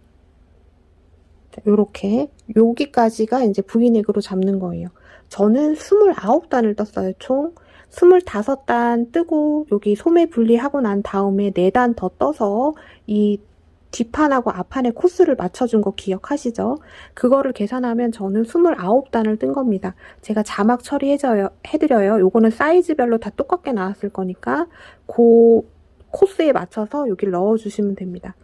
S1: 자, 요렇게, 여기까지가 이제 V넥으로 잡는 거예요. 저는 29단을 떴어요, 총. 25단 뜨고 여기 소매 분리하고 난 다음에 4단 더 떠서 이 뒷판하고 앞판의 코스를 맞춰준 거 기억하시죠? 그거를 계산하면 저는 29단을 뜬 겁니다. 제가 자막 처리해드려요. 요거는 사이즈별로 다 똑같게 나왔을 거니까 그 코스에 맞춰서 여기 넣어주시면 됩니다.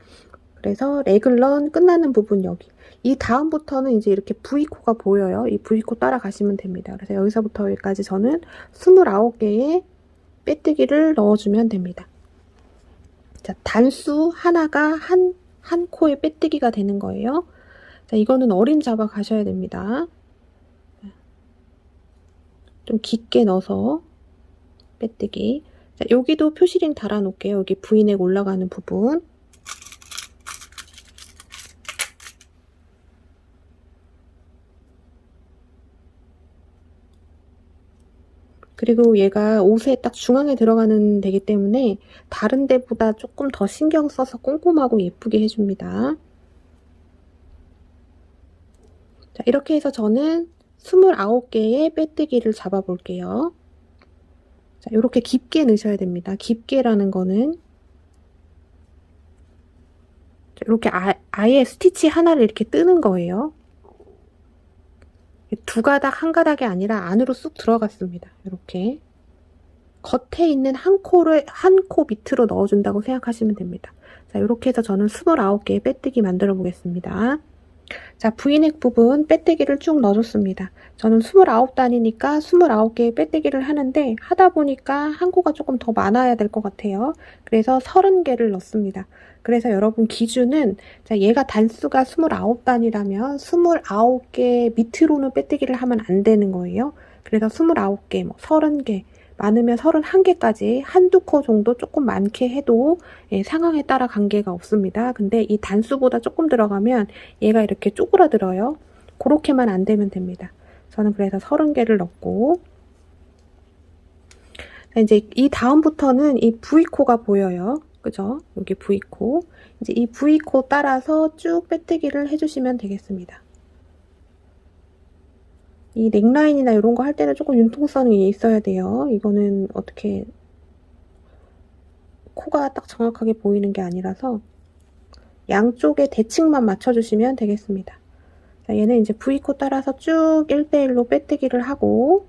S1: 그래서 레글런 끝나는 부분 여기. 이 다음부터는 이제 이렇게 V코가 보여요. 이 V코 따라가시면 됩니다. 그래서 여기서부터 여기까지 저는 29개의 빼뜨기를 넣어주면 됩니다. 자, 단수 하나가 한 코의 빼뜨기가 되는 거예요. 자, 이거는 어림 잡아 가셔야 됩니다. 좀 깊게 넣어서 빼뜨기. 자, 여기도 표시링 달아 놓을게요. 여기 V넥 올라가는 부분. 그리고 얘가 옷에 딱 중앙에 들어가는 데기 때문에 다른 데보다 조금 더 신경 써서 꼼꼼하고 예쁘게 해줍니다. 자, 이렇게 해서 저는 29개의 빼뜨기를 잡아 볼게요. 자, 이렇게 깊게 넣으셔야 됩니다. 깊게라는 거는 이렇게 아예 스티치 하나를 이렇게 뜨는 거예요. 두 가닥 한 가닥이 아니라 안으로 쑥 들어갔습니다. 이렇게 겉에 있는 한 코 밑으로 넣어준다고 생각하시면 됩니다. 자, 이렇게 해서 저는 29개의 빼뜨기 만들어 보겠습니다. 자, V넥 부분 빼뜨기를 쭉 넣어줬습니다. 저는 29단이니까 29개의 빼뜨기를 하는데 하다 보니까 한 코가 조금 더 많아야 될 것 같아요. 그래서 30개를 넣습니다. 그래서 여러분 기준은, 자, 얘가 단수가 29단이라면 29개 밑으로는 빼뜨기를 하면 안 되는 거예요. 그래서 29개, 뭐 30개, 많으면 31개까지 한두 코 정도 조금 많게 해도 상황에 따라 관계가 없습니다. 근데 이 단수보다 조금 들어가면 얘가 이렇게 쪼그라들어요. 그렇게만 안 되면 됩니다. 저는 그래서 30개를 넣고, 이제 이 다음부터는 이 V코가 보여요. 그죠? 여기 V코. 이제 이 V코 따라서 쭉 빼뜨기를 해주시면 되겠습니다. 이 넥라인이나 이런 거 할 때는 조금 융통성이 있어야 돼요. 이거는 어떻게 코가 딱 정확하게 보이는 게 아니라서 양쪽에 대칭만 맞춰주시면 되겠습니다. 자, 얘는 이제 V코 따라서 쭉 1대1로 빼뜨기를 하고,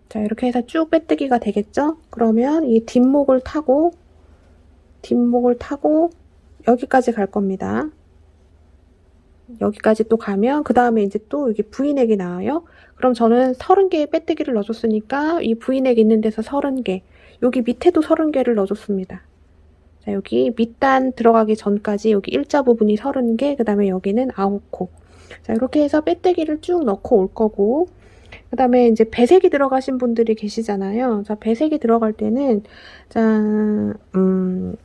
S1: 자, 이렇게 해서 쭉 빼뜨기가 되겠죠? 그러면 이 뒷목을 타고 여기까지 갈 겁니다. 여기까지 또 가면 그 다음에 이제 또 여기 V넥이 나와요. 그럼 저는 30개의 빼뜨기를 넣어줬으니까 이 V넥 있는 데서 30개, 여기 밑에도 30개를 넣어줬습니다. 자, 여기 밑단 들어가기 전까지 여기 일자 부분이 30개, 그 다음에 여기는 9코. 자, 이렇게 해서 빼뜨기를 쭉 넣고 올 거고, 그 다음에 이제 배색이 들어가신 분들이 계시잖아요. 자, 배색이 들어갈 때는, 자,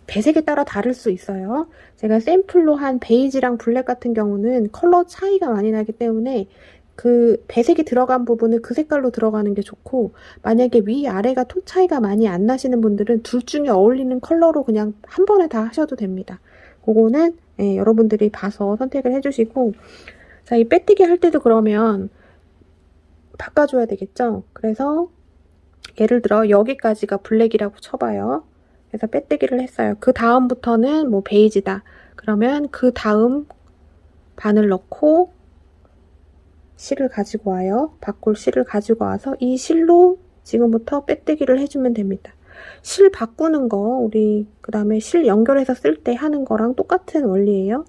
S1: 배색에 따라 다를 수 있어요. 제가 샘플로 한 베이지랑 블랙 같은 경우는 컬러 차이가 많이 나기 때문에 그 배색이 들어간 부분은 그 색깔로 들어가는 게 좋고, 만약에 위아래가 톤 차이가 많이 안 나시는 분들은 둘 중에 어울리는 컬러로 그냥 한 번에 다 하셔도 됩니다. 그거는 여러분들이 봐서 선택을 해주시고, 자, 이 빼뜨기 할 때도 그러면 바꿔줘야 되겠죠. 그래서 예를 들어 여기까지가 블랙이라고 쳐봐요. 그래서 빼뜨기를 했어요. 그 다음부터는 뭐 베이지다. 그러면 그 다음 반을 넣고 실을 가지고 와요. 바꿀 실을 가지고 와서 이 실로 지금부터 빼뜨기를 해주면 됩니다. 실 바꾸는 거 우리 그 다음에 실 연결해서 쓸 때 하는 거랑 똑같은 원리예요.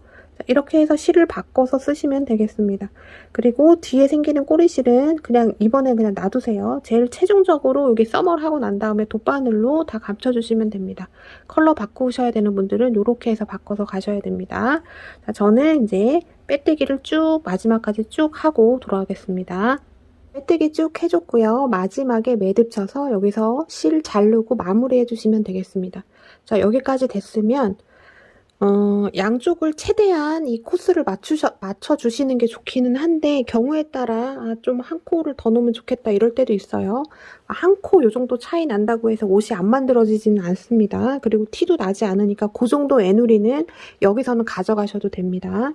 S1: 이렇게 해서 실을 바꿔서 쓰시면 되겠습니다. 그리고 뒤에 생기는 꼬리실은 그냥 이번에 그냥 놔두세요. 제일 최종적으로 여기 써멀 하고 난 다음에 돗바늘로 다 감춰주시면 됩니다. 컬러 바꾸셔야 되는 분들은 이렇게 해서 바꿔서 가셔야 됩니다. 자, 저는 이제 빼뜨기를 쭉 마지막까지 쭉 하고 돌아가겠습니다. 빼뜨기 쭉 해줬고요. 마지막에 매듭 쳐서 여기서 실 자르고 마무리 해주시면 되겠습니다. 자, 여기까지 됐으면 양쪽을 최대한 이 코스를 맞춰주시는 게 좋기는 한데, 경우에 따라 좀 한 코를 더 넣으면 좋겠다 이럴 때도 있어요. 한 코 요 정도 차이 난다고 해서 옷이 안 만들어지지는 않습니다. 그리고 티도 나지 않으니까 그 정도 애누리는 여기서는 가져가셔도 됩니다.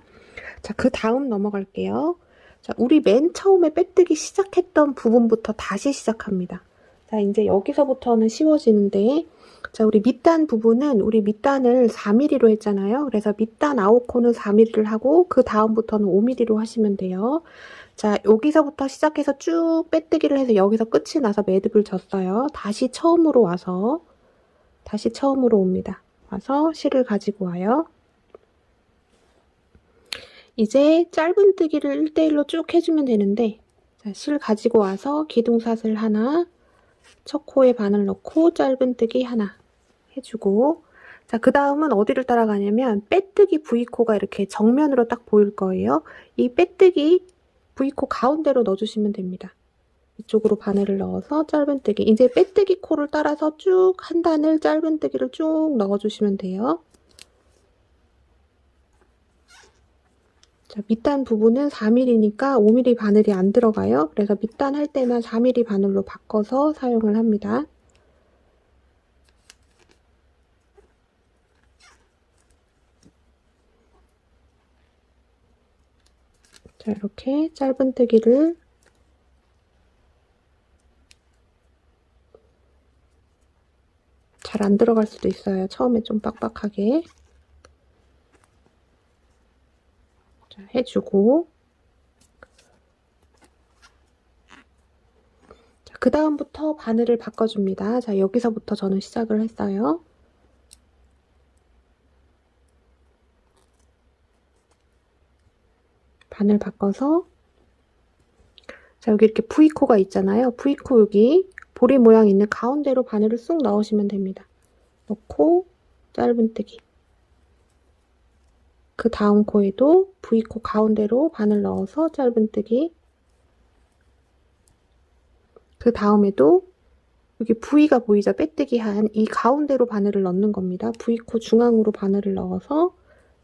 S1: 자, 그 다음 넘어갈게요. 자, 우리 맨 처음에 빼뜨기 시작했던 부분부터 다시 시작합니다. 자, 이제 여기서부터는 쉬워지는데, 자, 우리 밑단 부분은 우리 밑단을 4mm로 했잖아요. 그래서 밑단 9코는 4mm를 하고 그 다음부터는 5mm로 하시면 돼요. 자, 여기서부터 시작해서 쭉 빼뜨기를 해서 여기서 끝이 나서 매듭을 졌어요. 다시 처음으로 옵니다. 와서 실을 가지고 와요. 이제 짧은뜨기를 1대1로 쭉 해주면 되는데, 자, 실 가지고 와서 기둥사슬 하나, 첫 코에 바늘 넣고 짧은뜨기 하나 해주고, 자, 그 다음은 어디를 따라가냐면 빼뜨기 V코가 이렇게 정면으로 딱 보일 거예요. 이 빼뜨기 V코 가운데로 넣어주시면 됩니다. 이쪽으로 바늘을 넣어서 짧은뜨기, 이제 빼뜨기 코를 따라서 쭉 한 단을 짧은뜨기를 쭉 넣어주시면 돼요. 자, 밑단 부분은 4mm니까 5mm 바늘이 안 들어가요. 그래서 밑단 할 때만 4mm 바늘로 바꿔서 사용을 합니다. 자, 이렇게 짧은뜨기를 잘 안 들어갈 수도 있어요. 처음에 좀 빡빡하게. 자, 해주고, 자, 그 다음부터 바늘을 바꿔줍니다. 자, 여기서부터 저는 시작을 했어요. 바늘 바꿔서, 자, 여기 이렇게 V코가 있잖아요. V코 여기 보리 모양 있는 가운데로 바늘을 쑥 넣으시면 됩니다. 넣고 짧은뜨기. 그 다음 코에도 V코 가운데로 바늘 넣어서 짧은뜨기. 그 다음에도 여기 V가 보이죠? 빼뜨기 한 이 가운데로 바늘을 넣는 겁니다. V코 중앙으로 바늘을 넣어서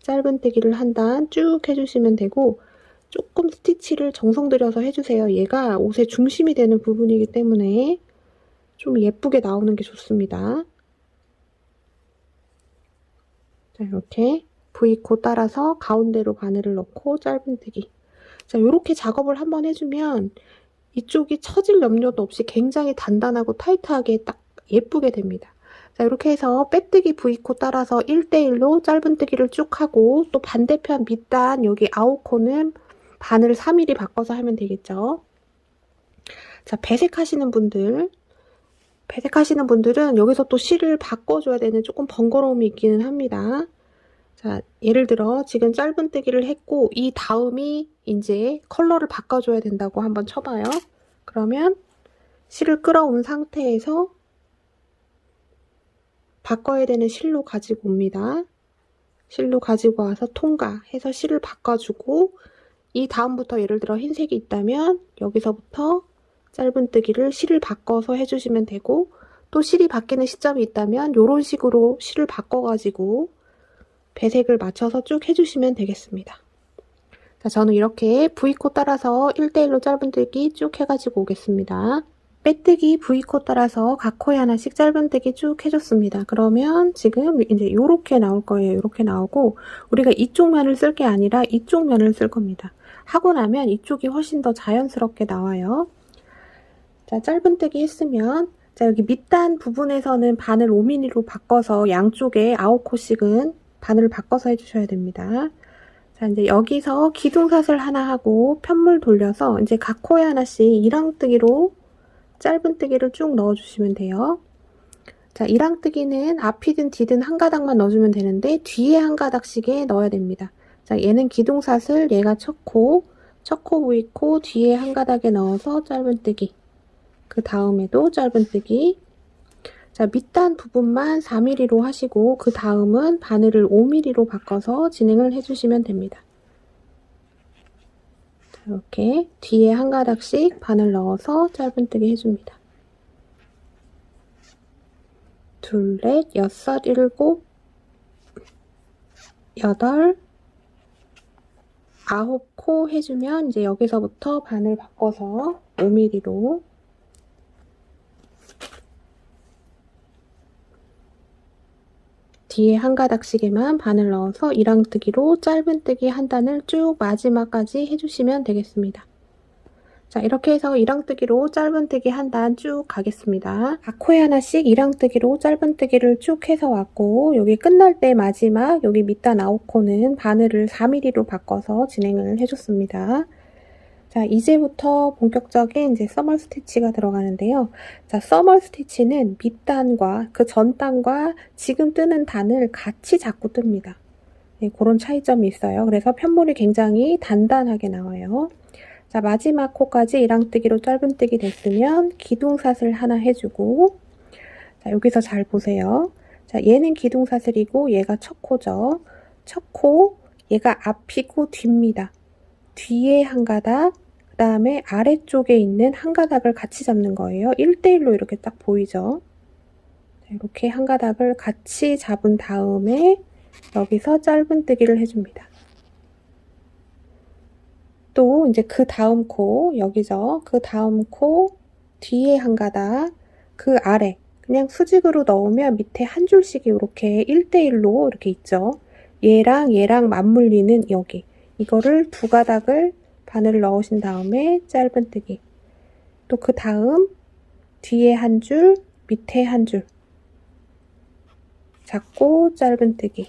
S1: 짧은뜨기를 한 단 쭉 해주시면 되고, 조금 스티치를 정성 들여서 해주세요. 얘가 옷의 중심이 되는 부분이기 때문에 좀 예쁘게 나오는 게 좋습니다. 자, 이렇게 V코 따라서 가운데로 바늘을 넣고 짧은뜨기. 자, 이렇게 작업을 한번 해주면 이쪽이 처질 염려도 없이 굉장히 단단하고 타이트하게 딱 예쁘게 됩니다. 자, 이렇게 해서 빼뜨기 V코 따라서 1대1로 짧은뜨기를 쭉 하고, 또 반대편 밑단 여기 9코는 바늘 3mm 바꿔서 하면 되겠죠. 자, 배색하시는 분들은 여기서 또 실을 바꿔줘야 되는 조금 번거로움이 있기는 합니다. 자, 예를 들어 지금 짧은뜨기를 했고 이 다음이 이제 컬러를 바꿔줘야 된다고 한번 쳐봐요. 그러면 실을 끌어온 상태에서 바꿔야 되는 실로 가지고 옵니다. 실로 가지고 와서 통과해서 실을 바꿔주고 이 다음부터 예를 들어 흰색이 있다면 여기서부터 짧은뜨기를 실을 바꿔서 해주시면 되고 또 실이 바뀌는 시점이 있다면 이런 식으로 실을 바꿔가지고 배색을 맞춰서 쭉 해주시면 되겠습니다. 자, 저는 이렇게 V코 따라서 1대1로 짧은뜨기 쭉 해가지고 오겠습니다. 빼뜨기 V코 따라서 각 코에 하나씩 짧은뜨기 쭉 해줬습니다. 그러면 지금 이제 요렇게 나올 거예요. 요렇게 나오고 우리가 이쪽 면을 쓸 게 아니라 이쪽 면을 쓸 겁니다. 하고 나면 이쪽이 훨씬 더 자연스럽게 나와요. 자, 짧은뜨기 했으면 자, 여기 밑단 부분에서는 바늘 5mm로 바꿔서 양쪽에 9코씩은 바늘을 바꿔서 해주셔야 됩니다. 자, 이제 여기서 기둥사슬 하나 하고 편물 돌려서 이제 각 코에 하나씩 이랑뜨기로 짧은뜨기를 쭉 넣어주시면 돼요. 자, 이랑뜨기는 앞이든 뒤든 한 가닥만 넣어주면 되는데 뒤에 한 가닥씩에 넣어야 됩니다. 자, 얘는 기둥사슬, 얘가 첫 코, V코 뒤에 한 가닥에 넣어서 짧은뜨기. 그 다음에도 짧은뜨기. 자, 밑단 부분만 4mm로 하시고 그 다음은 바늘을 5mm로 바꿔서 진행을 해주시면 됩니다. 자, 이렇게 뒤에 한 가닥씩 바늘 넣어서 짧은뜨기 해줍니다. 둘, 넷, 여섯, 일곱, 여덟, 9코 해주면 이제 여기서부터 바늘 바꿔서 5mm로 뒤에 한 가닥씩에만 바늘 넣어서 이랑뜨기로 짧은뜨기 한 단을 쭉 마지막까지 해주시면 되겠습니다. 자, 이렇게 해서 이랑뜨기로 짧은뜨기 한 단 쭉 가겠습니다. 각 코에 하나씩 이랑뜨기로 짧은뜨기를 쭉 해서 왔고 여기 끝날 때 마지막 여기 밑단 9코는 바늘을 4mm로 바꿔서 진행을 해줬습니다. 자, 이제부터 본격적인 이제 서멀 스티치가 들어가는데요. 자, 서멀 스티치는 밑단과 그 전단과 지금 뜨는 단을 같이 잡고 뜹니다. 네, 그런 차이점이 있어요. 그래서 편물이 굉장히 단단하게 나와요. 자, 마지막 코까지 이랑뜨기로 짧은뜨기 됐으면 기둥사슬 하나 해주고 자, 여기서 잘 보세요. 자, 얘는 기둥사슬이고 얘가 첫 코죠. 첫 코, 얘가 앞이고 뒤입니다. 뒤에 한 가닥, 그 다음에 아래쪽에 있는 한 가닥을 같이 잡는 거예요. 1대1로 이렇게 딱 보이죠. 자, 이렇게 한 가닥을 같이 잡은 다음에 여기서 짧은뜨기를 해줍니다. 또 이제 그 다음 코, 여기죠. 그 다음 코 뒤에 한 가닥, 그 아래 그냥 수직으로 넣으면 밑에 한 줄씩이 이렇게 1대1로 이렇게 있죠. 얘랑 맞물리는 여기 이거를 두 가닥을 바늘을 넣으신 다음에 짧은뜨기. 또 그 다음 뒤에 한 줄, 밑에 한 줄 잡고 짧은뜨기.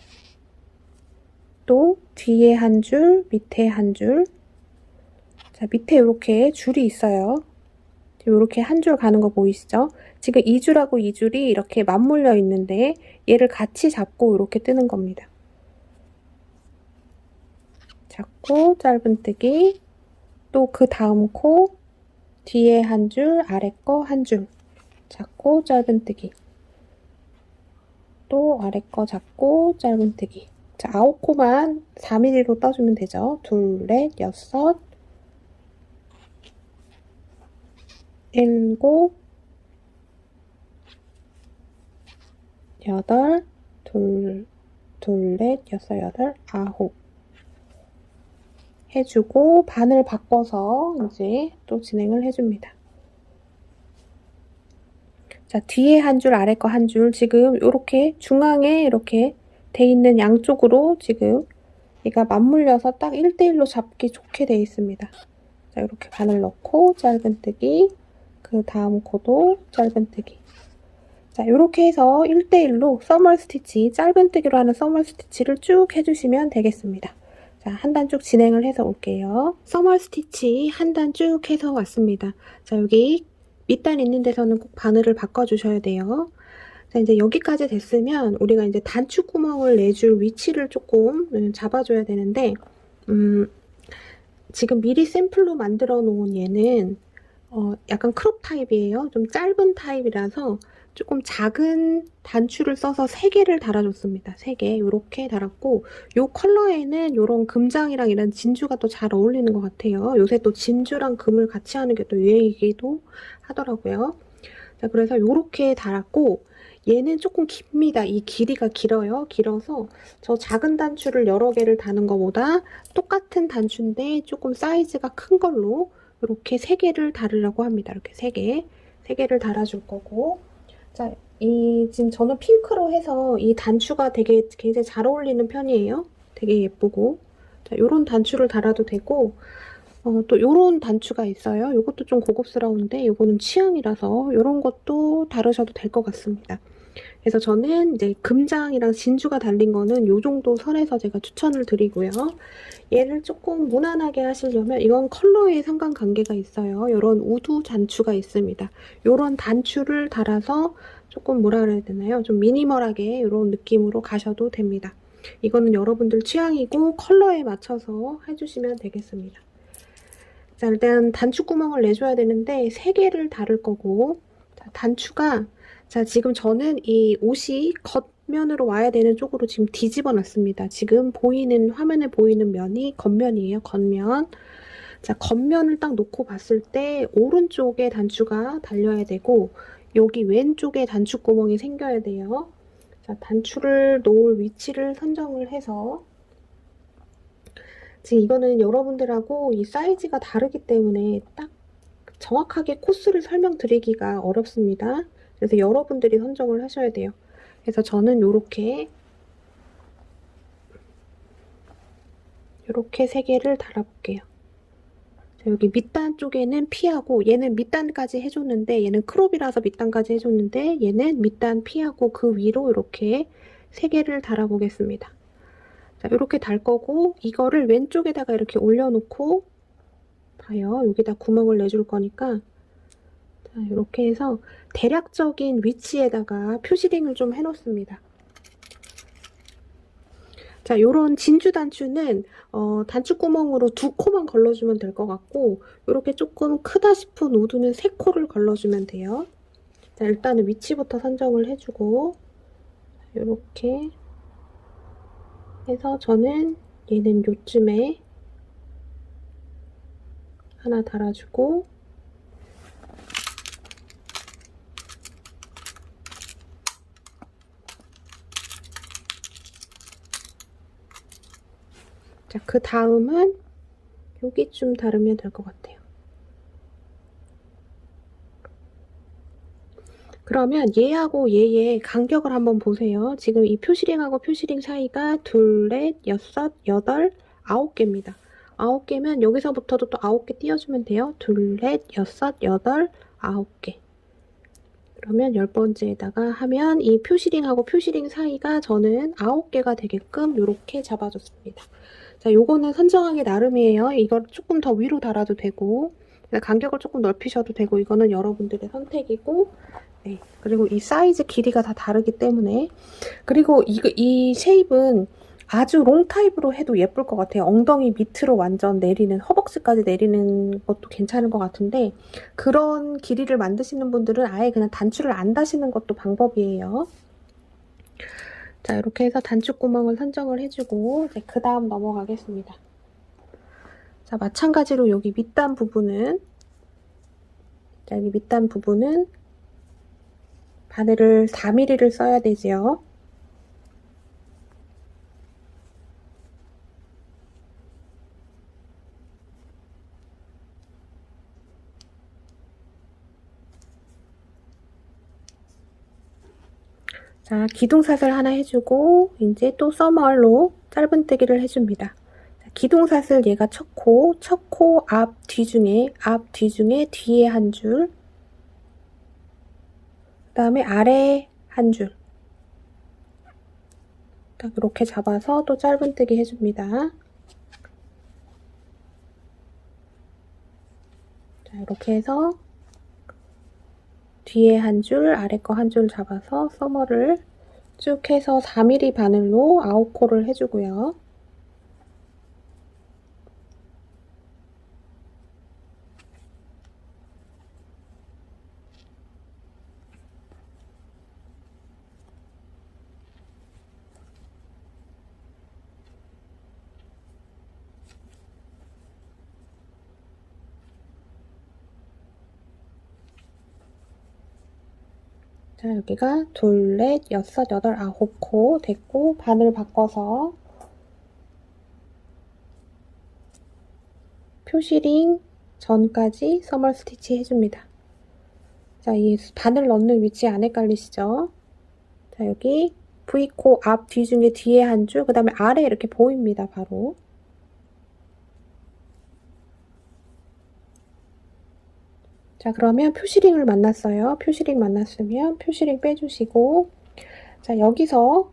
S1: 또 뒤에 한 줄, 밑에 한 줄. 자, 밑에 이렇게 줄이 있어요. 이렇게 한 줄 가는 거 보이시죠? 지금 이 줄하고 이 줄이 이렇게 맞물려 있는데 얘를 같이 잡고 이렇게 뜨는 겁니다. 잡고 짧은뜨기. 또 그 다음 코 뒤에 한 줄, 아래 거 한 줄 잡고 짧은뜨기. 또 아래 거 잡고 짧은뜨기. 자, 9코만 4mm로 떠주면 되죠. 둘, 넷, 여섯, 일곱, 여덟, 둘, 넷, 여섯, 여덟, 9 해주고 바늘 바꿔서 이제 또 진행을 해줍니다. 자, 뒤에 한 줄, 아래 거 한 줄 지금 이렇게 중앙에 이렇게 돼 있는 양쪽으로 지금 얘가 맞물려서 딱 1대1로 잡기 좋게 돼 있습니다. 자, 이렇게 바늘 넣고 짧은뜨기. 그 다음 코도 짧은뜨기. 자, 이렇게 해서 1대1로 서멀 스티치, 짧은뜨기로 하는 서멀 스티치를 쭉 해주시면 되겠습니다. 자, 한 단 쭉 진행을 해서 올게요. 서멀 스티치 한 단 쭉 해서 왔습니다. 자, 여기 밑단 있는 데서는 꼭 바늘을 바꿔주셔야 돼요. 자, 이제 여기까지 됐으면 우리가 이제 단추 구멍을 내줄 위치를 조금 잡아줘야 되는데, 지금 미리 샘플로 만들어 놓은 얘는 약간 크롭 타입이에요. 좀 짧은 타입이라서 조금 작은 단추를 써서 3개를 달아줬습니다. 3개 이렇게 달았고, 요 컬러에는 요런 금장이랑 이런 진주가 또 잘 어울리는 것 같아요. 요새 또 진주랑 금을 같이 하는 게 또 유행이기도 하더라고요. 자, 그래서 요렇게 달았고, 얘는 조금 깁니다. 이 길이가 길어요. 길어서 저 작은 단추를 여러 개를 다는 것보다 똑같은 단추인데 조금 사이즈가 큰 걸로 이렇게 3개를 달으려고 합니다. 이렇게 3개. 3개를 달아줄 거고. 자, 지금 저는 핑크로 해서 이 단추가 되게 굉장히 잘 어울리는 편이에요. 되게 예쁘고. 자, 요런 단추를 달아도 되고, 또 요런 단추가 있어요. 요것도 좀 고급스러운데 요거는 취향이라서 요런 것도 다루셔도 될 것 같습니다. 그래서 저는 이제 금장이랑 진주가 달린 거는 요 정도 선에서 제가 추천을 드리고요. 얘를 조금 무난하게 하시려면 이건 컬러에 상관관계가 있어요. 요런 우드 단추가 있습니다. 요런 단추를 달아서 조금 뭐라 그래야 되나요? 좀 미니멀하게 요런 느낌으로 가셔도 됩니다. 이거는 여러분들 취향이고 컬러에 맞춰서 해주시면 되겠습니다. 자, 일단 단추 구멍을 내줘야 되는데 3개를 달을 거고, 자, 단추가, 자, 지금 저는 이 옷이 겉면으로 와야 되는 쪽으로 지금 뒤집어 놨습니다. 지금 화면에 보이는 면이 겉면이에요. 겉면. 자, 겉면을 딱 놓고 봤을 때 오른쪽에 단추가 달려야 되고, 여기 왼쪽에 단추 구멍이 생겨야 돼요. 자, 단추를 놓을 위치를 선정을 해서, 지금 이거는 여러분들하고 이 사이즈가 다르기 때문에 딱 정확하게 코스를 설명드리기가 어렵습니다. 그래서 여러분들이 선정을 하셔야 돼요. 그래서 저는 이렇게 3개를 달아볼게요. 자, 여기 밑단 쪽에는 피하고, 얘는 밑단까지 해줬는데, 얘는 크롭이라서 밑단까지 해줬는데, 얘는 밑단 피하고 그 위로 이렇게 3개를 달아보겠습니다. 자, 이렇게 달 거고, 이거를 왼쪽에다가 이렇게 올려놓고, 봐요. 여기다 구멍을 내줄 거니까, 자, 이렇게 해서 대략적인 위치에다가 표시링을 좀 해놓습니다. 자, 요런 진주 단추는 단추구멍으로 2코만 걸러주면 될 것 같고, 요렇게 조금 크다 싶은 우드는 3코를 걸러주면 돼요. 자, 일단은 위치부터 선정을 해주고, 요렇게 해서 저는 얘는 요쯤에 하나 달아주고, 자, 그 다음은 여기쯤 다르면 될 것 같아요. 그러면 얘하고 얘의 간격을 한번 보세요. 지금 이 표시링하고 표시링 사이가 2, 4, 6, 8, 9개입니다. 9개면 여기서부터도 또 9개 띄워주면 돼요. 2, 4, 6, 8, 9개. 그러면 10번째에다가 하면 이 표시링하고 표시링 사이가 저는 9개가 되게끔 이렇게 잡아줬습니다. 자, 요거는 선정하기 나름이에요. 이걸 조금 더 위로 달아도 되고, 간격을 조금 넓히셔도 되고, 이거는 여러분들의 선택이고, 네. 그리고 이 사이즈 길이가 다 다르기 때문에, 그리고 이 쉐입은 아주 롱 타입으로 해도 예쁠 것 같아요. 엉덩이 밑으로 완전 내리는, 허벅지까지 내리는 것도 괜찮은 것 같은데, 그런 길이를 만드시는 분들은 아예 그냥 단추를 안 다시는 것도 방법이에요. 자, 이렇게 해서 단추구멍을 선정을 해주고, 이제 그 다음 넘어가겠습니다. 자, 마찬가지로 여기 밑단 부분은, 자, 여기 밑단 부분은 바늘을 4mm를 써야 되지요. 자, 기둥사슬 하나 해주고, 이제 또 써멀로 짧은뜨기를 해줍니다. 자, 기둥사슬 얘가 첫 코 앞, 뒤 중에, 뒤에 한 줄, 그 다음에 아래 한 줄. 딱 이렇게 잡아서 또 짧은뜨기 해줍니다. 자, 이렇게 해서 뒤에 한 줄, 아래 거 한 줄 잡아서 서머를 쭉 해서 4mm 바늘로 9코를 해주고요. 자, 여기가 둘, 넷, 여섯, 여덟, 9코 됐고, 바늘 바꿔서 표시링 전까지 서멀 스티치 해줍니다. 자, 이 바늘 넣는 위치 안 헷갈리시죠? 자, 여기 V코 앞, 뒤 중에 뒤에 한 줄, 그 다음에 아래 이렇게 보입니다, 바로. 자, 그러면 표시링을 만났어요. 표시링 만났으면 표시링 빼주시고, 자, 여기서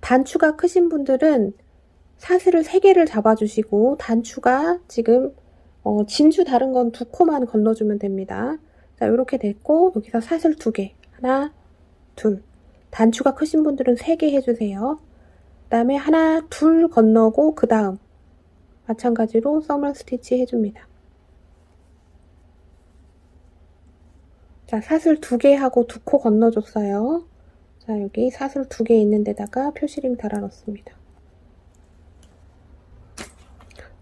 S1: 단추가 크신 분들은 사슬을 3개를 잡아주시고, 단추가 지금 진주 다른 건 2코만 건너주면 됩니다. 자, 이렇게 됐고, 여기서 사슬 2개. 하나, 둘. 단추가 크신 분들은 3개 해주세요. 그 다음에 하나, 둘 건너고, 그 다음 마찬가지로 서멀 스티치 해줍니다. 자, 사슬 2개 하고 2코 건너줬어요. 자, 여기 사슬 2개 있는 데다가 표시링 달아 넣습니다.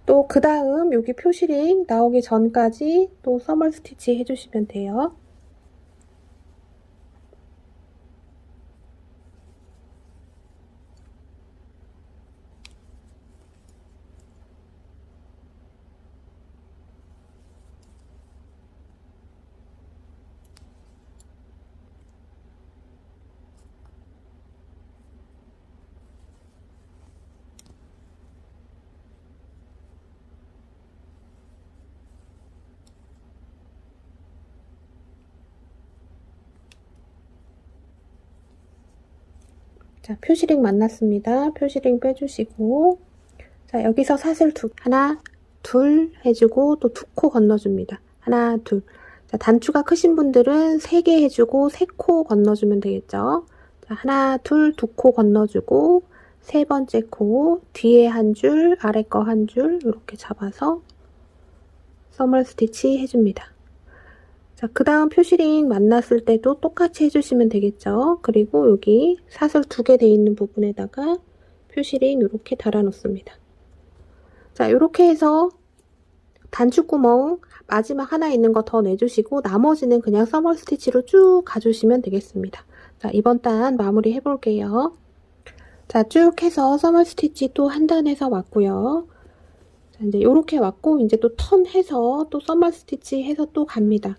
S1: 또 그 다음 여기 표시링 나오기 전까지 또 서멀 스티치 해주시면 돼요. 자, 표시링 만났습니다. 표시링 빼주시고, 자, 여기서 사슬 하나, 둘 해주고 또 2코 건너줍니다. 하나, 둘. 자, 단추가 크신 분들은 3개 해주고 3코 건너주면 되겠죠. 자, 하나, 둘, 2코 건너주고, 세 번째 코 뒤에 한 줄, 아래 거 한 줄 이렇게 잡아서 서멀 스티치 해줍니다. 자, 그 다음 표시링 만났을 때도 똑같이 해주시면 되겠죠. 그리고 여기 사슬 2개 돼 있는 부분에다가 표시링 이렇게 달아 놓습니다. 자, 이렇게 해서 단추구멍 마지막 하나 있는 거 더 내주시고 나머지는 그냥 서멀 스티치로 쭉 가주시면 되겠습니다. 자, 이번 단 마무리 해볼게요. 자, 쭉 해서 서멀 스티치 또 한 단 해서 왔고요. 자, 이제 이렇게 왔고 이제 또 턴해서 또 서멀 스티치 해서 또 갑니다.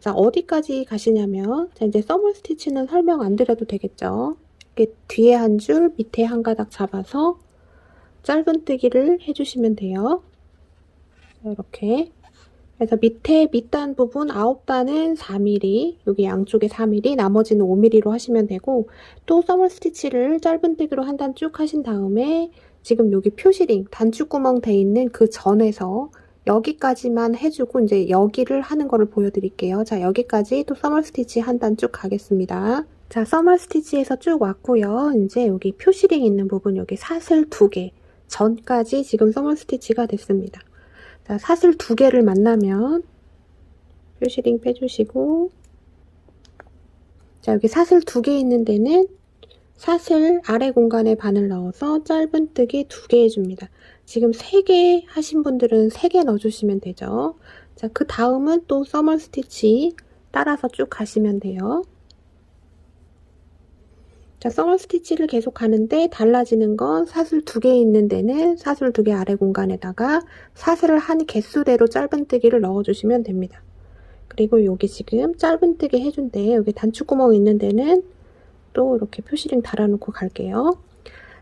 S1: 자, 어디까지 가시냐면, 자, 이제 서멀 스티치는 설명 안 드려도 되겠죠. 이렇게 뒤에 한 줄, 밑에 한 가닥 잡아서 짧은뜨기를 해주시면 돼요. 자, 이렇게. 그래서 밑에 밑단 부분 9단은 4mm, 여기 양쪽에 4mm, 나머지는 5mm로 하시면 되고, 또 서멀 스티치를 짧은뜨기로 한 단 쭉 하신 다음에, 지금 여기 표시링, 단추구멍 돼 있는 그 전에서 여기까지만 해주고 이제 여기를 하는 거를 보여드릴게요. 자, 여기까지 또 서멀 스티치 한 단 쭉 가겠습니다. 자, 서멀 스티치에서 쭉 왔고요. 이제 여기 표시링 있는 부분 여기 사슬 2개 전까지 지금 서멀 스티치가 됐습니다. 자, 사슬 2개를 만나면 표시링 빼주시고, 자, 여기 사슬 2개 있는 데는 사슬 아래 공간에 바늘 넣어서 짧은뜨기 2개 해줍니다. 지금 3개 하신 분들은 3개 넣어주시면 되죠. 자, 그 다음은 또 서멀 스티치 따라서 쭉 가시면 돼요. 자, 서멀 스티치를 계속 가는데 달라지는 건 사슬 2개 있는 데는 사슬 2개 아래 공간에다가 사슬을 한 개수대로 짧은뜨기를 넣어주시면 됩니다. 그리고 여기 지금 짧은뜨기 해준 데 여기 단추구멍 있는 데는 또 이렇게 표시링 달아놓고 갈게요.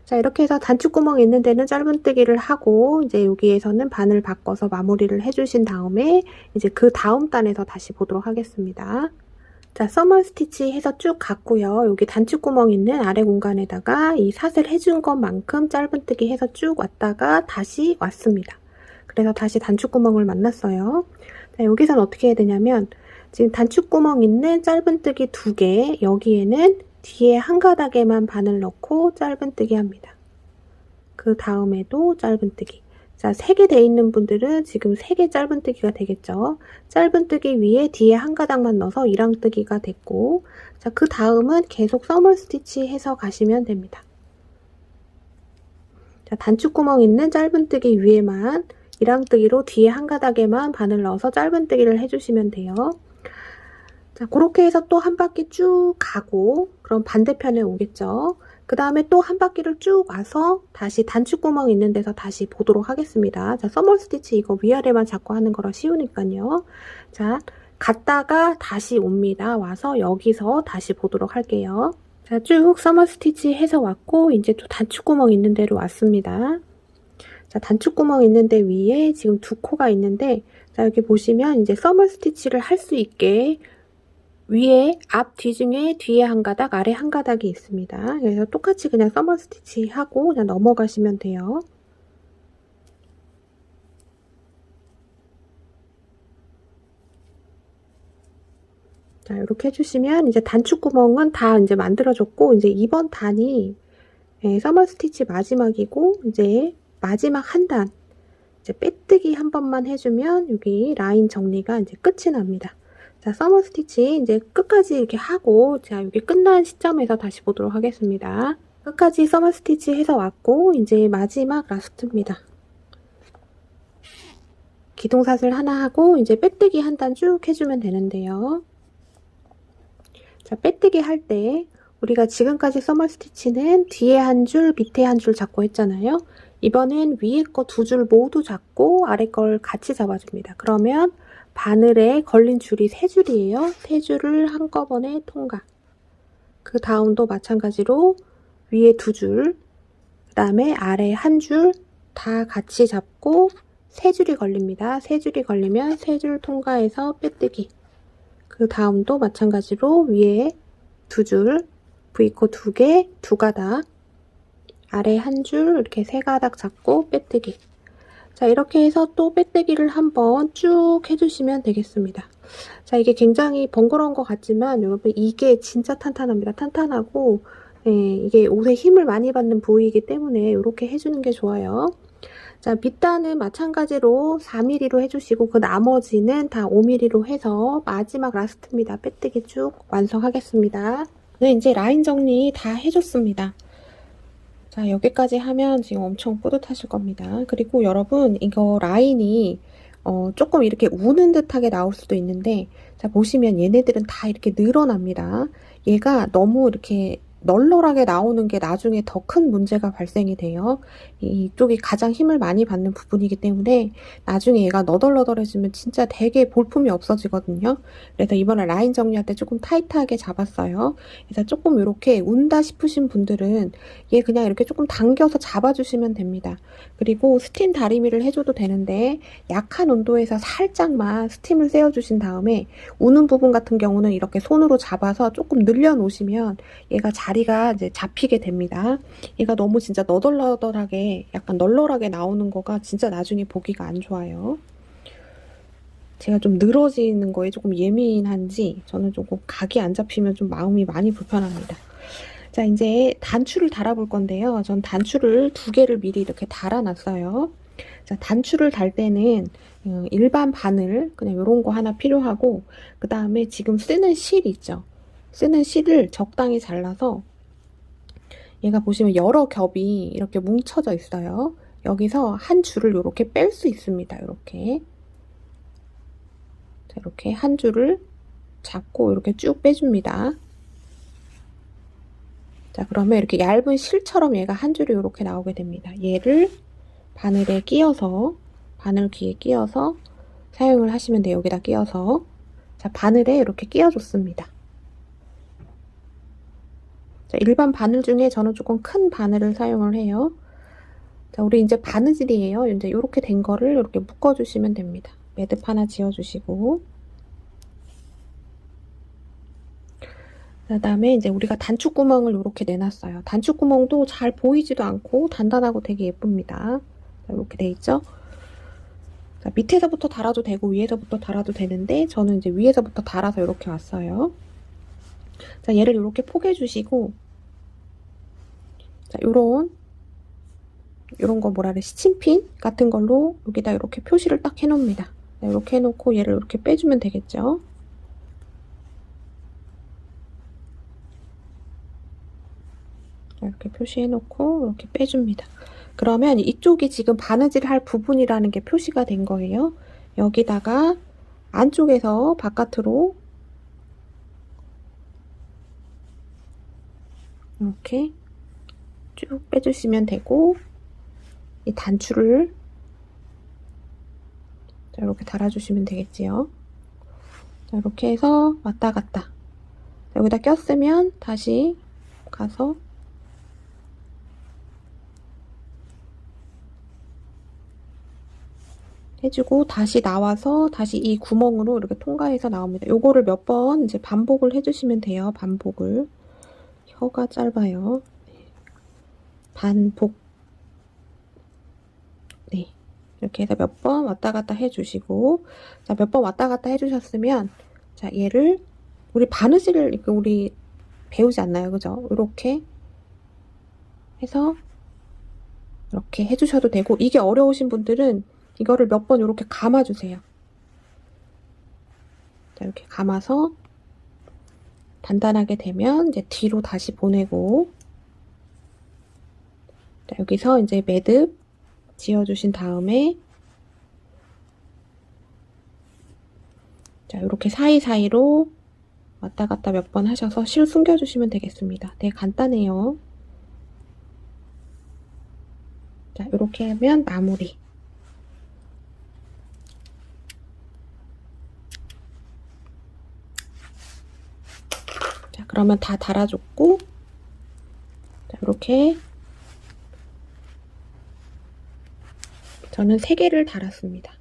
S1: 자, 이렇게 해서 단추구멍 있는 데는 짧은뜨기를 하고 이제 여기에서는 바늘 바꿔서 마무리를 해주신 다음에 이제 그 다음 단에서 다시 보도록 하겠습니다. 자, 서멀 스티치 해서 쭉 갔고요. 여기 단추구멍 있는 아래 공간에다가 이 사슬 해준 것만큼 짧은뜨기 해서 쭉 왔다가 다시 왔습니다. 그래서 다시 단추구멍을 만났어요. 자, 여기선 어떻게 해야 되냐면, 지금 단축구멍 있는 짧은뜨기 2개, 여기에는 뒤에 한 가닥에만 바늘 넣고 짧은뜨기 합니다. 그 다음에도 짧은뜨기. 자, 3개 돼 있는 분들은 지금 3개 짧은뜨기가 되겠죠. 짧은뜨기 위에 뒤에 한 가닥만 넣어서 1랑뜨기가 됐고, 자, 그 다음은 계속 써멀 스티치 해서 가시면 됩니다. 자, 단축구멍 있는 짧은뜨기 위에만 1랑뜨기로 뒤에 한 가닥에만 바늘 넣어서 짧은뜨기를 해주시면 돼요. 자, 그렇게 해서 또 한 바퀴 쭉 가고, 그럼 반대편에 오겠죠. 그 다음에 또 한 바퀴를 쭉 와서 다시 단축구멍 있는 데서 다시 보도록 하겠습니다. 자, 써멀 스티치 이거 위아래만 잡고 하는 거라 쉬우니까요. 자, 갔다가 다시 옵니다. 와서 여기서 다시 보도록 할게요. 자, 쭉 써멀 스티치 해서 왔고, 이제 또 단축구멍 있는 데로 왔습니다. 자, 단축구멍 있는 데 위에 지금 2코가 있는데, 자, 여기 보시면 이제 써멀 스티치를 할 수 있게 위에 앞, 뒤 중에 뒤에 한 가닥, 아래 한 가닥이 있습니다. 그래서 똑같이 그냥 써멀 스티치 하고 그냥 넘어가시면 돼요. 자, 이렇게 해주시면 이제 단축구멍은 다 이제 만들어졌고, 이제 이번 단이 써멀 스티치 마지막이고, 이제 마지막 한 단, 이제 빼뜨기 한 번만 해주면 여기 라인 정리가 이제 끝이 납니다. 자, 써멀 스티치 이제 끝까지 이렇게 하고, 자, 여기 끝난 시점에서 다시 보도록 하겠습니다. 끝까지 써멀 스티치 해서 왔고, 이제 마지막 라스트입니다. 기둥사슬 하나 하고, 이제 빼뜨기 한 단 쭉 해주면 되는데요. 자, 빼뜨기 할 때, 우리가 지금까지 써멀 스티치는 뒤에 한 줄, 밑에 한 줄 잡고 했잖아요. 이번엔 위에 거 2줄 모두 잡고, 아래 걸 같이 잡아줍니다. 그러면 바늘에 걸린 줄이 3줄이에요. 3줄을 한꺼번에 통과. 그 다음도 마찬가지로 위에 2줄, 그 다음에 아래 한 줄 다 같이 잡고 3줄이 걸립니다. 3줄이 걸리면 3줄 통과해서 빼뜨기. 그 다음도 마찬가지로 위에 2줄, V코 2개, 2가닥, 아래 한 줄 이렇게 3가닥 잡고 빼뜨기. 자, 이렇게 해서 또 빼뜨기를 한번 쭉 해주시면 되겠습니다. 자, 이게 굉장히 번거로운 것 같지만 여러분 이게 진짜 탄탄합니다. 탄탄하고 이게 옷에 힘을 많이 받는 부위이기 때문에 이렇게 해주는 게 좋아요. 자, 밑단은 마찬가지로 4mm로 해주시고 그 나머지는 다 5mm로 해서 마지막 라스트입니다. 빼뜨기 쭉 완성하겠습니다. 네, 이제 라인 정리 다 해줬습니다. 자, 여기까지 하면 지금 엄청 뿌듯하실 겁니다. 그리고 여러분 이거 라인이 조금 이렇게 우는 듯하게 나올 수도 있는데, 자, 보시면 얘네들은 다 이렇게 늘어납니다. 얘가 너무 이렇게 널널하게 나오는 게 나중에 더 큰 문제가 발생이 돼요. 이쪽이 가장 힘을 많이 받는 부분이기 때문에 나중에 얘가 너덜너덜해지면 진짜 되게 볼품이 없어지거든요. 그래서 이번에 라인 정리할 때 조금 타이트하게 잡았어요. 그래서 조금 이렇게 운다 싶으신 분들은 얘 그냥 이렇게 조금 당겨서 잡아주시면 됩니다. 그리고 스팀 다리미를 해줘도 되는데 약한 온도에서 살짝만 스팀을 쐬어주신 다음에 우는 부분 같은 경우는 이렇게 손으로 잡아서 조금 늘려놓으시면 얘가 자리가 이제 잡히게 됩니다. 얘가 너무 진짜 너덜너덜하게 약간 널널하게 나오는 거가 진짜 나중에 보기가 안 좋아요. 제가 좀 늘어지는 거에 조금 예민한지 저는 조금 각이 안 잡히면 좀 마음이 많이 불편합니다. 자, 이제 단추를 달아볼 건데요. 전 단추를 2개를 미리 이렇게 달아놨어요. 자, 단추를 달 때는 일반 바늘 그냥 이런 거 하나 필요하고, 그 다음에 지금 쓰는 실 있죠. 쓰는 실을 적당히 잘라서 얘가 보시면 여러 겹이 이렇게 뭉쳐져 있어요. 여기서 한 줄을 이렇게 뺄 수 있습니다. 이렇게. 자, 이렇게 한 줄을 잡고 이렇게 쭉 빼줍니다. 자, 그러면 이렇게 얇은 실처럼 얘가 한 줄이 이렇게 나오게 됩니다. 얘를 바늘에 끼워서, 바늘 귀에 끼워서 사용을 하시면 돼요. 여기다 끼워서. 자, 바늘에 이렇게 끼워줬습니다. 자, 일반 바늘 중에 저는 조금 큰 바늘을 사용을 해요. 자, 우리 이제 바느질이에요. 이제 이렇게 된 거를 이렇게 묶어주시면 됩니다. 매듭 하나 지어주시고, 그 다음에 이제 우리가 단축구멍을 이렇게 내놨어요. 단축구멍도 잘 보이지도 않고 단단하고 되게 예쁩니다. 자, 이렇게 돼 있죠. 자, 밑에서부터 달아도 되고 위에서부터 달아도 되는데 저는 이제 위에서부터 달아서 이렇게 왔어요. 자, 얘를 이렇게 포개 주시고, 자, 요런 거 뭐라 그래, 시침핀 같은 걸로 여기다 이렇게 표시를 딱 해놓습니다. 자, 이렇게 해놓고 얘를 이렇게 빼주면 되겠죠. 이렇게 표시해놓고 이렇게 빼줍니다. 그러면 이쪽이 지금 바느질 할 부분이라는 게 표시가 된 거예요. 여기다가 안쪽에서 바깥으로 이렇게 쭉 빼주시면 되고, 이 단추를 자, 이렇게 달아주시면 되겠지요. 자, 이렇게 해서 왔다 갔다. 자, 여기다 꼈으면 다시 가서 해주고 다시 나와서 다시 이 구멍으로 이렇게 통과해서 나옵니다. 요거를 몇 번 이제 반복을 해주시면 돼요. 반복을. 혀가 짧아요. 반복. 네. 이렇게 해서 몇 번 왔다 갔다 해주시고, 자, 몇 번 왔다 갔다 해주셨으면, 자, 얘를, 우리 바느질을, 우리 배우지 않나요? 그죠? 이렇게 해서, 이렇게 해주셔도 되고, 이게 어려우신 분들은 이거를 몇 번 이렇게 감아주세요. 자, 이렇게 감아서, 단단하게 되면, 이제 뒤로 다시 보내고, 자, 여기서 이제 매듭 지어주신 다음에, 자, 이렇게 사이사이로 왔다 갔다 몇 번 하셔서 실 숨겨주시면 되겠습니다. 되게 간단해요. 자, 이렇게 하면 마무리. 자, 그러면 다 달아줬고, 자, 이렇게 저는 3개를 달았습니다.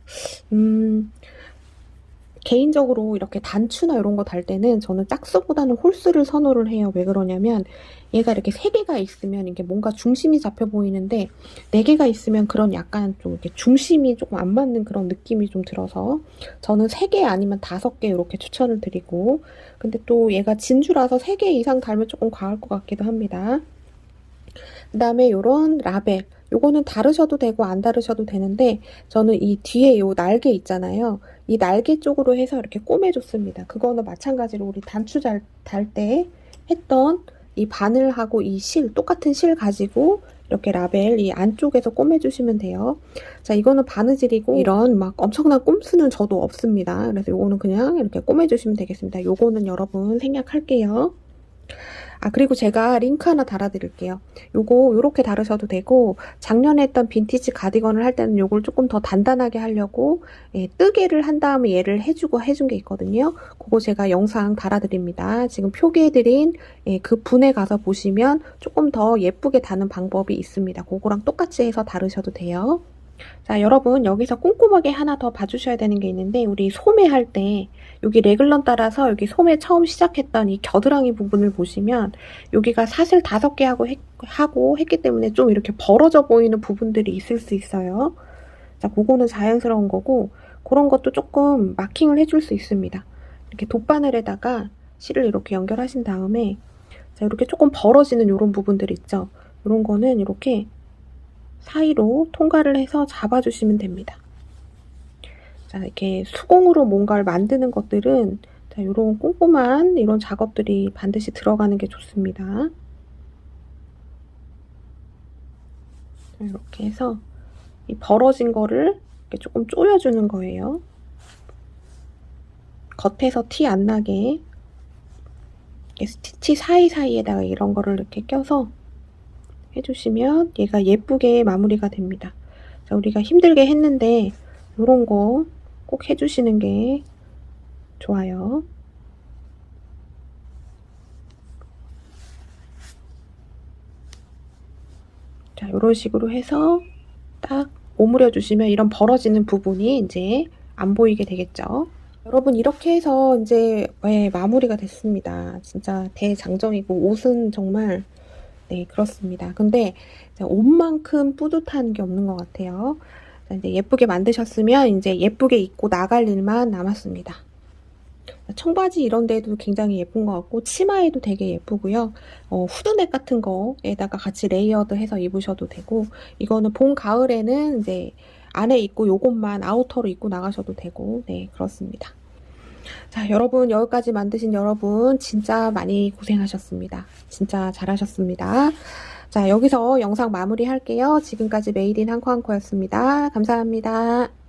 S1: 개인적으로 이렇게 단추나 이런 거 달 때는 저는 짝수보다는 홀수를 선호를 해요. 왜 그러냐면 얘가 이렇게 3개가 있으면 이게 뭔가 중심이 잡혀 보이는데 4개가 있으면 그런 약간 좀 이렇게 중심이 조금 안 맞는 그런 느낌이 좀 들어서 저는 3개 아니면 5개 이렇게 추천을 드리고, 근데 또 얘가 진주라서 3개 이상 달면 조금 과할 것 같기도 합니다. 그 다음에 요런 라벨, 요거는 다르셔도 되고 안 다르셔도 되는데 저는 이 뒤에 요 날개 있잖아요. 이 날개 쪽으로 해서 이렇게 꼬매줬습니다. 그거는 마찬가지로 우리 단추 달 때 했던 이 바늘하고 이 실, 똑같은 실 가지고 이렇게 라벨 이 안쪽에서 꼬매주시면 돼요. 자, 이거는 바느질이고 이런 막 엄청난 꼼수는 저도 없습니다. 그래서 요거는 그냥 이렇게 꼬매주시면 되겠습니다. 요거는 여러분 생략할게요. 아, 그리고 제가 링크 하나 달아드릴게요. 요거 요렇게 다루셔도 되고, 작년에 했던 빈티지 가디건을 할 때는 요걸 조금 더 단단하게 하려고 뜨개를 한 다음에 얘를 해주고 해준 게 있거든요. 그거 제가 영상 달아드립니다. 지금 표기해드린 그 분에 가서 보시면 조금 더 예쁘게 다는 방법이 있습니다. 그거랑 똑같이 해서 다루셔도 돼요. 자, 여러분 여기서 꼼꼼하게 하나 더 봐주셔야 되는 게 있는데, 우리 소매 할 때 여기 레글런 따라서 여기 소매 처음 시작했던 이 겨드랑이 부분을 보시면 여기가 사슬 5개 하고 했기 때문에 좀 이렇게 벌어져 보이는 부분들이 있을 수 있어요. 자, 그거는 자연스러운 거고, 그런 것도 조금 마킹을 해줄 수 있습니다. 이렇게 돗바늘에다가 실을 이렇게 연결하신 다음에, 자, 이렇게 조금 벌어지는 이런 부분들 있죠. 이런 거는 이렇게 사이로 통과를 해서 잡아주시면 됩니다. 자, 이렇게 수공으로 뭔가를 만드는 것들은 자, 이런 꼼꼼한 이런 작업들이 반드시 들어가는 게 좋습니다. 자, 이렇게 해서 이 벌어진 거를 이렇게 조금 조여주는 거예요. 겉에서 티 안 나게 스티치 사이사이에다가 이런 거를 이렇게 껴서 해주시면 얘가 예쁘게 마무리가 됩니다. 자, 우리가 힘들게 했는데 이런 거 꼭 해주시는 게 좋아요. 자, 이런 식으로 해서 딱 오므려 주시면 이런 벌어지는 부분이 이제 안 보이게 되겠죠. 여러분 이렇게 해서 이제 마무리가 됐습니다. 진짜 대장정이고, 옷은 정말 네, 그렇습니다. 근데 옷만큼 뿌듯한 게 없는 것 같아요. 자, 이제 예쁘게 만드셨으면 이제 예쁘게 입고 나갈 일만 남았습니다. 청바지 이런 데도 굉장히 예쁜 것 같고 치마에도 되게 예쁘고요. 후드넥 같은 거에다가 같이 레이어드 해서 입으셔도 되고, 이거는 봄 가을에는 이제 안에 입고 요것만 아우터로 입고 나가셔도 되고, 네, 그렇습니다. 자, 여러분, 여기까지 만드신 여러분 진짜 많이 고생하셨습니다. 진짜 잘하셨습니다. 자, 여기서 영상 마무리 할게요. 지금까지 메이드 인 한코한코였습니다. 감사합니다.